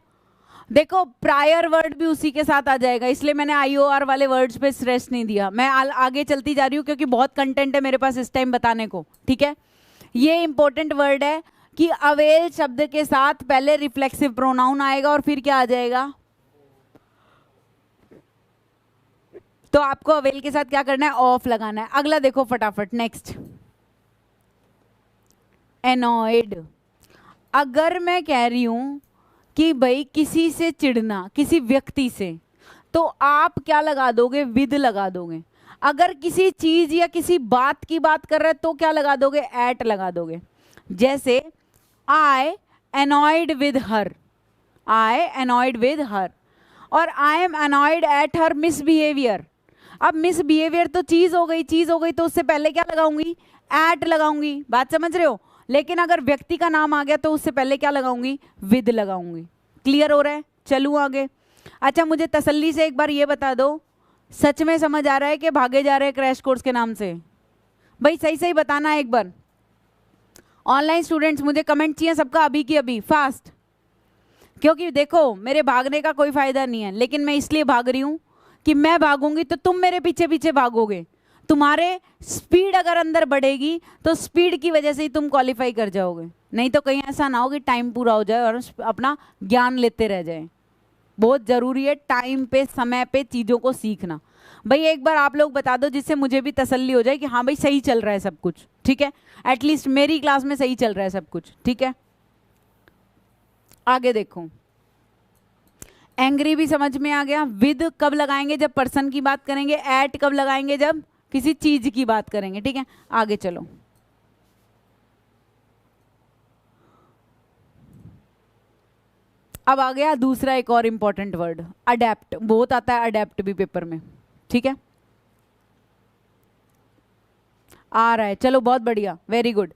देखो प्रायर वर्ड भी उसी के साथ आ जाएगा, इसलिए मैंने IOR वाले वर्ड्स पे स्ट्रेस नहीं दिया। मैं आगे चलती जा रही हूँ क्योंकि बहुत कंटेंट है मेरे पास इस टाइम बताने को, ठीक है। ये इंपॉर्टेंट वर्ड है कि अवेल शब्द के साथ पहले रिफ्लेक्सिव प्रोनाउन आएगा और फिर क्या आ जाएगा। तो आपको अवेल के साथ क्या करना है, ऑफ लगाना है। अगला देखो फटाफट, नेक्स्ट एनॉयड। अगर मैं कह रही हूं कि भाई किसी से चिढ़ना, किसी व्यक्ति से, तो आप क्या लगा दोगे, विद लगा दोगे। अगर किसी चीज या किसी बात की बात कर रहे हैं तो क्या लगा दोगे, एट लगा दोगे। जैसे I annoyed with her, I annoyed with her, और I am annoyed at her misbehaviour. अब मिसबिहेवियर तो चीज हो गई, चीज हो गई तो उससे पहले क्या लगाऊंगी, एट लगाऊंगी। बात समझ रहे हो। लेकिन अगर व्यक्ति का नाम आ गया तो उससे पहले क्या लगाऊंगी, विद लगाऊंगी। क्लियर हो रहा है, चलूं आगे। अच्छा मुझे तसल्ली से एक बार ये बता दो, सच में समझ आ रहा है कि भागे जा रहे हैं क्रैश कोर्स के नाम से। भाई सही सही बताना एक बार। ऑनलाइन स्टूडेंट्स मुझे कमेंट चाहिए सबका अभी की अभी, फास्ट। क्योंकि देखो मेरे भागने का कोई फायदा नहीं है, लेकिन मैं इसलिए भाग रही हूं कि मैं भागूंगी तो तुम मेरे पीछे पीछे भागोगे, तुम्हारे स्पीड अगर अंदर बढ़ेगी तो स्पीड की वजह से ही तुम क्वालिफाई कर जाओगे, नहीं तो कहीं ऐसा ना हो कि टाइम पूरा हो जाए और अपना ज्ञान लेते रह जाए। बहुत जरूरी है टाइम पे, समय पे चीजों को सीखना। भाई एक बार आप लोग बता दो जिससे मुझे भी तसल्ली हो जाए कि हाँ भाई सही चल रहा है सब कुछ, ठीक है, एटलीस्ट मेरी क्लास में सही चल रहा है सब कुछ, ठीक है। आगे देखो, एंग्री भी समझ में आ गया। विद कब लगाएंगे? जब पर्सन की बात करेंगे। एट कब लगाएंगे? जब किसी चीज की बात करेंगे, ठीक है। आगे चलो, अब आ गया दूसरा एक और इंपॉर्टेंट वर्ड, अडेप्ट। बहुत आता है अडेप्ट भी पेपर में, ठीक है, आ रहा है। चलो बहुत बढ़िया, वेरी गुड।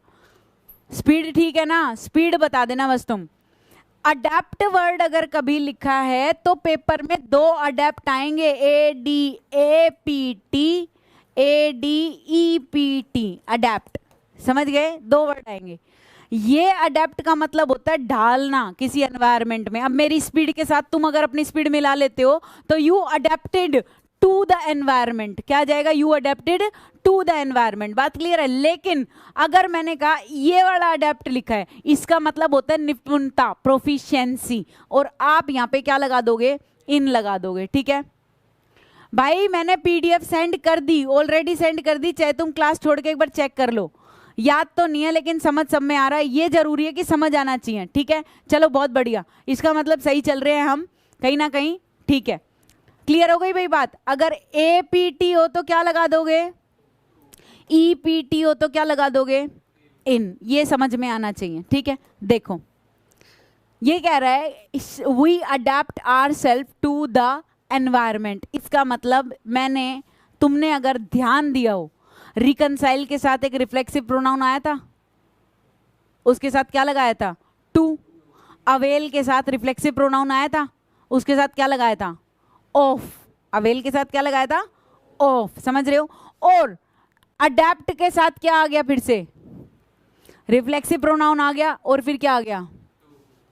स्पीड ठीक है ना? स्पीड बता देना बस तुम। अडेप्ट वर्ड अगर कभी लिखा है तो पेपर में दो अडेप्ट आएंगे, ADAPT, ADEPT, अडेप्ट। समझ गए? दो वर्ड आएंगे। ये अडेप्ट का मतलब होता है ढालना किसी एनवायरनमेंट में। अब मेरी स्पीड के साथ तुम अगर अपनी स्पीड मिला लेते हो तो you adapted to the environment. क्या जाएगा? You adapted to the environment. बात क्लियर है? लेकिन अगर मैंने कहा ये वाला अडेप्ट लिखा है, इसका मतलब होता है निपुणता, प्रोफिशिएंसी, और आप यहाँ पे क्या लगा दोगे? इन लगा दोगे, ठीक है। भाई मैंने PDF सेंड कर दी, ऑलरेडी सेंड कर दी, चाहे तुम क्लास छोड़ के एक बार चेक कर लो। याद तो नहीं है लेकिन समझ सब में आ रहा है, ये जरूरी है कि समझ आना चाहिए, ठीक है। चलो बहुत बढ़िया, इसका मतलब सही चल रहे हैं हम कहीं ना कहीं, ठीक है। क्लियर हो गई भाई बात? अगर APT हो तो क्या लगा दोगे? EPT हो तो क्या लगा दोगे? इन। ये समझ में आना चाहिए, ठीक है। देखो ये कह रहा है we adapt ourselves to the environment. इसका मतलब तुमने अगर ध्यान दिया हो, रिकनसाइल के साथ एक रिफ्लेक्सिव प्रोनाउन आया था, उसके साथ क्या लगाया था? टू। अवेल के साथ रिफ्लेक्सिव प्रोनाउन आया था, उसके साथ क्या लगाया था? ऑफ। अवेल के साथ क्या लगाया था? ऑफ। समझ रहे हो? और अडेप्ट के साथ क्या आ गया? फिर से रिफ्लेक्सिव प्रोनाउन आ गया, और फिर क्या आ गया?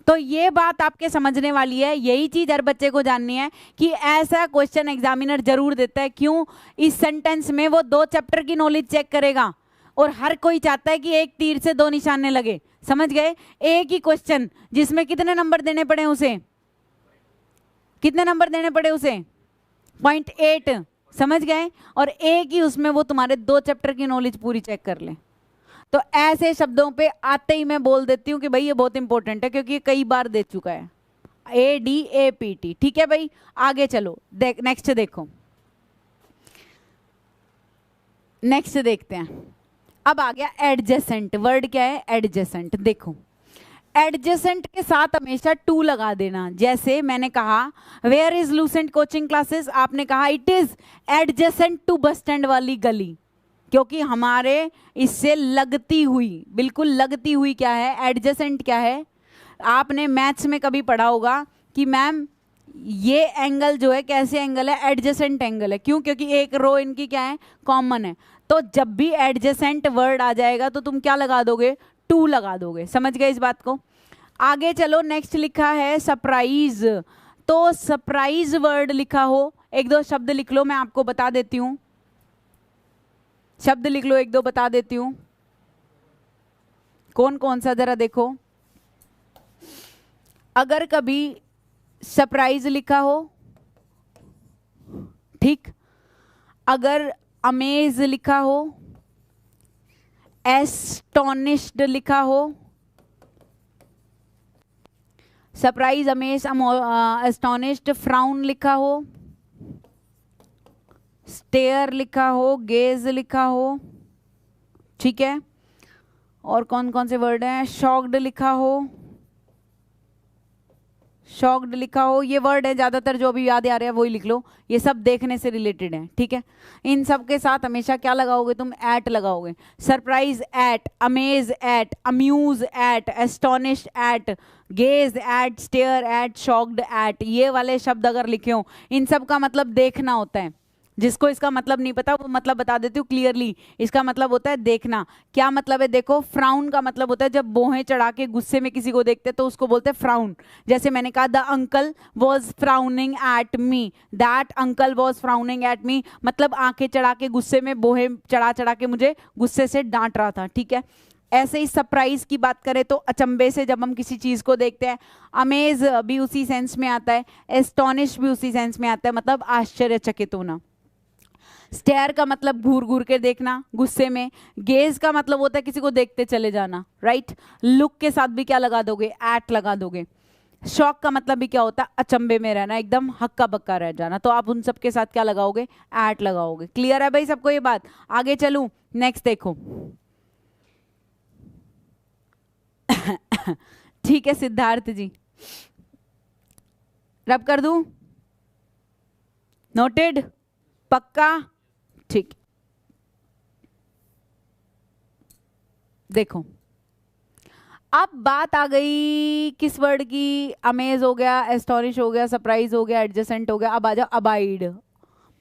तो ये बात आपके समझने वाली है। यही चीज हर बच्चे को जाननी है कि ऐसा क्वेश्चन एग्जामिनर जरूर देता है। क्यों? इस सेंटेंस में वो 2 चैप्टर की नॉलेज चेक करेगा, और हर कोई चाहता है कि एक तीर से 2 निशाने लगे। समझ गए? एक ही क्वेश्चन जिसमें कितने नंबर देने पड़े उसे? कितने नंबर देने पड़े उसे? 0.8। समझ गए? और एक ही उसमें वो तुम्हारे 2 चैप्टर की नॉलेज पूरी चेक कर ले। तो ऐसे शब्दों पे आते ही मैं बोल देती हूँ कि भाई ये बहुत इंपॉर्टेंट है, क्योंकि ये कई बार दे चुका है। ADAPT, ठीक है भाई। आगे चलो, नेक्स्ट देखो, नेक्स्ट देखते हैं। अब आ गया एडजेसेंट। वर्ड क्या है? एडजेसेंट। देखो एडजेसेंट के साथ हमेशा टू लगा देना। जैसे मैंने कहा where is Lucent coaching classes, आपने कहा it is adjacent to bus stand वाली गली, क्योंकि हमारे इससे लगती हुई, बिल्कुल लगती हुई क्या है? एडजेसेंट क्या है? आपने मैथ्स में कभी पढ़ा होगा कि मैम ये एंगल जो है कैसे एंगल है? एडजेसेंट एंगल है। क्यों? क्योंकि एक रो इनकी क्या है? कॉमन है। तो जब भी एडजेसेंट वर्ड आ जाएगा तो तुम क्या लगा दोगे? टू लगा दोगे। समझ गए इस बात को? आगे चलो, नेक्स्ट लिखा है सरप्राइज। तो सरप्राइज वर्ड लिखा हो, 1-2 शब्द लिख लो, मैं आपको बता देती हूं। शब्द लिख लो, 1-2 बता देती हूं। कौन कौन सा जरा देखो। अगर कभी सरप्राइज लिखा हो, ठीक, अगर अमेज लिखा हो, एस्टोनिश्ड लिखा हो, सरप्राइज, अमेज, एस्टोनिश्ड, फ्राउन लिखा हो, स्टेयर लिखा हो, गेज लिखा हो, ठीक है। और कौन कौन से वर्ड हैं? शॉक्ड लिखा हो, शॉक्ड लिखा हो, ये वर्ड है ज्यादातर जो अभी याद आ रहे हैं वही लिख लो। ये सब देखने से रिलेटेड है, ठीक है। इन सब के साथ हमेशा क्या लगाओगे तुम? एट लगाओगे। Surprise at, amaze at, amuse at, astonish at, gaze at, stare at, shocked at, ये वाले शब्द अगर लिखे हो, इन सब का मतलब देखना होता है। जिसको इसका मतलब नहीं पता वो मतलब बता देती हूँ क्लियरली। इसका मतलब होता है देखना। क्या मतलब है देखो, फ्राउन का मतलब होता है जब बोहें चढ़ा के गुस्से में किसी को देखते तो उसको बोलते हैं फ्राउन। जैसे मैंने कहा the uncle was frowning at me, that uncle was frowning at me, मतलब आंखें चढ़ा के गुस्से में बोहें चढ़ा चढ़ा के मुझे गुस्से से डांट रहा था, ठीक है। ऐसे ही सरप्राइज की बात करें तो अचंभे से जब हम किसी चीज को देखते हैं, अमेज भी उसी सेंस में आता है, एस्टोनिश भी उसी सेंस में आता है, मतलब आश्चर्यचकित होना। स्टेयर का मतलब घूर घूर के देखना गुस्से में। गेज का मतलब होता है किसी को देखते चले जाना, राइट। लुक के साथ भी क्या लगा दोगे, एट लगा दोगे। शॉक का मतलब भी क्या होता है, अचंभे में रहना, एकदम हक्का बक्का रह जाना, तो आप उन सब के साथ क्या लगाओगे, एट लगाओगे। क्लियर है भाई सबको ये बात? आगे चलूं, नेक्स्ट देखो। ठीक है सिद्धार्थ जी, रब कर दूं, नोटेड, पक्का, ठीक। देखो अब बात आ गई किस वर्ड की, अमेज हो गया, एस्टोनिश हो गया, सरप्राइज हो गया, एडजेसेंट हो गया। अब आ जाओ अबाइड,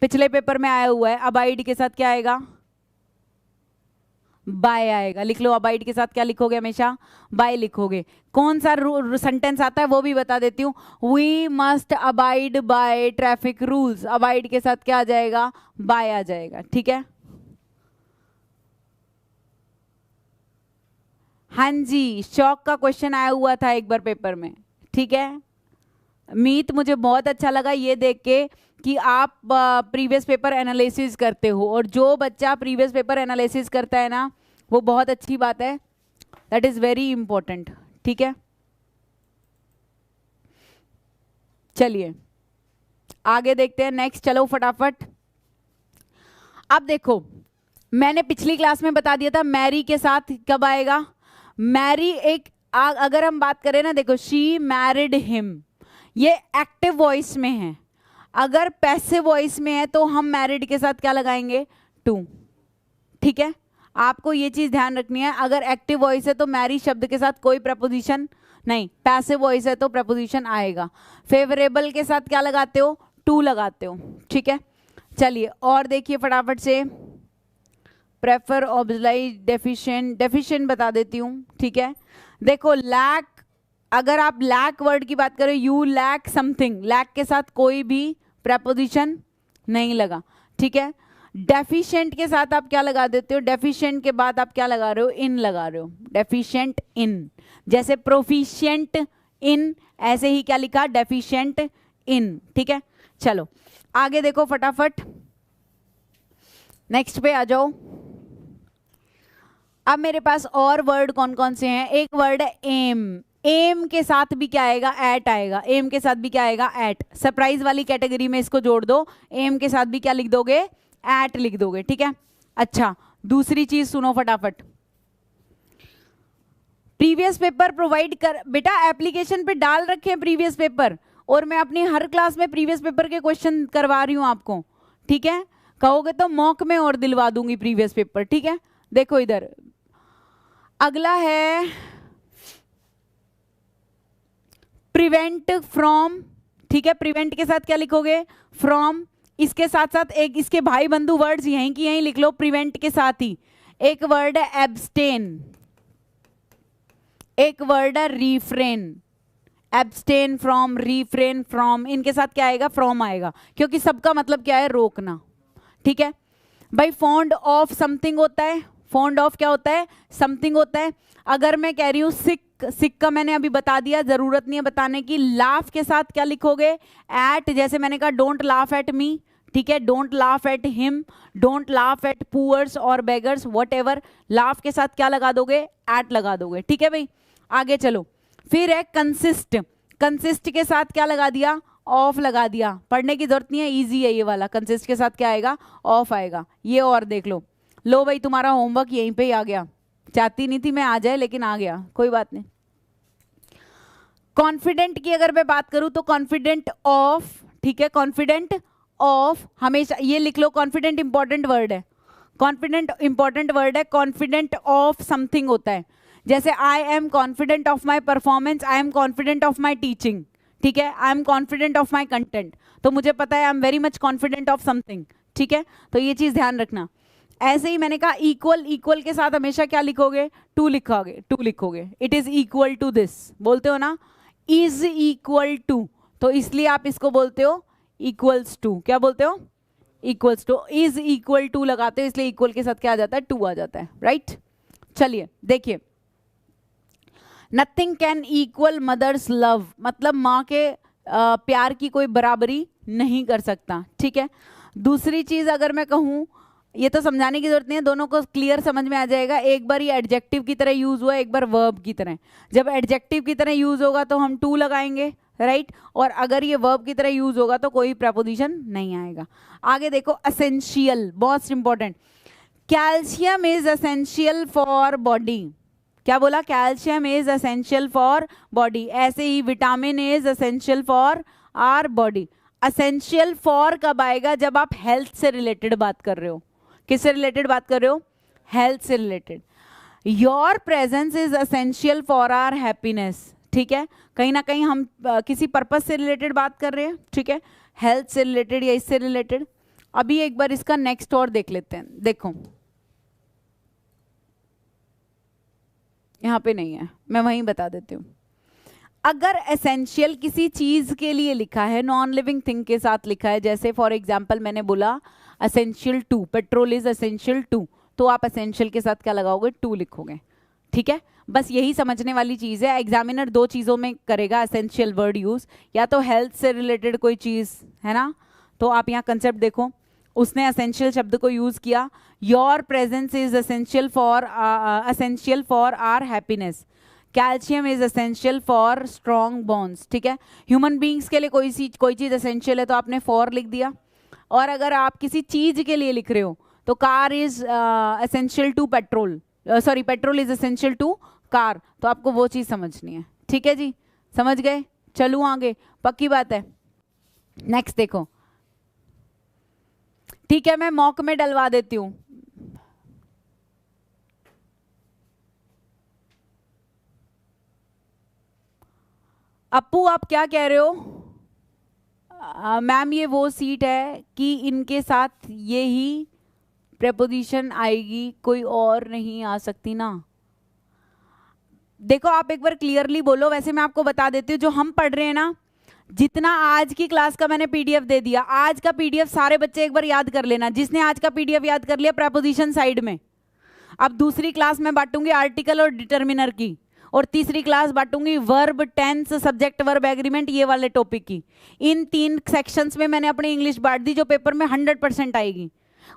पिछले पेपर में आया हुआ है। अबाइड के साथ क्या आएगा, बाय आएगा। लिख लो, अबाइड के साथ क्या लिखोगे, हमेशा बाय लिखोगे। कौन सा सेंटेंस आता है वो भी बता देती हूँ। We must abide by traffic rules, abide के साथ क्या आ जाएगा, बाय आ जाएगा, ठीक है। हाँ जी, शॉक का क्वेश्चन आया हुआ था एक बार पेपर में, ठीक है। मीत, मुझे बहुत अच्छा लगा ये देख के कि आप प्रीवियस पेपर एनालिसिस करते हो, और जो बच्चा प्रीवियस पेपर एनालिसिस करता है ना वो बहुत अच्छी बात है, दैट इज वेरी इंपॉर्टेंट, ठीक है। चलिए आगे देखते हैं, नेक्स्ट चलो फटाफट। अब देखो मैंने पिछली क्लास में बता दिया था मैरी के साथ कब आएगा। मैरी एक अगर हम बात करें ना, देखो शी मैरिड हिम, ये एक्टिव वॉइस में है। अगर पैसिव वॉइस में है तो हम मैरिड के साथ क्या लगाएंगे, टू, ठीक है। आपको ये चीज ध्यान रखनी है, अगर एक्टिव वॉइस है तो मैरी शब्द के साथ कोई प्रपोजिशन नहीं, पैसिव वॉइस है तो प्रपोजिशन आएगा। फेवरेबल के साथ क्या लगाते हो, टू लगाते हो, ठीक है। चलिए और देखिए फटाफट से, प्रेफर, ऑब्लाइज, डेफिशिएंट, डेफिशिएंट बता देती हूँ, ठीक है। देखो लैक, अगर आप लैक वर्ड की बात करें, यू लैक समथिंग, लैक के साथ कोई भी प्रपोजिशन नहीं लगा, ठीक है। डेफिशिएंट के साथ आप क्या लगा देते हो, डेफिशिएंट के बाद आप क्या लगा रहे हो, इन लगा रहे हो, डेफिशिएंट इन। जैसे प्रोफिशिएंट इन, ऐसे ही क्या लिखा, डेफिशिएंट इन, ठीक है। चलो आगे देखो फटाफट, नेक्स्ट पे आ जाओ। अब मेरे पास और वर्ड कौन कौन से हैं, एक वर्ड है एम, एम के साथ भी क्या आएगा, एट आएगा, एम के साथ भी क्या आएगा, एट। सरप्राइज वाली कैटेगरी में इसको जोड़ दो, एम के साथ भी क्या लिख दोगे, एट लिख दोगे, ठीक है। अच्छा दूसरी चीज सुनो फटाफट, प्रीवियस पेपर प्रोवाइड कर, बेटा एप्लीकेशन पे डाल रखे हैं प्रीवियस पेपर, और मैं अपनी हर क्लास में प्रीवियस पेपर के क्वेश्चन करवा रही हूं आपको, ठीक है। कहोगे तो मॉक में और दिलवा दूंगी प्रीवियस पेपर, ठीक है। देखो इधर अगला है प्रिवेंट फ्रॉम, ठीक है। प्रिवेंट के साथ क्या लिखोगे, फ्रॉम। इसके साथ साथ एक इसके भाई बंधु वर्ड्स यहीं की यहीं लिख लो, प्रिवेंट के साथ ही। एक वर्ड है एब्सटेन, एक वर्ड है refrain, abstain from, refrain from, इनके साथ क्या आएगा, फ्रॉम आएगा, क्योंकि सबका मतलब क्या है, रोकना, ठीक है भाई। फॉन्ड ऑफ समथिंग होता है, फॉन्ड ऑफ क्या होता है, समथिंग होता है। अगर मैं कह रही हूं सिक, सिक का मैंने अभी बता दिया, जरूरत नहीं है बताने की। लाफ के साथ क्या लिखोगे, एट, जैसे मैंने कहा डोंट लाफ एट मी, ठीक है, don't laugh at him, don't laugh at poors और बेगर्स, वट एवर। लाफ के साथ क्या लगा दोगे, एट लगा दोगे, ठीक है भाई। आगे चलो, फिर है कंसिस्ट, कंसिस्ट के साथ क्या लगा दिया, ऑफ लगा दिया, पढ़ने की जरूरत नहीं है, इजी है ये वाला। कंसिस्ट के साथ क्या आएगा, ऑफ आएगा। ये और देख लो, लो भाई तुम्हारा होमवर्क यहीं पे ही आ गया, चाहती नहीं थी मैं आ जाए लेकिन आ गया, कोई बात नहीं। कॉन्फिडेंट की अगर मैं बात करूं तो कॉन्फिडेंट ऑफ, ठीक है, कॉन्फिडेंट ऑफ, हमेशा ये लिख लो, कॉन्फिडेंट इंपॉर्टेंट वर्ड है, कॉन्फिडेंट इंपॉर्टेंट वर्ड है। कॉन्फिडेंट ऑफ समथिंग होता है, जैसे I am confident of my performance, I am confident of my teaching, ठीक है, I am confident of my content, तो मुझे पता है I am very much confident of something, ठीक है, तो ये चीज ध्यान रखना। ऐसे ही मैंने कहा इक्वल, इक्वल के साथ हमेशा क्या लिखोगे, टू लिखोगे, टू लिखोगे। It is equal to this बोलते हो ना, इज इक्वल टू, तो इसलिए आप इसको बोलते हो इक्वल्स टू। क्या बोलते हो, equals to. Is equal to लगाते हो, इसलिए इक्वल के साथ क्या आ जाता है, टू आ जाता है, राइट। चलिए देखिए, nothing can equal mother's love, मतलब माँ के प्यार की कोई बराबरी नहीं कर सकता, ठीक है। दूसरी चीज अगर मैं कहूँ, ये तो समझाने की जरूरत नहीं है, दोनों को क्लियर समझ में आ जाएगा। एक बार ये एडजेक्टिव की तरह यूज हुआ, एक बार वर्ब की तरह। जब एडजेक्टिव की तरह यूज होगा तो हम टू लगाएंगे, राइट, और अगर ये वर्ब की तरह यूज होगा तो कोई प्रपोजिशन नहीं आएगा। आगे देखो, essential, most important. Calcium is essential for body. क्या बोला, calcium is essential for body. ऐसे ही vitamin is essential for our body. Essential for कब आएगा, जब आप हेल्थ से रिलेटेड बात कर रहे हो। किससे रिलेटेड बात कर रहे हो, हेल्थ से related. Your presence is essential for our happiness, ठीक है, कहीं ना कहीं हम किसी पर्पस से रिलेटेड बात कर रहे हैं, ठीक है, हेल्थ से रिलेटेड या इससे रिलेटेड। अभी एक बार इसका नेक्स्ट और देख लेते हैं। देखो यहां पे नहीं है, मैं वहीं बता देती हूँ। अगर एसेंशियल किसी चीज के लिए लिखा है, नॉन लिविंग थिंग के साथ लिखा है, जैसे फॉर एग्जांपल मैंने बोला essential to, petrol is essential to, तो आप एसेंशियल के साथ क्या लगाओगे, टू लिखोगे, ठीक है। बस यही समझने वाली चीज है। एग्जामिनर दो चीजों में करेगा एसेंशियल वर्ड यूज, या तो हेल्थ से रिलेटेड कोई चीज है ना, तो आप यहाँ कंसेप्ट देखो, उसने एसेंशियल शब्द को यूज किया। Your presence is essential for our happiness. Calcium is essential for strong bones, ठीक है। ह्यूमन बींग्स के लिए कोई चीज एसेंशियल है तो आपने फॉर लिख दिया। और अगर आप किसी चीज के लिए लिख रहे हो तो car is essential to petrol, sorry petrol is essential to car, तो आपको वो चीज समझनी है, ठीक है जी, समझ गए। चलूं आगे, पक्की बात है। नेक्स्ट देखो, ठीक है, मैं मॉक में डलवा देती हूं। अप्पू आप क्या कह रहे हो, मैम ये वो सीट है कि इनके साथ ये ही प्रेपोजिशन आएगी, कोई और नहीं आ सकती ना। देखो आप एक बार क्लियरली बोलो। वैसे मैं आपको बता देती हूँ, जो हम पढ़ रहे हैं ना, जितना आज की क्लास का मैंने पीडीएफ दे दिया, आज का पीडीएफ सारे बच्चे एक बार याद कर लेना। जिसने आज का पीडीएफ याद कर लिया, प्रेपोजिशन साइड में। अब दूसरी क्लास में बांटूंगी आर्टिकल और डिटर्मिनर की, और तीसरी क्लास बांटूंगी verb, tense, subject verb agreement, ये वाले टॉपिक की। इन 3 सेक्शंस में मैंने अपनी इंग्लिश बांट दी, जो पेपर में 100% आएगी।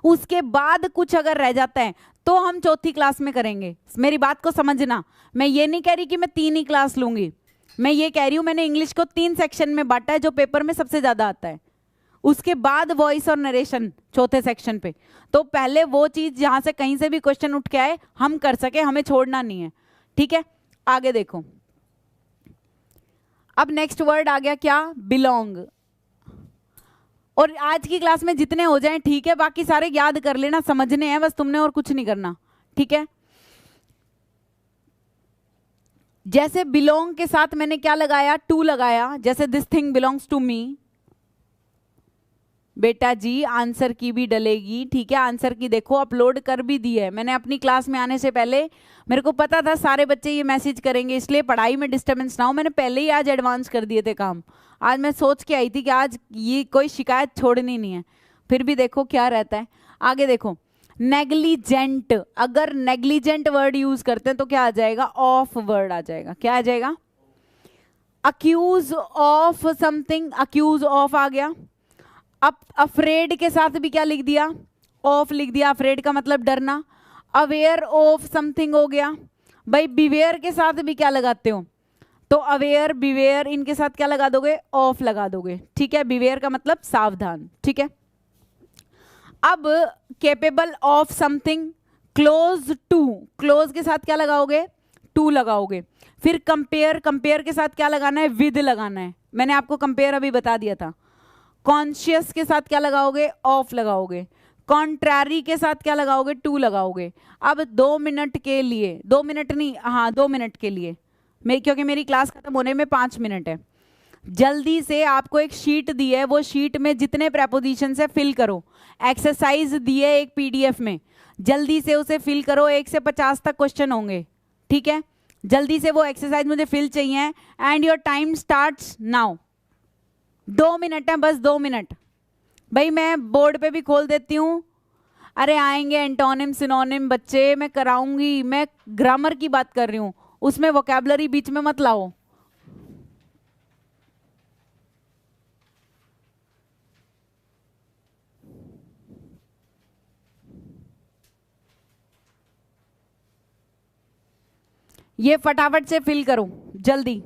उसके बाद कुछ अगर रह जाता है तो हम चौथी क्लास में करेंगे। मेरी बात को समझना, मैं ये नहीं कह रही कि मैं 3 ही क्लास लूंगी, मैं ये कह रही हूं मैंने इंग्लिश को 3 सेक्शन में बांटा है, जो पेपर में सबसे ज्यादा आता है। उसके बाद वॉइस और नरेशन चौथे सेक्शन पे। तो पहले वो चीज जहां से कहीं से भी क्वेश्चन उठ के आए हम कर सके, हमें छोड़ना नहीं है, ठीक है। आगे देखो, अब नेक्स्ट वर्ड आ गया क्या, बिलोंग। और आज की क्लास में जितने हो जाएं ठीक है, बाकी सारे याद कर लेना, समझने हैं बस तुमने, और कुछ नहीं करना, ठीक है। जैसे बिलोंग के साथ मैंने क्या लगाया, टू लगाया। जैसे this thing belongs to me, बेटा जी आंसर की भी डलेगी, ठीक है। आंसर की देखो अपलोड कर भी दी है मैंने। अपनी क्लास में आने से पहले मेरे को पता था सारे बच्चे ये मैसेज करेंगे, इसलिए पढ़ाई में डिस्टर्बेंस ना हो, मैंने पहले ही आज एडवांस कर दिए थे काम। आज मैं सोच के आई थी कि आज ये कोई शिकायत छोड़नी नहीं है, फिर भी देखो क्या रहता है। आगे देखो, नेग्लिजेंट। अगर नेग्लिजेंट वर्ड यूज करते हैं तो क्या आ जाएगा, ऑफ वर्ड आ जाएगा। क्या आ जाएगा, accuse of something, accuse of आ गया। अब अफ्रेड के साथ भी क्या लिख दिया, ऑफ लिख दिया। अफ्रेड का मतलब डरना। अवेयर ऑफ समथिंग हो गया। भाई बिवेयर के साथ भी क्या लगाते हो, तो अवेयर, बिवेयर, इनके साथ क्या लगा दोगे, ऑफ लगा दोगे, ठीक है। बिवेयर का मतलब सावधान, ठीक है। अब capable of something, close to, close के साथ क्या लगाओगे, टू लगाओगे। फिर कंपेयर, कंपेयर के साथ क्या लगाना है, विद लगाना है। मैंने आपको कंपेयर अभी बता दिया था। कॉन्शियस के साथ क्या लगाओगे, ऑफ लगाओगे। कॉन्ट्रैरी के साथ क्या लगाओगे, टू लगाओगे। अब 2 मिनट के लिए, 2 मिनट नहीं, हाँ 2 मिनट के लिए, क्योंकि मेरी क्लास खत्म होने में 5 मिनट है, जल्दी से आपको एक शीट दी है, वो शीट में जितने प्रेपोजिशन है फिल करो। एक्सरसाइज दी है एक पीडीएफ में, जल्दी से उसे फिल करो। 1 से 50 तक क्वेश्चन होंगे, ठीक है। जल्दी से वो एक्सरसाइज मुझे फिल चाहिए and your time starts now. 2 minute है, बस 2 मिनट। भाई मैं बोर्ड पे भी खोल देती हूँ। अरे आएंगे एंटोनिम सिनोनिम बच्चे, मैं कराऊंगी, मैं ग्रामर की बात कर रही हूँ, उसमें वोकैबुलरी बीच में मत लाओ। ये फटाफट से फिल करो जल्दी।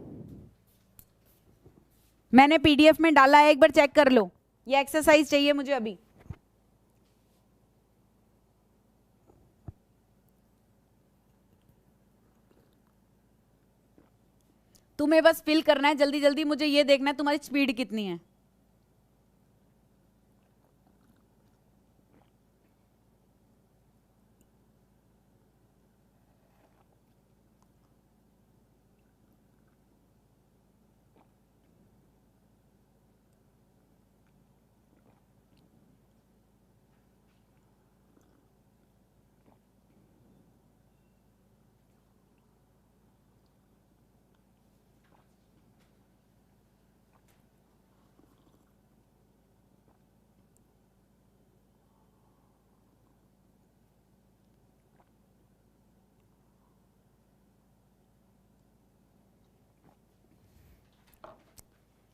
मैंने पीडीएफ में डाला है, एक बार चेक कर लो। ये एक्सरसाइज चाहिए मुझे अभी। तुम्हें बस फिल करना है जल्दी जल्दी, मुझे ये देखना है तुम्हारी स्पीड कितनी है।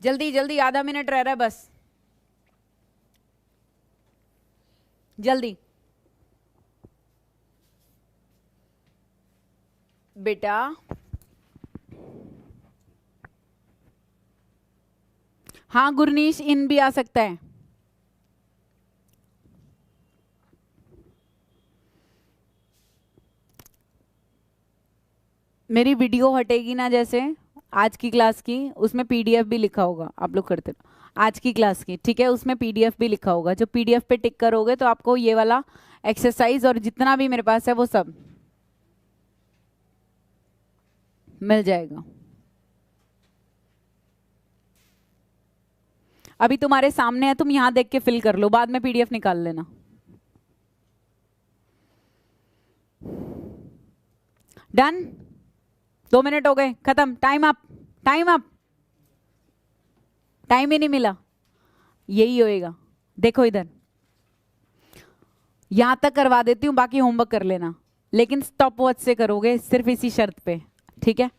जल्दी जल्दी, आधा मिनट रह रहा है बस, जल्दी बेटा। हाँ गुरनीश, इन भी आ सकता है। मेरी वीडियो हटेगी ना जैसे आज की क्लास की, उसमें पीडीएफ भी लिखा होगा, आप लोग करते रहो। आज की क्लास की, ठीक है, उसमें पीडीएफ भी लिखा होगा। जो पीडीएफ पे टिक करोगे तो आपको ये वाला एक्सरसाइज और जितना भी मेरे पास है वो सब मिल जाएगा। अभी तुम्हारे सामने है, तुम यहां देख के फिल कर लो, बाद में पीडीएफ निकाल लेना। डन? 2 मिनट हो गए, खत्म, time up, time up. Time ही नहीं मिला, यही होएगा। देखो इधर, यहां तक करवा देती हूँ, बाकी होमवर्क कर लेना, लेकिन स्टॉप वॉच से करोगे, सिर्फ इसी शर्त पे, ठीक है।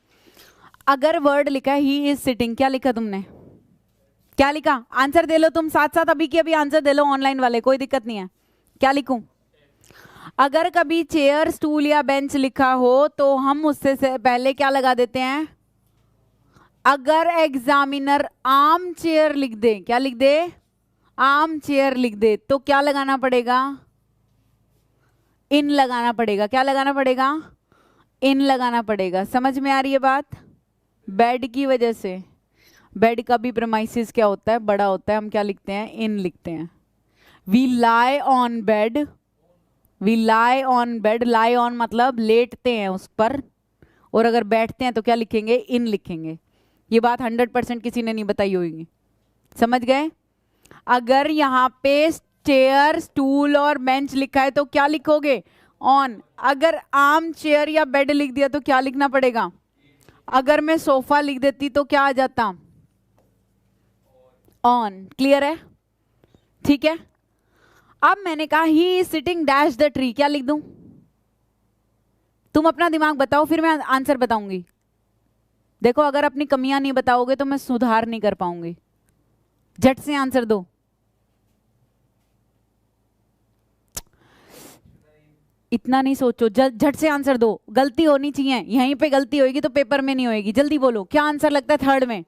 अगर वर्ड लिखा ही इज सिटिंग, क्या लिखा तुमने, क्या लिखा? आंसर दे लो तुम साथ साथ, अभी की अभी आंसर दे लो ऑनलाइन वाले, कोई दिक्कत नहीं है। क्या लिखूं? अगर कभी चेयर स्टूल या बेंच लिखा हो तो हम उससे से पहले क्या लगा देते हैं? अगर एग्जामिनर आर्म चेयर लिख दे, क्या लिख दे? आर्म चेयर लिख दे, तो क्या लगाना पड़ेगा? इन लगाना पड़ेगा। क्या लगाना पड़ेगा? इन लगाना पड़ेगा। समझ में आ रही है बात? बेड की वजह से, बेड का भी प्रेमाइसिस क्या होता है? बड़ा होता है, हम क्या लिखते हैं? इन लिखते हैं। We lie on bed, we lie on bed, lie on मतलब लेटते हैं उस पर, और अगर बैठते हैं तो क्या लिखेंगे? इन लिखेंगे। ये बात 100% किसी ने नहीं बताई होगी, समझ गए? अगर यहाँ पे चेयर स्टूल और बेंच लिखा है तो क्या लिखोगे? ऑन। अगर आर्म चेयर या बेड लिख दिया तो क्या लिखना पड़ेगा? अगर मैं सोफा लिख देती तो क्या आ जाता? ऑन। क्लियर है? ठीक है। अब मैंने कहा he is sitting dash the tree, क्या लिख दूं? तुम अपना दिमाग बताओ, फिर मैं आंसर बताऊंगी। देखो अगर अपनी कमियां नहीं बताओगे तो मैं सुधार नहीं कर पाऊंगी। झट से आंसर दो। इतना नहीं सोचो, झट से आंसर दो। गलती होनी चाहिए, यहीं पे गलती होगी तो पेपर में नहीं होगी। जल्दी बोलो, क्या आंसर लगता है थर्ड में?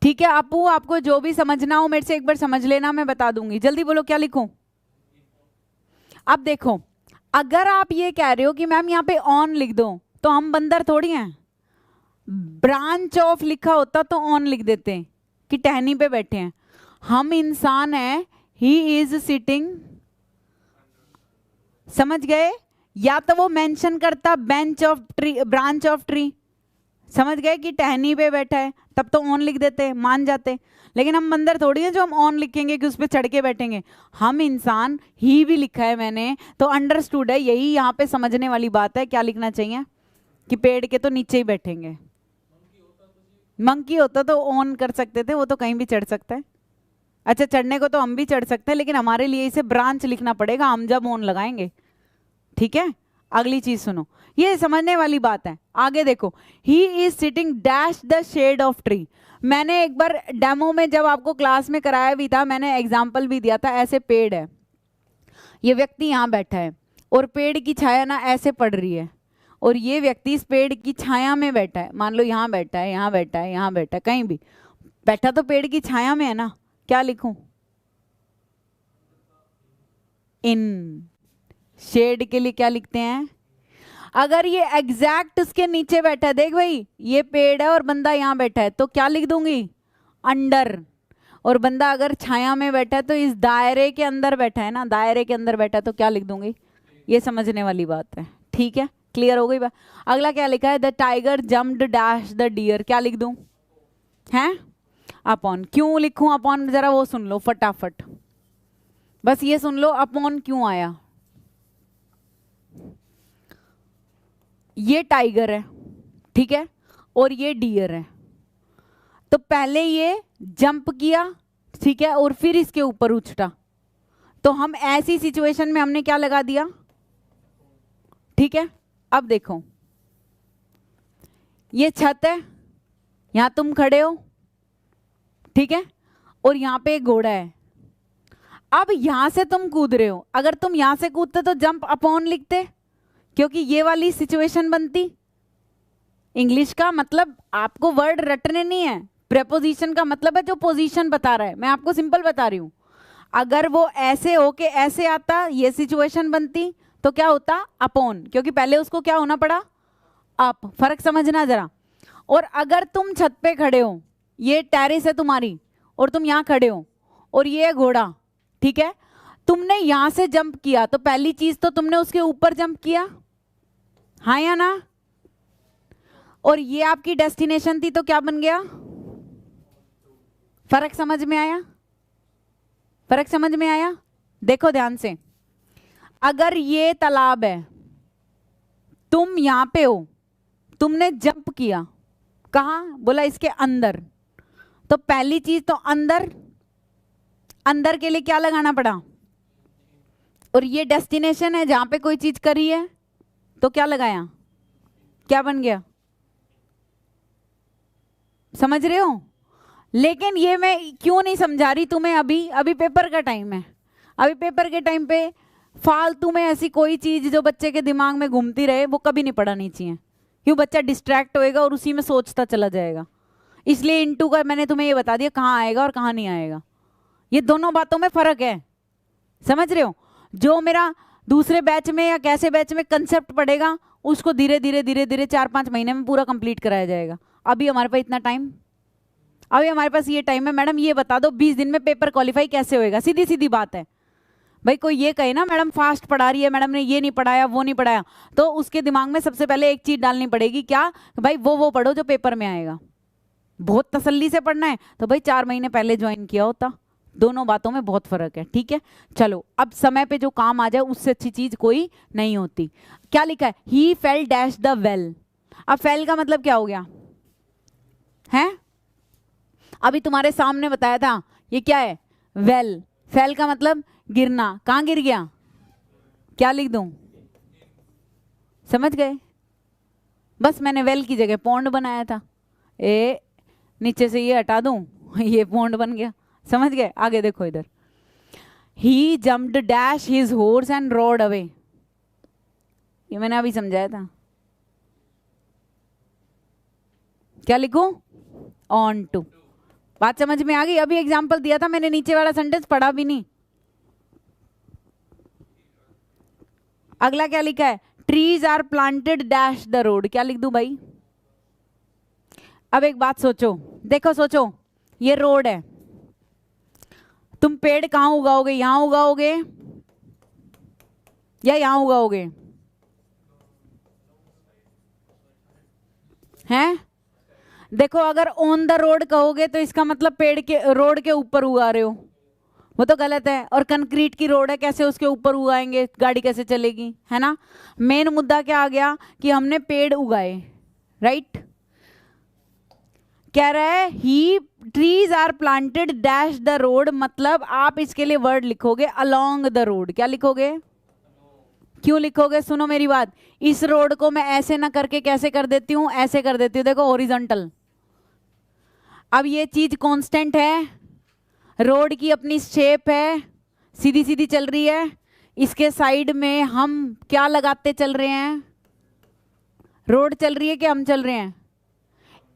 ठीक है आपू, आपको जो भी समझना हो मेरे से एक बार समझ लेना, मैं बता दूंगी। जल्दी बोलो, क्या लिखूं? अब देखो, अगर आप ये कह रहे हो कि मैम यहाँ पे ऑन लिख दो, तो हम बंदर थोड़ी हैं। ब्रांच ऑफ लिखा होता तो ऑन लिख देते कि टहनी पे बैठे हैं। हम इंसान हैं, ही इज सिटिंग, समझ गए? या तो वो मेंशन करता bench of tree, branch of tree, समझ गए कि टहनी पे बैठा है, तब तो ऑन लिख देते, मान जाते। लेकिन हम बंदर थोड़ी है जो हम ऑन लिखेंगे कि उस पर चढ़ के बैठेंगे। हम इंसान, ही भी लिखा है मैंने, तो अंडरस्टूड है। यही यहाँ पे समझने वाली बात है। क्या लिखना चाहिए कि पेड़ के तो नीचे ही बैठेंगे। मंकी होता तो ऑन कर सकते थे, वो तो कहीं भी चढ़ सकता है। अच्छा, चढ़ने को तो हम भी चढ़ सकते हैं, लेकिन हमारे लिए इसे ब्रांच लिखना पड़ेगा, हम जब ऑन लगाएंगे। ठीक है, अगली चीज सुनो, ये समझने वाली बात है। आगे देखो, he is sitting dash the shade of tree. मैंने एक बार डेमो में जब आपको क्लास में कराया भी था, मैंने एग्जाम्पल भी दिया था। ऐसे पेड़ है, ये व्यक्ति यहाँ बैठा है और पेड़ की छाया ना ऐसे पड़ रही है, और ये व्यक्ति इस पेड़ की छाया में बैठा है। मान लो यहाँ बैठा है, यहाँ बैठा है, यहाँ बैठा है, कहीं भी बैठा तो पेड़ की छाया में है ना। क्या लिखूं? इन। शेड के लिए क्या लिखते हैं? अगर ये एग्जैक्ट उसके नीचे बैठा है, देख भाई ये पेड़ है और बंदा यहाँ बैठा है, तो क्या लिख दूंगी? अंडर। और बंदा अगर छाया में बैठा है तो इस दायरे के अंदर बैठा है ना, दायरे के अंदर बैठा है, तो क्या लिख दूंगी? ये समझने वाली बात है। ठीक है, क्लियर हो गई बात? अगला क्या लिखा है? The tiger jumped dash the deer. क्या लिख दूं? हैं? अपॉन। क्यों लिखूं अपॉन? जरा वो सुन लो फटाफट, बस ये सुन लो अपॉन क्यों आया। ये टाइगर है, ठीक है, और ये डियर है, तो पहले ये जंप किया, ठीक है, और फिर इसके ऊपर उछटा, तो हम ऐसी सिचुएशन में हमने क्या लगा दिया? ठीक है, अब देखो ये छत है, यहां तुम खड़े हो, ठीक है, और यहां पे एक घोड़ा है। अब यहां से तुम कूद रहे हो, अगर तुम यहां से कूदते तो जंप अपॉन लिखते, क्योंकि ये वाली सिचुएशन बनती। इंग्लिश का मतलब आपको वर्ड रटने नहीं है, प्रेपोजिशन का मतलब है जो पोजीशन बता रहा है। मैं आपको सिंपल बता रही हूं, अगर वो ऐसे होके ऐसे आता, ये सिचुएशन बनती, तो क्या होता? अपॉन, क्योंकि पहले उसको क्या होना पड़ा? अप। फर्क समझना जरा। और अगर तुम छत पे खड़े हो, ये टेरेस है तुम्हारी, और तुम यहां खड़े हो, और ये घोड़ा, ठीक है, तुमने यहां से जंप किया, तो पहली चीज तो तुमने उसके ऊपर जंप किया, हाँ या ना? और ये आपकी डेस्टिनेशन थी, तो क्या बन गया? फर्क समझ में आया? फर्क समझ में आया? देखो ध्यान से, अगर ये तालाब है, तुम यहां पे हो, तुमने जंप किया, कहां? बोला इसके अंदर, तो पहली चीज तो अंदर, अंदर के लिए क्या लगाना पड़ा? और ये डेस्टिनेशन है जहां पे कोई चीज करी है, तो क्या लगाया? क्या बन गया? समझ रहे हो? लेकिन ये मैं क्यों नहीं समझा रही तुम्हें, अभी पेपर का टाइम है। अभी पेपर के टाइम पे फालतू में ऐसी कोई चीज जो बच्चे के दिमाग में घूमती रहे, वो कभी नहीं पढ़ानी चाहिए, क्यों? बच्चा डिस्ट्रैक्ट होएगा और उसी में सोचता चला जाएगा। इसलिए इंटू का मैंने तुम्हें ये बता दिया कहाँ आएगा और कहाँ नहीं आएगा। ये दोनों बातों में फर्क है, समझ रहे हो? जो मेरा दूसरे बैच में या कैसे बैच में कंसेप्ट पढ़ेगा, उसको धीरे धीरे धीरे धीरे 4-5 महीने में पूरा कंप्लीट कराया जाएगा। अभी हमारे पास इतना टाइम, अभी हमारे पास ये टाइम है। मैडम ये बता दो 20 दिन में पेपर क्वालिफाई कैसे होएगा? सीधी सीधी बात है भाई। कोई ये कहे ना मैडम फास्ट पढ़ा रही है, मैडम ने ये नहीं पढ़ाया वो नहीं पढ़ाया, तो उसके दिमाग में सबसे पहले एक चीज डालनी पड़ेगी, क्या भाई? वो पढ़ो जो पेपर में आएगा। बहुत तसल्ली से पढ़ना है तो भाई 4 महीने पहले ज्वाइन किया होता। दोनों बातों में बहुत फर्क है, ठीक है? चलो, अब समय पे जो काम आ जाए उससे अच्छी चीज कोई नहीं होती। क्या लिखा है? ही फेल डैश द वेल। अब फेल का मतलब क्या हो गया है? अभी तुम्हारे सामने बताया था, ये क्या है? वेल। फेल का मतलब गिरना। कहां गिर गया? क्या लिख दूं? समझ गए? बस मैंने वेल की जगह पौंड बनाया था, नीचे से ये हटा दूं, ये पौंड बन गया। समझ गए? आगे देखो इधर, he jumped dash his horse and rode away. ये मैंने अभी समझाया था। क्या लिखूं? On to. बात समझ में आ गई? अभी एग्जाम्पल दिया था मैंने, नीचे वाला सेंटेंस पढ़ा भी नहीं। अगला क्या लिखा है? Trees are planted dash the road. क्या लिख दूं भाई? अब एक बात सोचो, देखो सोचो, ये रोड है, तुम पेड़ कहाँ उगाओगे, यहाँ उगाओगे या यहाँ उगाओगे? हैं? देखो अगर ऑन द रोड कहोगे तो इसका मतलब पेड़ के रोड के ऊपर उगा रहे हो, वो तो गलत है। और कंक्रीट की रोड है, कैसे उसके ऊपर उगाएंगे, गाड़ी कैसे चलेगी, है ना। मेन मुद्दा क्या आ गया कि हमने पेड़ उगाए, राइट। कह रहा है he trees are planted dash the road, मतलब आप इसके लिए वर्ड लिखोगे अलोंग द रोड। क्या लिखोगे, क्यों लिखोगे? सुनो मेरी बात, इस रोड को मैं ऐसे ना करके कैसे कर देती हूं, ऐसे कर देती हूं, देखो हॉरिजॉन्टल। अब ये चीज कांस्टेंट है, रोड की अपनी शेप है, सीधी सीधी चल रही है, इसके साइड में हम क्या लगाते चल रहे हैं, रोड चल रही है कि हम चल रहे हैं।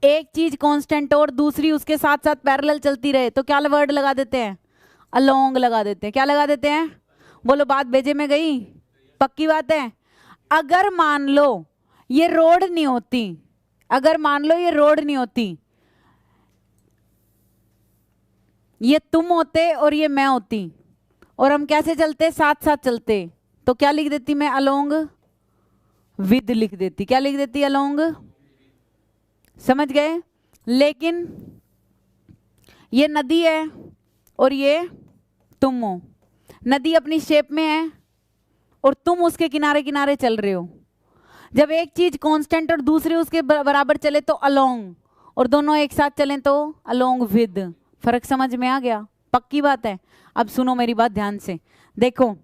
एक चीज कांस्टेंट और दूसरी उसके साथ साथ पैरेलल चलती रहे तो क्या वर्ड लगा देते हैं, अलोंग लगा देते हैं। क्या लगा देते हैं, बोलो बात भेजे में गई, पक्की बात है। अगर मान लो ये रोड नहीं होती, अगर मान लो ये रोड नहीं होती, ये तुम होते और ये मैं होती, और हम कैसे चलते, साथ साथ चलते, तो क्या लिख देती मैं, अलोंग विद लिख देती। क्या लिख देती, अलोंग। समझ गए। लेकिन ये नदी है और ये तुम हो, नदी अपनी शेप में है और तुम उसके किनारे किनारे चल रहे हो। जब एक चीज कांस्टेंट और दूसरी उसके बराबर चले तो अलोंग, और दोनों एक साथ चलें तो अलोंग विद। फर्क समझ में आ गया, पक्की बात है। अब सुनो मेरी बात ध्यान से, देखो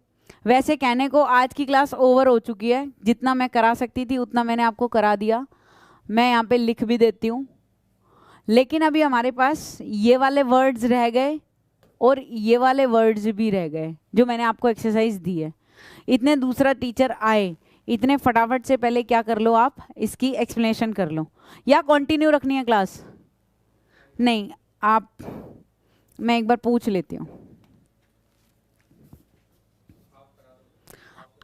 वैसे कहने को आज की क्लास ओवर हो चुकी है, जितना मैं करा सकती थी उतना मैंने आपको करा दिया, मैं यहाँ पे लिख भी देती हूँ। लेकिन अभी हमारे पास ये वाले वर्ड्स रह गए और ये वाले वर्ड्स भी रह गए जो मैंने आपको एक्सरसाइज दी है। इतने दूसरा टीचर आए, इतने फटाफट से पहले क्या कर लो, आप इसकी एक्सप्लेनेशन कर लो। या कंटिन्यू रखनी है क्लास? नहीं, आप, मैं एक बार पूछ लेती हूँ।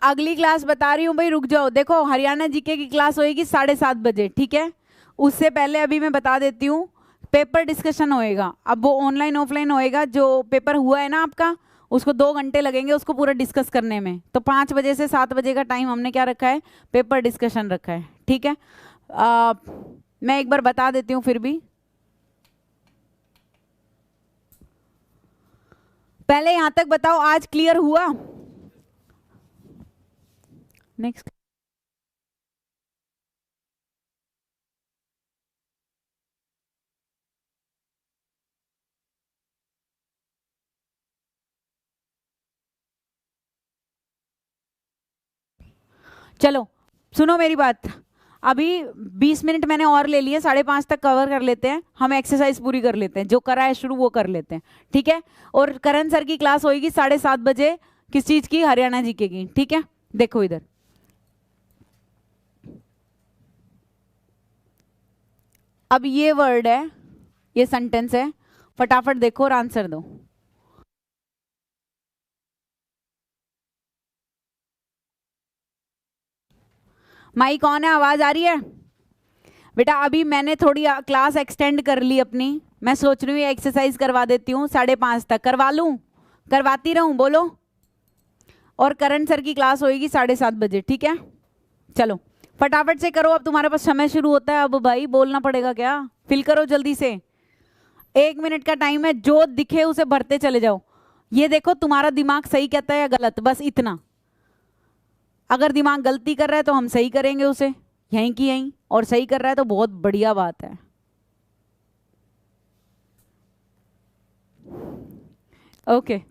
अगली क्लास बता रही हूँ भाई, रुक जाओ। देखो हरियाणा जीके की क्लास होएगी 7:30 बजे, ठीक है। उससे पहले अभी मैं बता देती हूँ, पेपर डिस्कशन होएगा। अब वो ऑनलाइन ऑफलाइन होएगा, जो पेपर हुआ है ना आपका, उसको 2 घंटे लगेंगे उसको पूरा डिस्कस करने में। तो 5 बजे से 7 बजे का टाइम हमने क्या रखा है, पेपर डिस्कशन रखा है, ठीक है। मैं एक बार बता देती हूँ फिर भी। पहले यहां तक बताओ, आज क्लियर हुआ? नेक्स्ट। चलो सुनो मेरी बात, अभी 20 मिनट मैंने और ले लिए, 5:30 तक कवर कर लेते हैं, हम एक्सरसाइज पूरी कर लेते हैं, जो करा है शुरू वो कर लेते हैं, ठीक है। और करण सर की क्लास होगी 7:30 बजे, किस चीज की, हरियाणा जीके की, ठीक है। देखो इधर, अब ये वर्ड है, ये सेंटेंस है, फटाफट देखो और आंसर दो। माई कौन है, आवाज आ रही है? बेटा अभी मैंने थोड़ी क्लास एक्सटेंड कर ली अपनी, मैं सोच रही हूँ एक्सरसाइज करवा देती हूँ 5:30 तक, करवा लूँ, करवाती रहूँ, बोलो। और करण सर की क्लास होगी 7:30 बजे, ठीक है। चलो फटाफट से करो, अब तुम्हारे पास समय शुरू होता है, अब भाई बोलना पड़ेगा क्या, फिल करो जल्दी से, 1 मिनट का टाइम है, जो दिखे उसे भरते चले जाओ। ये देखो तुम्हारा दिमाग सही कहता है या गलत, बस इतना। अगर दिमाग गलती कर रहा है तो हम सही करेंगे उसे, यहीं की यहीं, और सही कर रहा है तो बहुत बढ़िया बात है। ओके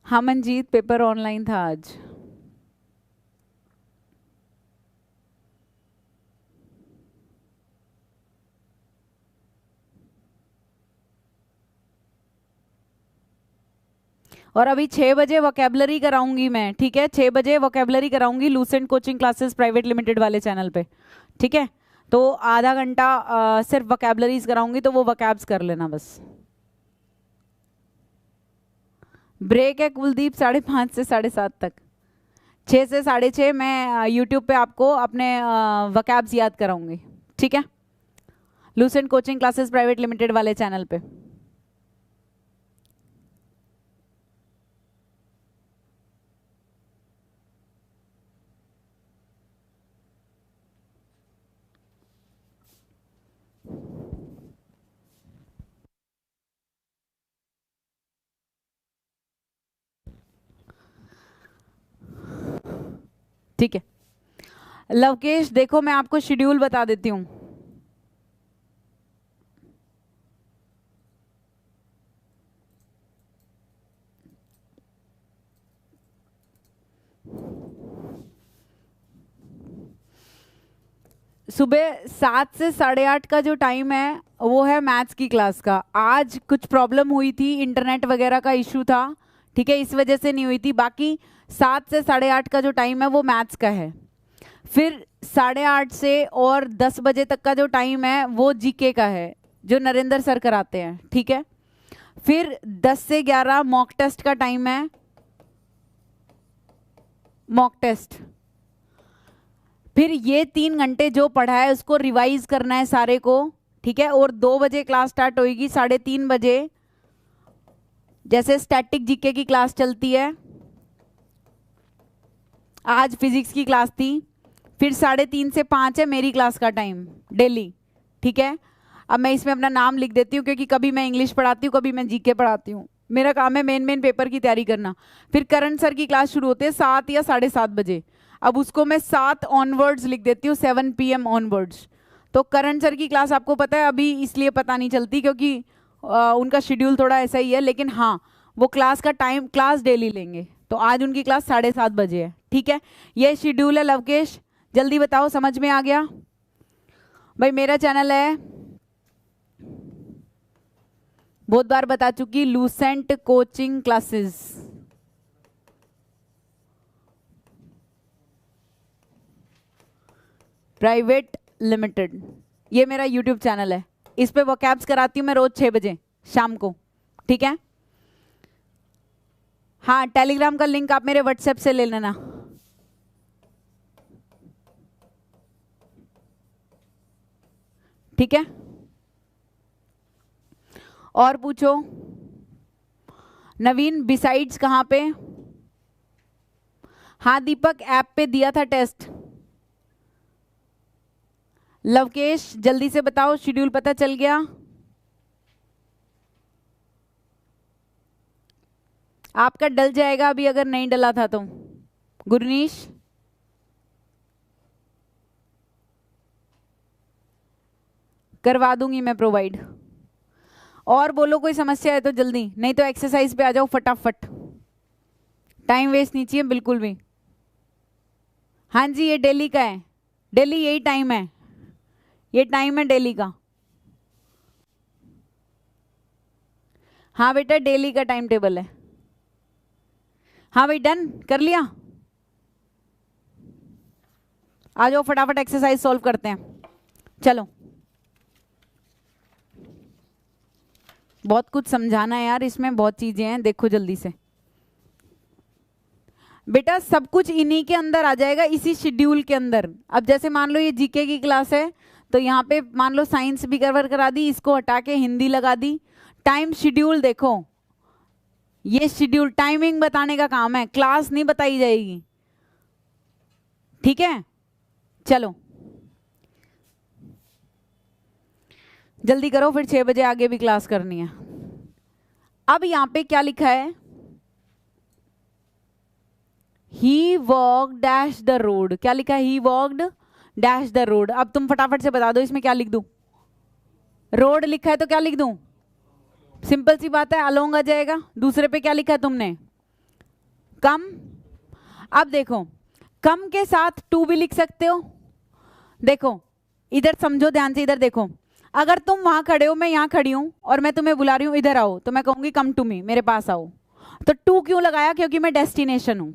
हाँ मनजीत, पेपर ऑनलाइन था आज। और अभी 6 बजे वोकेबलरी कराऊंगी मैं, ठीक है। 6 बजे वोकेबलरी कराऊंगी Lucent coaching classes private limited वाले चैनल पे, ठीक है। तो आधा घंटा सिर्फ वोकैबलरीज कराऊंगी, तो वो वोकैब्स कर लेना बस। ब्रेक है कुलदीप 5:30 से 7:30 तक। 6 से 6:30 मैं यूट्यूब पे आपको अपने वोकैब्स याद कराऊंगी, ठीक है, Lucent coaching classes private limited वाले चैनल पे। ठीक है लवकेश, देखो मैं आपको शेड्यूल बता देती हूँ। सुबह 7 से 8:30 का जो टाइम है वो है मैथ्स की क्लास का। आज कुछ प्रॉब्लम हुई थी, इंटरनेट वगैरह का इशू था, ठीक है, इस वजह से नहीं हुई थी। बाकी 7 से 8:30 का जो टाइम है वो मैथ्स का है। फिर 8:30 से और 10 बजे तक का जो टाइम है वो जीके का है, जो नरेंद्र सर कराते हैं, ठीक है। फिर 10 से 11 मॉक टेस्ट का टाइम है, मॉक टेस्ट। फिर ये 3 घंटे जो पढ़ा है उसको रिवाइज करना है सारे को, ठीक है। और 2 बजे क्लास स्टार्ट होगी, 3:30 बजे जैसे स्टैटिक जीके की क्लास चलती है, आज फिजिक्स की क्लास थी। फिर 3:30 से 5 है मेरी क्लास का टाइम डेली, ठीक है। अब मैं इसमें अपना नाम लिख देती हूँ क्योंकि कभी मैं इंग्लिश पढ़ाती हूँ, कभी मैं जीके पढ़ाती हूँ, मेरा काम है मेन पेपर की तैयारी करना। फिर करंट सर की क्लास शुरू होती है 7 या 7:30 बजे, अब उसको मैं 7 ऑनवर्ड्स लिख देती हूँ, 7 PM ऑनवर्ड्स। तो करंट सर की क्लास आपको पता है अभी इसलिए पता नहीं चलती क्योंकि उनका शेड्यूल थोड़ा ऐसा ही है, लेकिन हाँ वो क्लास का टाइम क्लास डेली लेंगे। तो आज उनकी क्लास 7:30 बजे है, ठीक है। ये शेड्यूल है लवकेश, जल्दी बताओ समझ में आ गया? भाई मेरा चैनल है, बहुत बार बता चुकी, Lucent coaching classes, private limited, ये मेरा यूट्यूब चैनल है। इस पे वोकैब्स कराती हूँ मैं रोज 6 बजे शाम को, ठीक है। हाँ टेलीग्राम का लिंक आप मेरे व्हाट्सएप से ले लेना, ठीक है। और पूछो नवीन, बिसाइड्स कहाँ पे? हाँ दीपक ऐप पे दिया था टेस्ट। लवकेश जल्दी से बताओ शेड्यूल पता चल गया? आपका डल जाएगा अभी अगर नहीं डला था तो। गुरनीश करवा दूंगी मैं प्रोवाइड। और बोलो कोई समस्या है तो जल्दी, नहीं तो एक्सरसाइज पे आ जाओ फटाफट, टाइम वेस्ट नहीं चाहिए बिल्कुल भी। हाँ जी ये डेली का है, डेली यही टाइम है, ये टाइम है डेली का। हाँ बेटा डेली का टाइम टेबल है। हाँ भाई डन कर लिया, आ जाओ फटाफट एक्सरसाइज सॉल्व करते हैं। चलो बहुत कुछ समझाना है यार, इसमें बहुत चीजें हैं, देखो जल्दी से। बेटा सब कुछ इन्हीं के अंदर आ जाएगा, इसी शेड्यूल के अंदर। अब जैसे मान लो ये जीके की क्लास है तो यहाँ पे मान लो साइंस भी कवर करा दी, इसको हटा के हिंदी लगा दी। टाइम शेड्यूल देखो, ये शेड्यूल टाइमिंग बताने का काम है, क्लास नहीं बताई जाएगी, ठीक है। चलो जल्दी करो, फिर 6 बजे आगे भी क्लास करनी है। अब यहां पे क्या लिखा है? ही वॉक डैश द रोड, क्या लिखा है? He walked dash the road. अब तुम फटाफट से बता दो इसमें क्या लिख दूं? रोड लिखा है तो क्या लिख दूं? सिंपल सी बात है, अलोंग आ जाएगा। दूसरे पे क्या लिखा है तुमने? कम। अब देखो कम के साथ टू भी लिख सकते हो। देखो इधर समझो ध्यान से, इधर देखो, अगर तुम वहां खड़े हो मैं यहां खड़ी हूं और मैं तुम्हें बुला रही हूं इधर आओ, तो मैं कहूंगी कम टू मी, मेरे पास आओ। तो टू क्यों लगाया? क्योंकि मैं डेस्टिनेशन हूं,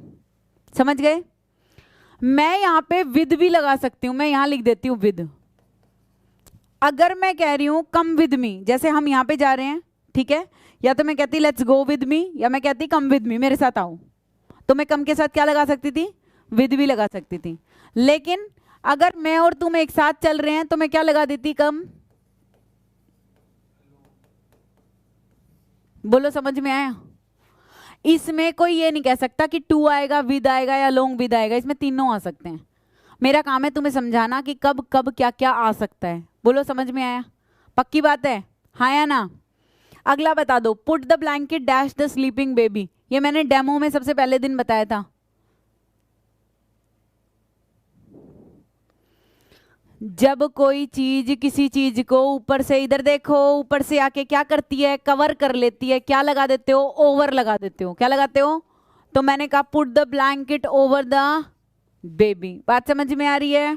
समझ गए। मैं यहां पे विद भी लगा सकती हूं, मैं यहां लिख देती हूं विद, अगर मैं कह रही हूं कम विद मी, जैसे हम यहां पे जा रहे हैं, ठीक है, या तो मैं कहती लेट्स गो विद मी, या मैं कहती कम विद मी, मेरे साथ आओ, तो मैं कम के साथ क्या लगा सकती थी, विद भी लगा सकती थी। लेकिन अगर मैं और तुम एक साथ चल रहे हैं तो मैं क्या लगा देती, कम। बोलो समझ में आया? इसमें कोई ये नहीं कह सकता कि टू आएगा, विद आएगा या लॉन्ग विद आएगा, इसमें तीनों आ सकते हैं। मेरा काम है तुम्हें समझाना कि कब कब क्या क्या आ सकता है। बोलो समझ में आया? पक्की बात है, हाँ या ना? अगला बता दो, put the blanket dash the sleeping baby, ये मैंने डेमो में सबसे पहले दिन बताया था। जब कोई चीज किसी चीज को ऊपर से, इधर देखो, ऊपर से आके क्या करती है, कवर कर लेती है, क्या लगा देते हो, ओवर लगा देते हो। क्या लगाते हो? तो मैंने कहा put the blanket over the baby. बात समझ में आ रही है?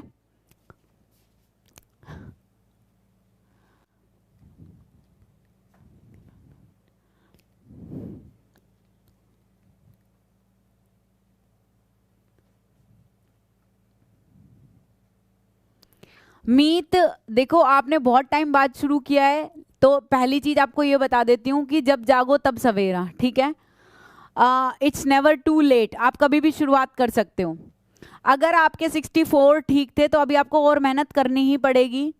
मीत देखो, आपने बहुत टाइम बाद शुरू किया है, तो पहली चीज आपको ये बता देती हूँ कि जब जागो तब सवेरा, ठीक है। इट्स नेवर टू लेट, आप कभी भी शुरुआत कर सकते हो। अगर आपके 64 ठीक थे तो अभी आपको और मेहनत करनी ही पड़ेगी,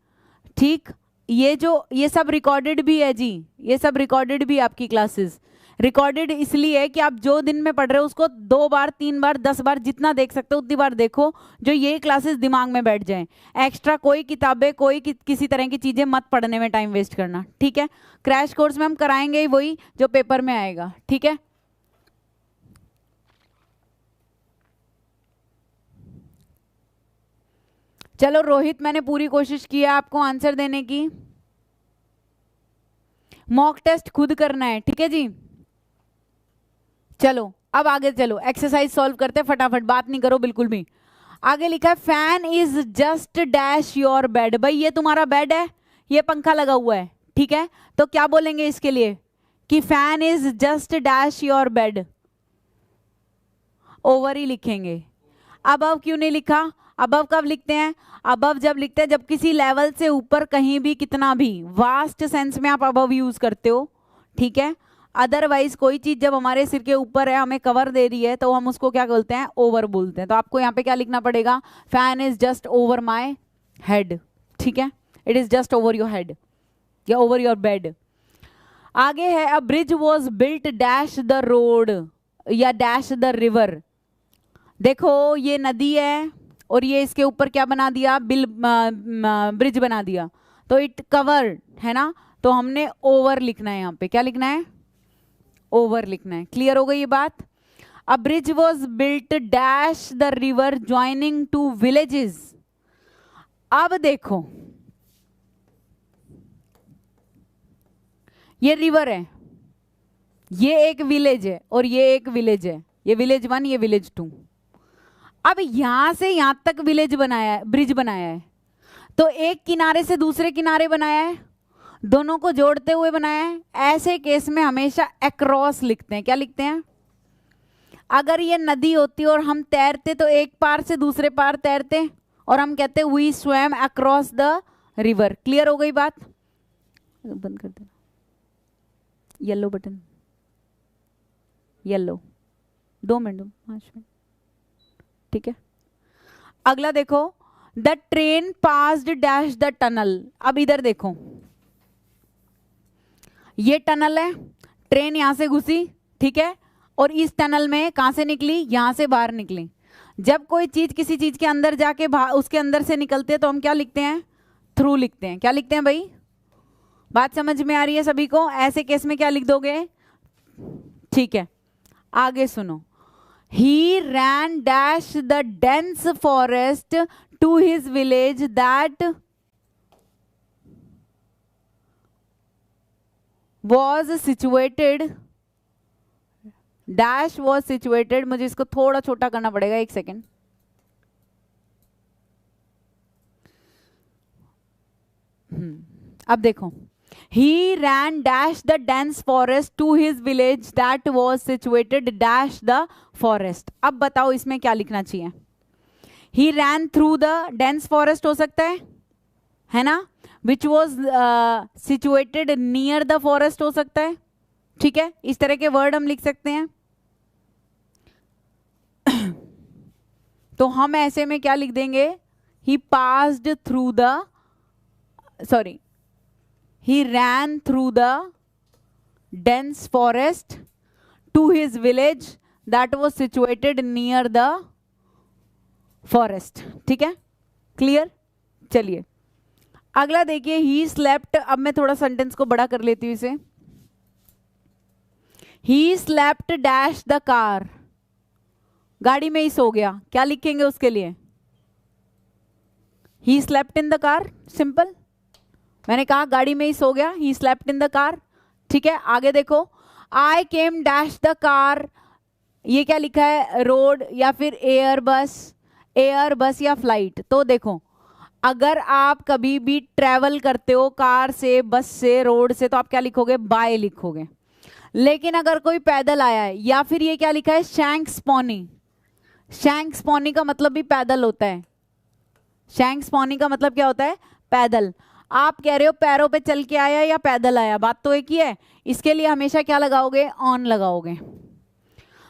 ठीक। ये सब रिकॉर्डेड भी है जी, ये सब रिकॉर्डेड भी आपकी क्लासेस रिकॉर्डेड इसलिए कि आप जो दिन में पढ़ रहे हो उसको 2 बार 3 बार 10 बार जितना देख सकते हो उतनी बार देखो, जो ये क्लासेस दिमाग में बैठ जाएं। एक्स्ट्रा कोई किताबें, कोई किसी तरह की चीजें मत पढ़ने में टाइम वेस्ट करना, ठीक है। क्रैश कोर्स में हम कराएंगे ही वही जो पेपर में आएगा, ठीक है। चलो रोहित, मैंने पूरी कोशिश की है आपको आंसर देने की। मॉक टेस्ट खुद करना है, ठीक है जी। चलो अब आगे चलो, एक्सरसाइज सॉल्व करते हैं फटाफट, बात नहीं करो बिल्कुल भी। आगे लिखा है fan is just dash your bed. भाई ये तुम्हारा बेड है, ये पंखा लगा हुआ है, ठीक है। तो क्या बोलेंगे इसके लिए कि fan is just dash your bed, over ही लिखेंगे। अबव क्यों नहीं लिखा? अबव कब लिखते हैं? अबव जब लिखते हैं जब किसी लेवल से ऊपर कहीं भी कितना भी, वास्ट सेंस में आप अबव यूज करते हो, ठीक है। अदरवाइज कोई चीज जब हमारे सिर के ऊपर है, हमें कवर दे रही है, तो हम उसको क्या बोलते हैं? ओवर बोलते हैं। तो आपको यहाँ पे क्या लिखना पड़ेगा? Fan is just over my head, ठीक है। It is just over your head या ओवर योर बेड। आगे है अ bridge was built dash the road या डैश द रिवर। देखो ये नदी है और ये इसके ऊपर क्या बना दिया? ब्रिज बना दिया, तो इट कवर है ना, तो हमने ओवर लिखना है। यहाँ पे क्या लिखना है? ओवर लिखना है। क्लियर हो गई ये बात? अ bridge was built dash the river joining two villages. अब देखो ये रिवर है, ये एक विलेज है और ये एक विलेज है, ये विलेज 1 ये विलेज 2। अब यहां से यहां तक विलेज बनाया है, ब्रिज बनाया है, तो एक किनारे से दूसरे किनारे बनाया है, दोनों को जोड़ते हुए बनाया है। ऐसे केस में हमेशा अक्रॉस लिखते हैं। क्या लिखते हैं? अगर ये नदी होती और हम तैरते तो एक पार से दूसरे पार तैरते और हम कहते we swam across the river. Clear हो गई बात? बंद कर देना yellow button, yellow 2 minute 5 minute, ठीक है। अगला देखो, the train passed dash the tunnel. अब इधर देखो, ये टनल है, ट्रेन यहां से घुसी, ठीक है, और इस टनल में कहां से निकली? यहां से बाहर निकली। जब कोई चीज किसी चीज के अंदर जाके उसके अंदर से निकलते हैं तो हम क्या लिखते हैं? थ्रू लिखते हैं। क्या लिखते हैं भाई? बात समझ में आ रही है सभी को? ऐसे केस में क्या लिख दोगे? ठीक है, आगे सुनो। He ran dash the dense forest to his village that was situated, dash was situated, मुझे इसको थोड़ा छोटा करना पड़ेगा, 1 सेकेंड। अब देखो, he ran dash the dense forest to his village that was situated dash the forest। अब बताओ इसमें क्या लिखना चाहिए? he ran through the dense forest हो सकता है ना, which was situated near the forest हो सकता है, ठीक है, इस तरह के वर्ड हम लिख सकते हैं। तो हम ऐसे में क्या लिख देंगे, he passed through the, sorry, he ran through the dense forest to his village that was situated near the forest, ठीक है, क्लियर। चलिए अगला देखिए, he slept, अब मैं थोड़ा सेंटेंस को बड़ा कर लेती हूँ इसे, he slept dash the car, गाड़ी में ही सो गया, क्या लिखेंगे उसके लिए, he slept in the car, simple, मैंने कहा गाड़ी में ही सो गया, he slept in the car, ठीक है। आगे देखो, आई केम डैश द कार, ये क्या लिखा है, रोड या फिर एयर बस या फ्लाइट। तो देखो अगर आप कभी भी ट्रेवल करते हो कार से, बस से, रोड से, तो आप क्या लिखोगे, बाय लिखोगे। लेकिन अगर कोई पैदल आया है, या फिर ये क्या लिखा है, शैंक्स पॉनी, शैंक्स पॉनी का मतलब भी पैदल होता है, शैंक्स पॉनी का मतलब क्या होता है, पैदल। आप कह रहे हो पैरों पे चल के आया या पैदल आया, बात तो एक ही है, इसके लिए हमेशा क्या लगाओगे, ऑन लगाओगे।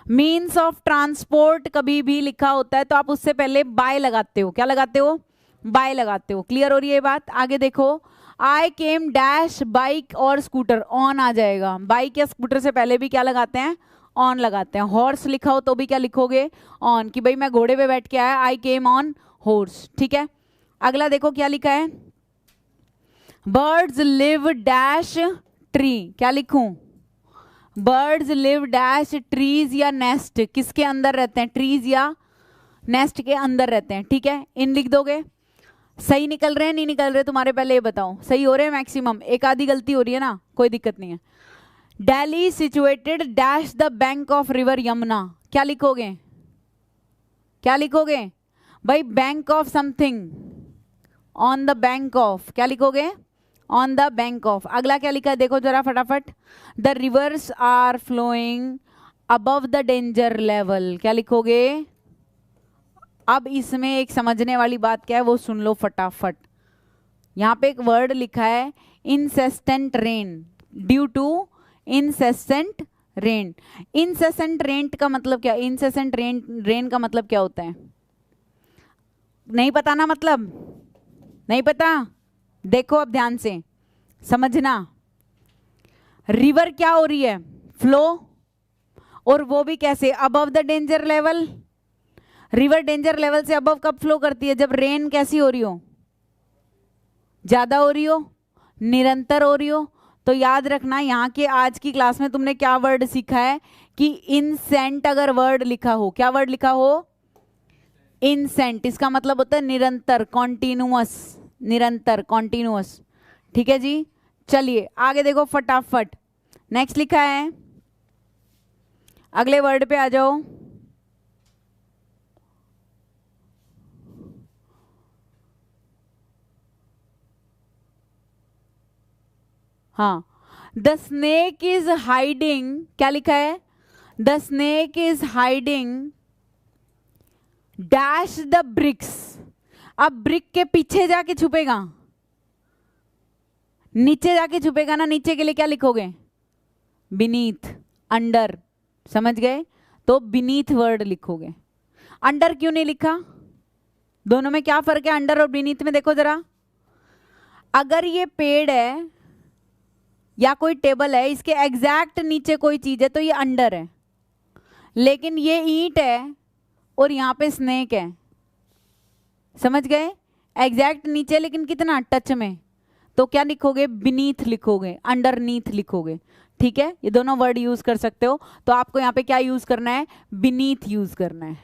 मीन्स ऑफ ट्रांसपोर्ट कभी भी लिखा होता है तो आप उससे पहले बाय लगाते हो, क्या लगाते हो, बाय लगाते हो। क्लियर हो रही है बात। आगे देखो, आई केम डैश बाइक और स्कूटर, ऑन आ जाएगा, बाइक या स्कूटर से पहले भी क्या लगाते हैं, ऑन लगाते हैं। हॉर्स लिखा हो तो भी क्या लिखोगे, ऑन, कि भाई मैं घोड़े पे बैठ के आया, आई केम ऑन हॉर्स, ठीक है। अगला देखो क्या लिखा है, बर्ड्स लिव डैश ट्री, क्या लिखूं, बर्ड्स लिव डैश ट्रीज या नेस्ट, किसके अंदर रहते हैं, ट्रीज या नेस्ट के अंदर रहते हैं, ठीक है। इन लिख दोगे। सही निकल रहे हैं नहीं निकल रहे तुम्हारे, पहले ये बताओ, सही हो रहे हैं मैक्सिमम, एक आधी गलती हो रही है ना, कोई दिक्कत नहीं है। Delhi situated dash the bank of river Yamuna, क्या लिखोगे, क्या लिखोगे भाई, bank of something, on the bank of, क्या लिखोगे, ऑन द बैंक ऑफ। अगला क्या लिखा है देखो जरा फटाफट, the rivers are flowing above the danger level, क्या लिखोगे। अब इसमें एक समझने वाली बात क्या है वो सुन लो फटाफट। यहाँ पे एक वर्ड लिखा है incessant rain, due to incessant rain. Incessant rain का मतलब क्या, इंसेसेंट रेन का मतलब क्या होता है, नहीं पता ना, मतलब नहीं पता, देखो अब ध्यान से समझना। रिवर क्या हो रही है, फ्लो, और वो भी कैसे, above the danger level. River danger level से अबव कब फ्लो करती है, जब रेन कैसी हो रही हो, ज्यादा हो रही हो, निरंतर हो रही हो। तो याद रखना यहाँ के आज की क्लास में तुमने क्या वर्ड सीखा है कि इनसेंट अगर वर्ड लिखा हो, क्या वर्ड लिखा हो, इनसेंट, इसका मतलब होता है निरंतर, कॉन्टिन्यूअस, निरंतर, कॉन्टिन्यूअस, ठीक है जी। चलिए आगे देखो फटाफट, नेक्स्ट लिखा है, अगले वर्ड पे आ जाओ। हाँ, द स्नेक इज हाइडिंग, क्या लिखा है, the snake is hiding dash the bricks. अब ब्रिक के पीछे जाके छुपेगा, नीचे जाके छुपेगा ना, नीचे के लिए क्या लिखोगे, बीनीथ, अंडर, समझ गए, तो बीनीथ वर्ड लिखोगे। अंडर क्यों नहीं लिखा, दोनों में क्या फर्क है, अंडर और बीनीथ में देखो जरा। अगर ये पेड़ है या कोई टेबल है, इसके एग्जैक्ट नीचे कोई चीज है तो ये अंडर है, लेकिन ये ईंट है और यहाँ पे स्नेक है, समझ गए, एग्जैक्ट नीचे लेकिन कितना, टच में, तो क्या लिखोगे, बीनीथ लिखोगे, अंडरनीथ लिखोगे, ठीक है। ये दोनों वर्ड यूज कर सकते हो, तो आपको यहाँ पे क्या यूज करना है, बीनीथ यूज करना है।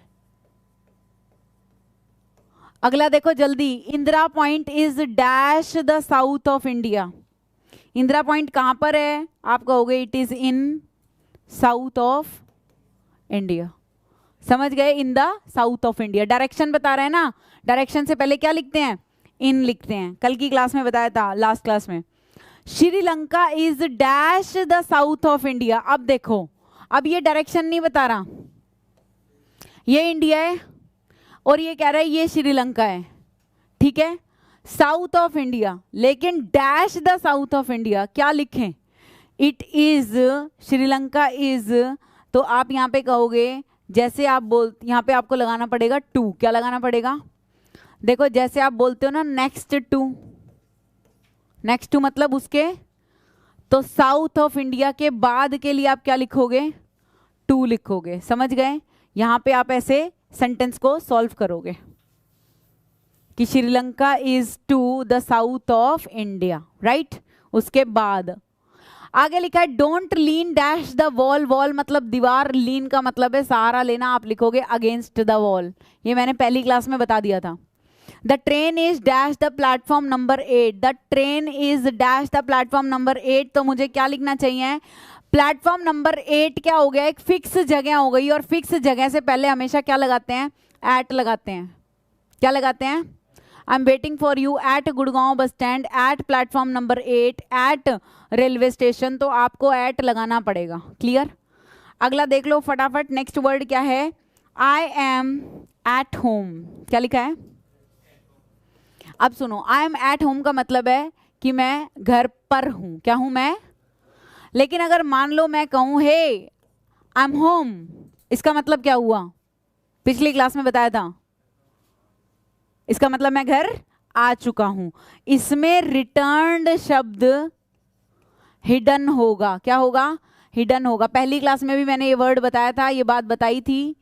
अगला देखो जल्दी, Indira point is dash the south of India. Indira point कहां पर है, आप कहोगे it is in south of India, समझ गए, in the south of India. Direction बता रहे हैं ना, डायरेक्शन से पहले क्या लिखते हैं, इन लिखते हैं, कल की क्लास में बताया था, लास्ट क्लास में। Sri Lanka is dash the south of India. अब देखो, अब ये डायरेक्शन नहीं बता रहा, ये इंडिया है और ये कह रहा है ये श्रीलंका है, ठीक है। साउथ ऑफ इंडिया, लेकिन dash the south of India क्या लिखें? इट इज, श्रीलंका इज, तो आप यहाँ पे कहोगे, जैसे आप बोल, यहाँ पे आपको लगाना पड़ेगा टू। क्या लगाना पड़ेगा? देखो जैसे आप बोलते हो ना नेक्स्ट टू, नेक्स्ट टू मतलब उसके, तो साउथ ऑफ इंडिया के बाद के लिए आप क्या लिखोगे? टू लिखोगे। समझ गए? यहां पे आप ऐसे सेंटेंस को सॉल्व करोगे कि Sri Lanka is to the south of India, right. उसके बाद आगे लिखा है don't lean dash the wall. Wall मतलब दीवार, लीन का मतलब है सहारा लेना, आप लिखोगे अगेंस्ट द वॉल। ये मैंने पहली क्लास में बता दिया था। The train is dash the platform number 8। The train is dash the platform number 8, तो मुझे क्या लिखना चाहिए? प्लेटफॉर्म नंबर 8 क्या हो गया? एक फिक्स जगह हो गई, और फिक्स जगह से पहले हमेशा क्या लगाते हैं? एट लगाते हैं। क्या लगाते हैं? I am waiting for you at Gurgaon bus stand, at platform number 8, at railway station, तो आपको एट लगाना पड़ेगा। क्लियर? अगला देख लो फटाफट, नेक्स्ट वर्ड क्या है? I am at home. क्या लिखा है? अब सुनो, आई एम एट होम का मतलब है कि मैं घर पर हूं। क्या हूं मैं? लेकिन अगर मान लो मैं कहूं हे आई एम होम, इसका मतलब क्या हुआ? पिछली क्लास में बताया था, इसका मतलब मैं घर आ चुका हूं। इसमें रिटर्न्ड शब्द हिडन होगा। क्या होगा? हिडन होगा। पहली क्लास में भी मैंने ये वर्ड बताया था, ये बात बताई थी।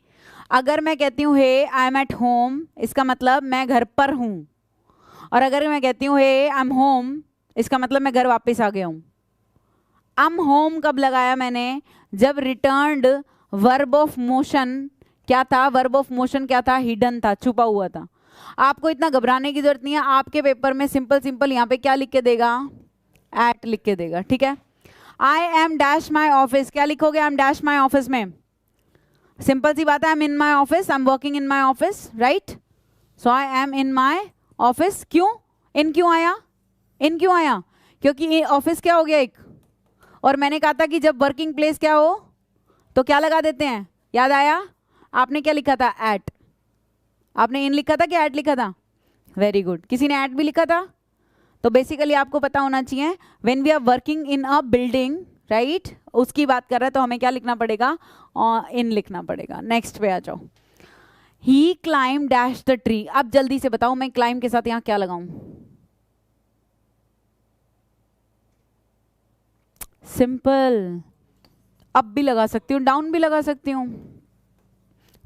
अगर मैं कहती हूँ हे आई एम एट होम, इसका मतलब मैं घर पर हूं, और अगर मैं कहती हूँ हे आई एम होम, इसका मतलब मैं घर वापस आ गया हूं। am होम कब लगाया मैंने? जब रिटर्न्ड वर्ब ऑफ मोशन क्या था? वर्ब ऑफ मोशन क्या था? हिडन था, छुपा हुआ था। आपको इतना घबराने की जरूरत नहीं है, आपके पेपर में सिंपल सिंपल यहाँ पे क्या लिख के देगा? एट लिख के देगा। ठीक है? I am dash my office, क्या लिखोगे? I am dash my office में, सिंपल सी बात है, I am in my office, I am working in my office, right. So I am in my office. क्यों इन क्यों आया? इन क्यों आया? क्योंकि ऑफिस क्या हो गया एक, और मैंने कहा था कि जब वर्किंग प्लेस क्या हो तो क्या लगा देते हैं। याद आया? आपने क्या लिखा था? एट। आपने इन लिखा था कि एट लिखा था? Very good. किसी ने एट भी लिखा था? तो बेसिकली आपको पता होना चाहिए when we are working in a building, right, उसकी बात कर रहा है, तो हमें क्या लिखना पड़ेगा? इन लिखना पड़ेगा। नेक्स्ट पे आ जाओ। ही क्लाइम डैश द ट्री। अब जल्दी से बताओ मैं क्लाइम के साथ यहां क्या लगाऊं? सिंपल, अप भी लगा सकती हूँ, डाउन भी लगा सकती हूँ।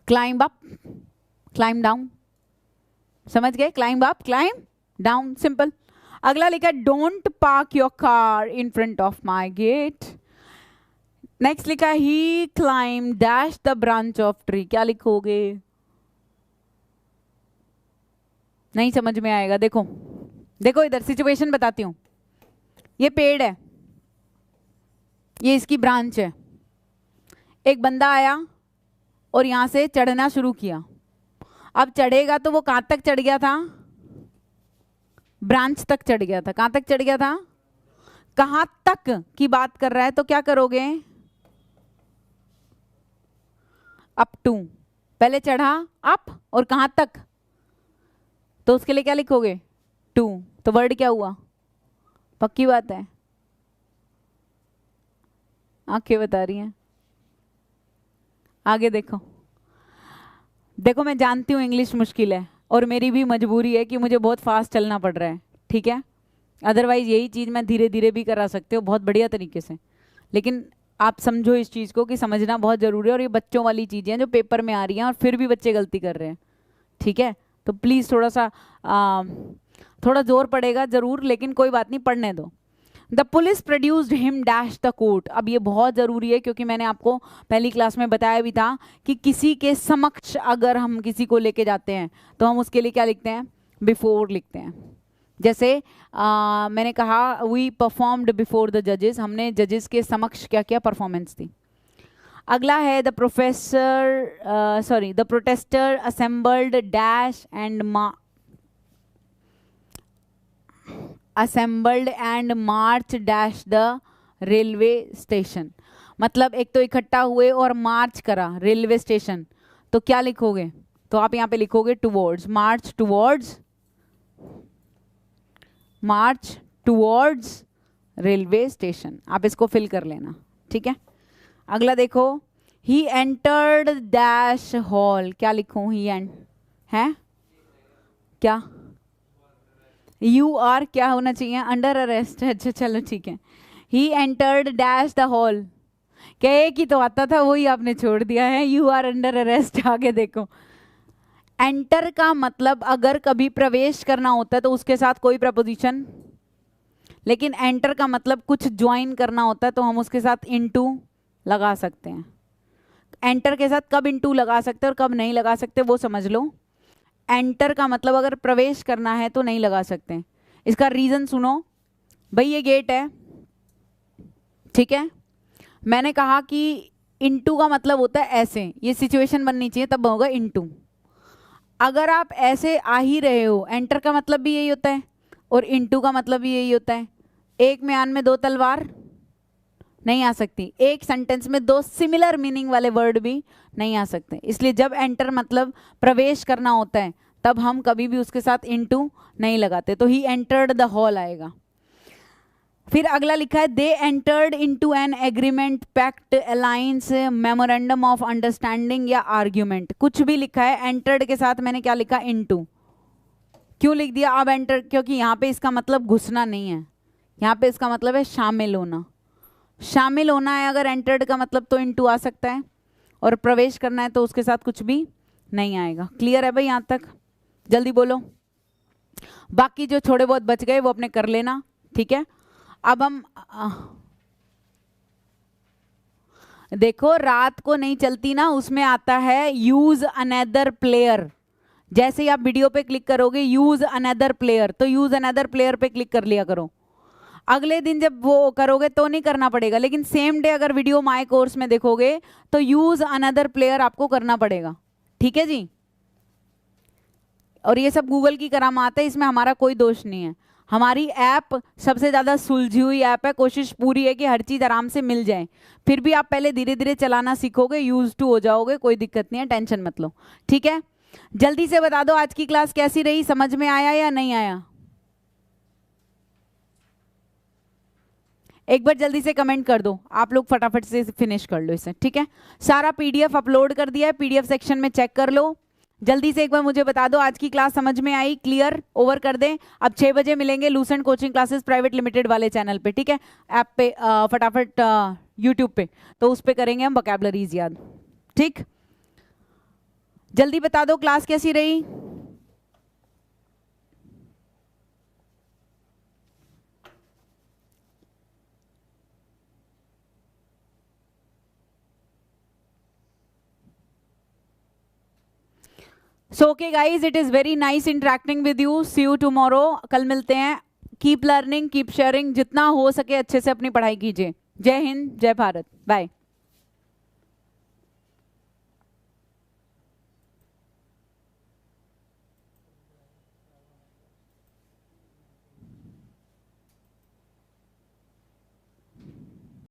Climb up, climb down. समझ गए? Climb up, climb down, simple. अगला लिखा है don't park your car in front of my gate. Next लिखा है he climb dash the branch of tree. क्या लिखोगे? नहीं समझ में आएगा। देखो देखो इधर सिचुएशन बताती हूँ। ये पेड़ है, ये इसकी ब्रांच है। एक बंदा आया और यहां से चढ़ना शुरू किया। अब चढ़ेगा तो वो कहां तक चढ़ गया था? ब्रांच तक चढ़ गया था। कहां तक चढ़ गया था? कहां तक की बात कर रहा है, तो क्या करोगे? Up to. पहले चढ़ा अप, और कहां तक, तो उसके लिए क्या लिखोगे? टू। तो वर्ड क्या हुआ? पक्की बात है? आंखें बता रही हैं। आगे देखो। देखो मैं जानती हूँ इंग्लिश मुश्किल है, और मेरी भी मजबूरी है कि मुझे बहुत फास्ट चलना पड़ रहा है, ठीक है। अदरवाइज यही चीज़ मैं धीरे धीरे भी करा सकते हो बहुत बढ़िया तरीके से, लेकिन आप समझो इस चीज़ को कि समझना बहुत ज़रूरी है। और ये बच्चों वाली चीज़ें हैं जो पेपर में आ रही हैं, और फिर भी बच्चे गलती कर रहे हैं, ठीक है। तो प्लीज़ थोड़ा जोर पड़ेगा ज़रूर, लेकिन कोई बात नहीं, पढ़ने दो। The police produced him dash the court. अब ये बहुत ज़रूरी है, क्योंकि मैंने आपको पहली क्लास में बताया भी था कि किसी के समक्ष अगर हम किसी को लेके जाते हैं तो हम उसके लिए क्या लिखते हैं? बिफोर लिखते हैं। जैसे मैंने कहा वी परफॉर्म्ड बिफोर द जजेस, हमने जजेस के समक्ष क्या किया? परफॉर्मेंस दी। अगला है the protester assembled dash and assembled and March dash the railway station. मतलब एक तो इकट्ठा हुए और मार्च करा रेलवे स्टेशन, तो क्या लिखोगे? तो आप यहाँ पे लिखोगे टुवर्ड्स, मार्च टुवर्ड्स मार्च टुवर्ड्स रेलवे स्टेशन। आप इसको फिल कर लेना, ठीक है। अगला देखो, ही एंटर्ड डैश हॉल, क्या लिखूं? ही है क्या? यू आर क्या होना चाहिए? Under arrest. अच्छा चलो ठीक है। He entered dash the hall, क्या एक ही तो आता था, वही आपने छोड़ दिया है। You are under arrest. आगे देखो, एंटर का मतलब अगर कभी प्रवेश करना होता है तो उसके साथ कोई प्रपोजिशन, लेकिन एंटर का मतलब कुछ ज्वाइन करना होता है तो हम उसके साथ इनटू लगा सकते हैं। एंटर के साथ कब इनटू लगा सकते हैं और कब नहीं लगा सकते वो समझ लो। एंटर का मतलब अगर प्रवेश करना है तो नहीं लगा सकते। इसका रीजन सुनो भाई, ये गेट है, ठीक है। मैंने कहा कि इनटू का मतलब होता है ऐसे, ये सिचुएशन बननी चाहिए तब होगा इनटू। अगर आप ऐसे आ ही रहे हो, एंटर का मतलब भी यही होता है और इनटू का मतलब भी यही होता है। एक म्यान में दो तलवार नहीं आ सकती, एक सेंटेंस में दो सिमिलर मीनिंग वाले वर्ड भी नहीं आ सकते। इसलिए जब एंटर मतलब प्रवेश करना होता है तब हम कभी भी उसके साथ इनटू नहीं लगाते, तो ही एंटर्ड द हॉल आएगा। फिर अगला लिखा है, they entered into an agreement, pact, alliance, memorandum of understanding या आर्ग्यूमेंट, कुछ भी लिखा है। एंटर्ड के साथ मैंने क्या लिखा? इनटू। क्यों लिख दिया अब एंटर? क्योंकि यहाँ पे इसका मतलब घुसना नहीं है, यहाँ पे इसका मतलब है शामिल होना। शामिल होना है अगर एंटर्ड का मतलब तो इनटू आ सकता है, और प्रवेश करना है तो उसके साथ कुछ भी नहीं आएगा। क्लियर है भाई यहाँ तक? जल्दी बोलो। बाकी जो थोड़े बहुत बच गए वो अपने कर लेना, ठीक है। अब हम देखो, रात को नहीं चलती ना, उसमें आता है यूज अनदर प्लेयर। जैसे ही आप वीडियो पे क्लिक करोगे यूज अनदर प्लेयर, तो यूज अनदर प्लेयर पे क्लिक कर लिया करो। अगले दिन जब वो करोगे तो नहीं करना पड़ेगा, लेकिन सेम डे अगर वीडियो माय कोर्स में देखोगे तो यूज अनदर प्लेयर आपको करना पड़ेगा, ठीक है जी। और ये सब गूगल की करामात है, इसमें हमारा कोई दोष नहीं है। हमारी ऐप सबसे ज़्यादा सुलझी हुई ऐप है, कोशिश पूरी है कि हर चीज़ आराम से मिल जाए। फिर भी आप पहले धीरे धीरे चलाना सीखोगे, यूज टू हो जाओगे, कोई दिक्कत नहीं है, टेंशन मत लो, ठीक है। जल्दी से बता दो आज की क्लास कैसी रही, समझ में आया या नहीं आया? एक बार जल्दी से कमेंट कर दो, आप लोग फटाफट से फिनिश कर लो इसे, ठीक है। सारा पीडीएफ अपलोड कर दिया है, पीडीएफ सेक्शन में चेक कर लो। जल्दी से एक बार मुझे बता दो आज की क्लास समझ में आई? क्लियर? ओवर कर दें। अब 6 बजे मिलेंगे Lucent coaching classes private limited वाले चैनल पे, ठीक है। ऐप पे फटाफट यूट्यूब पे, तो उस पे करेंगे हम वोकैबुलरीज याद, ठीक। जल्दी बता दो क्लास कैसी रही। So okay guys, it is very nice interacting with you. See you tomorrow, कल मिलते हैं। कीप लर्निंग, कीप शेयरिंग, जितना हो सके अच्छे से अपनी पढ़ाई कीजिए। जय हिंद, जय भारत, बाय।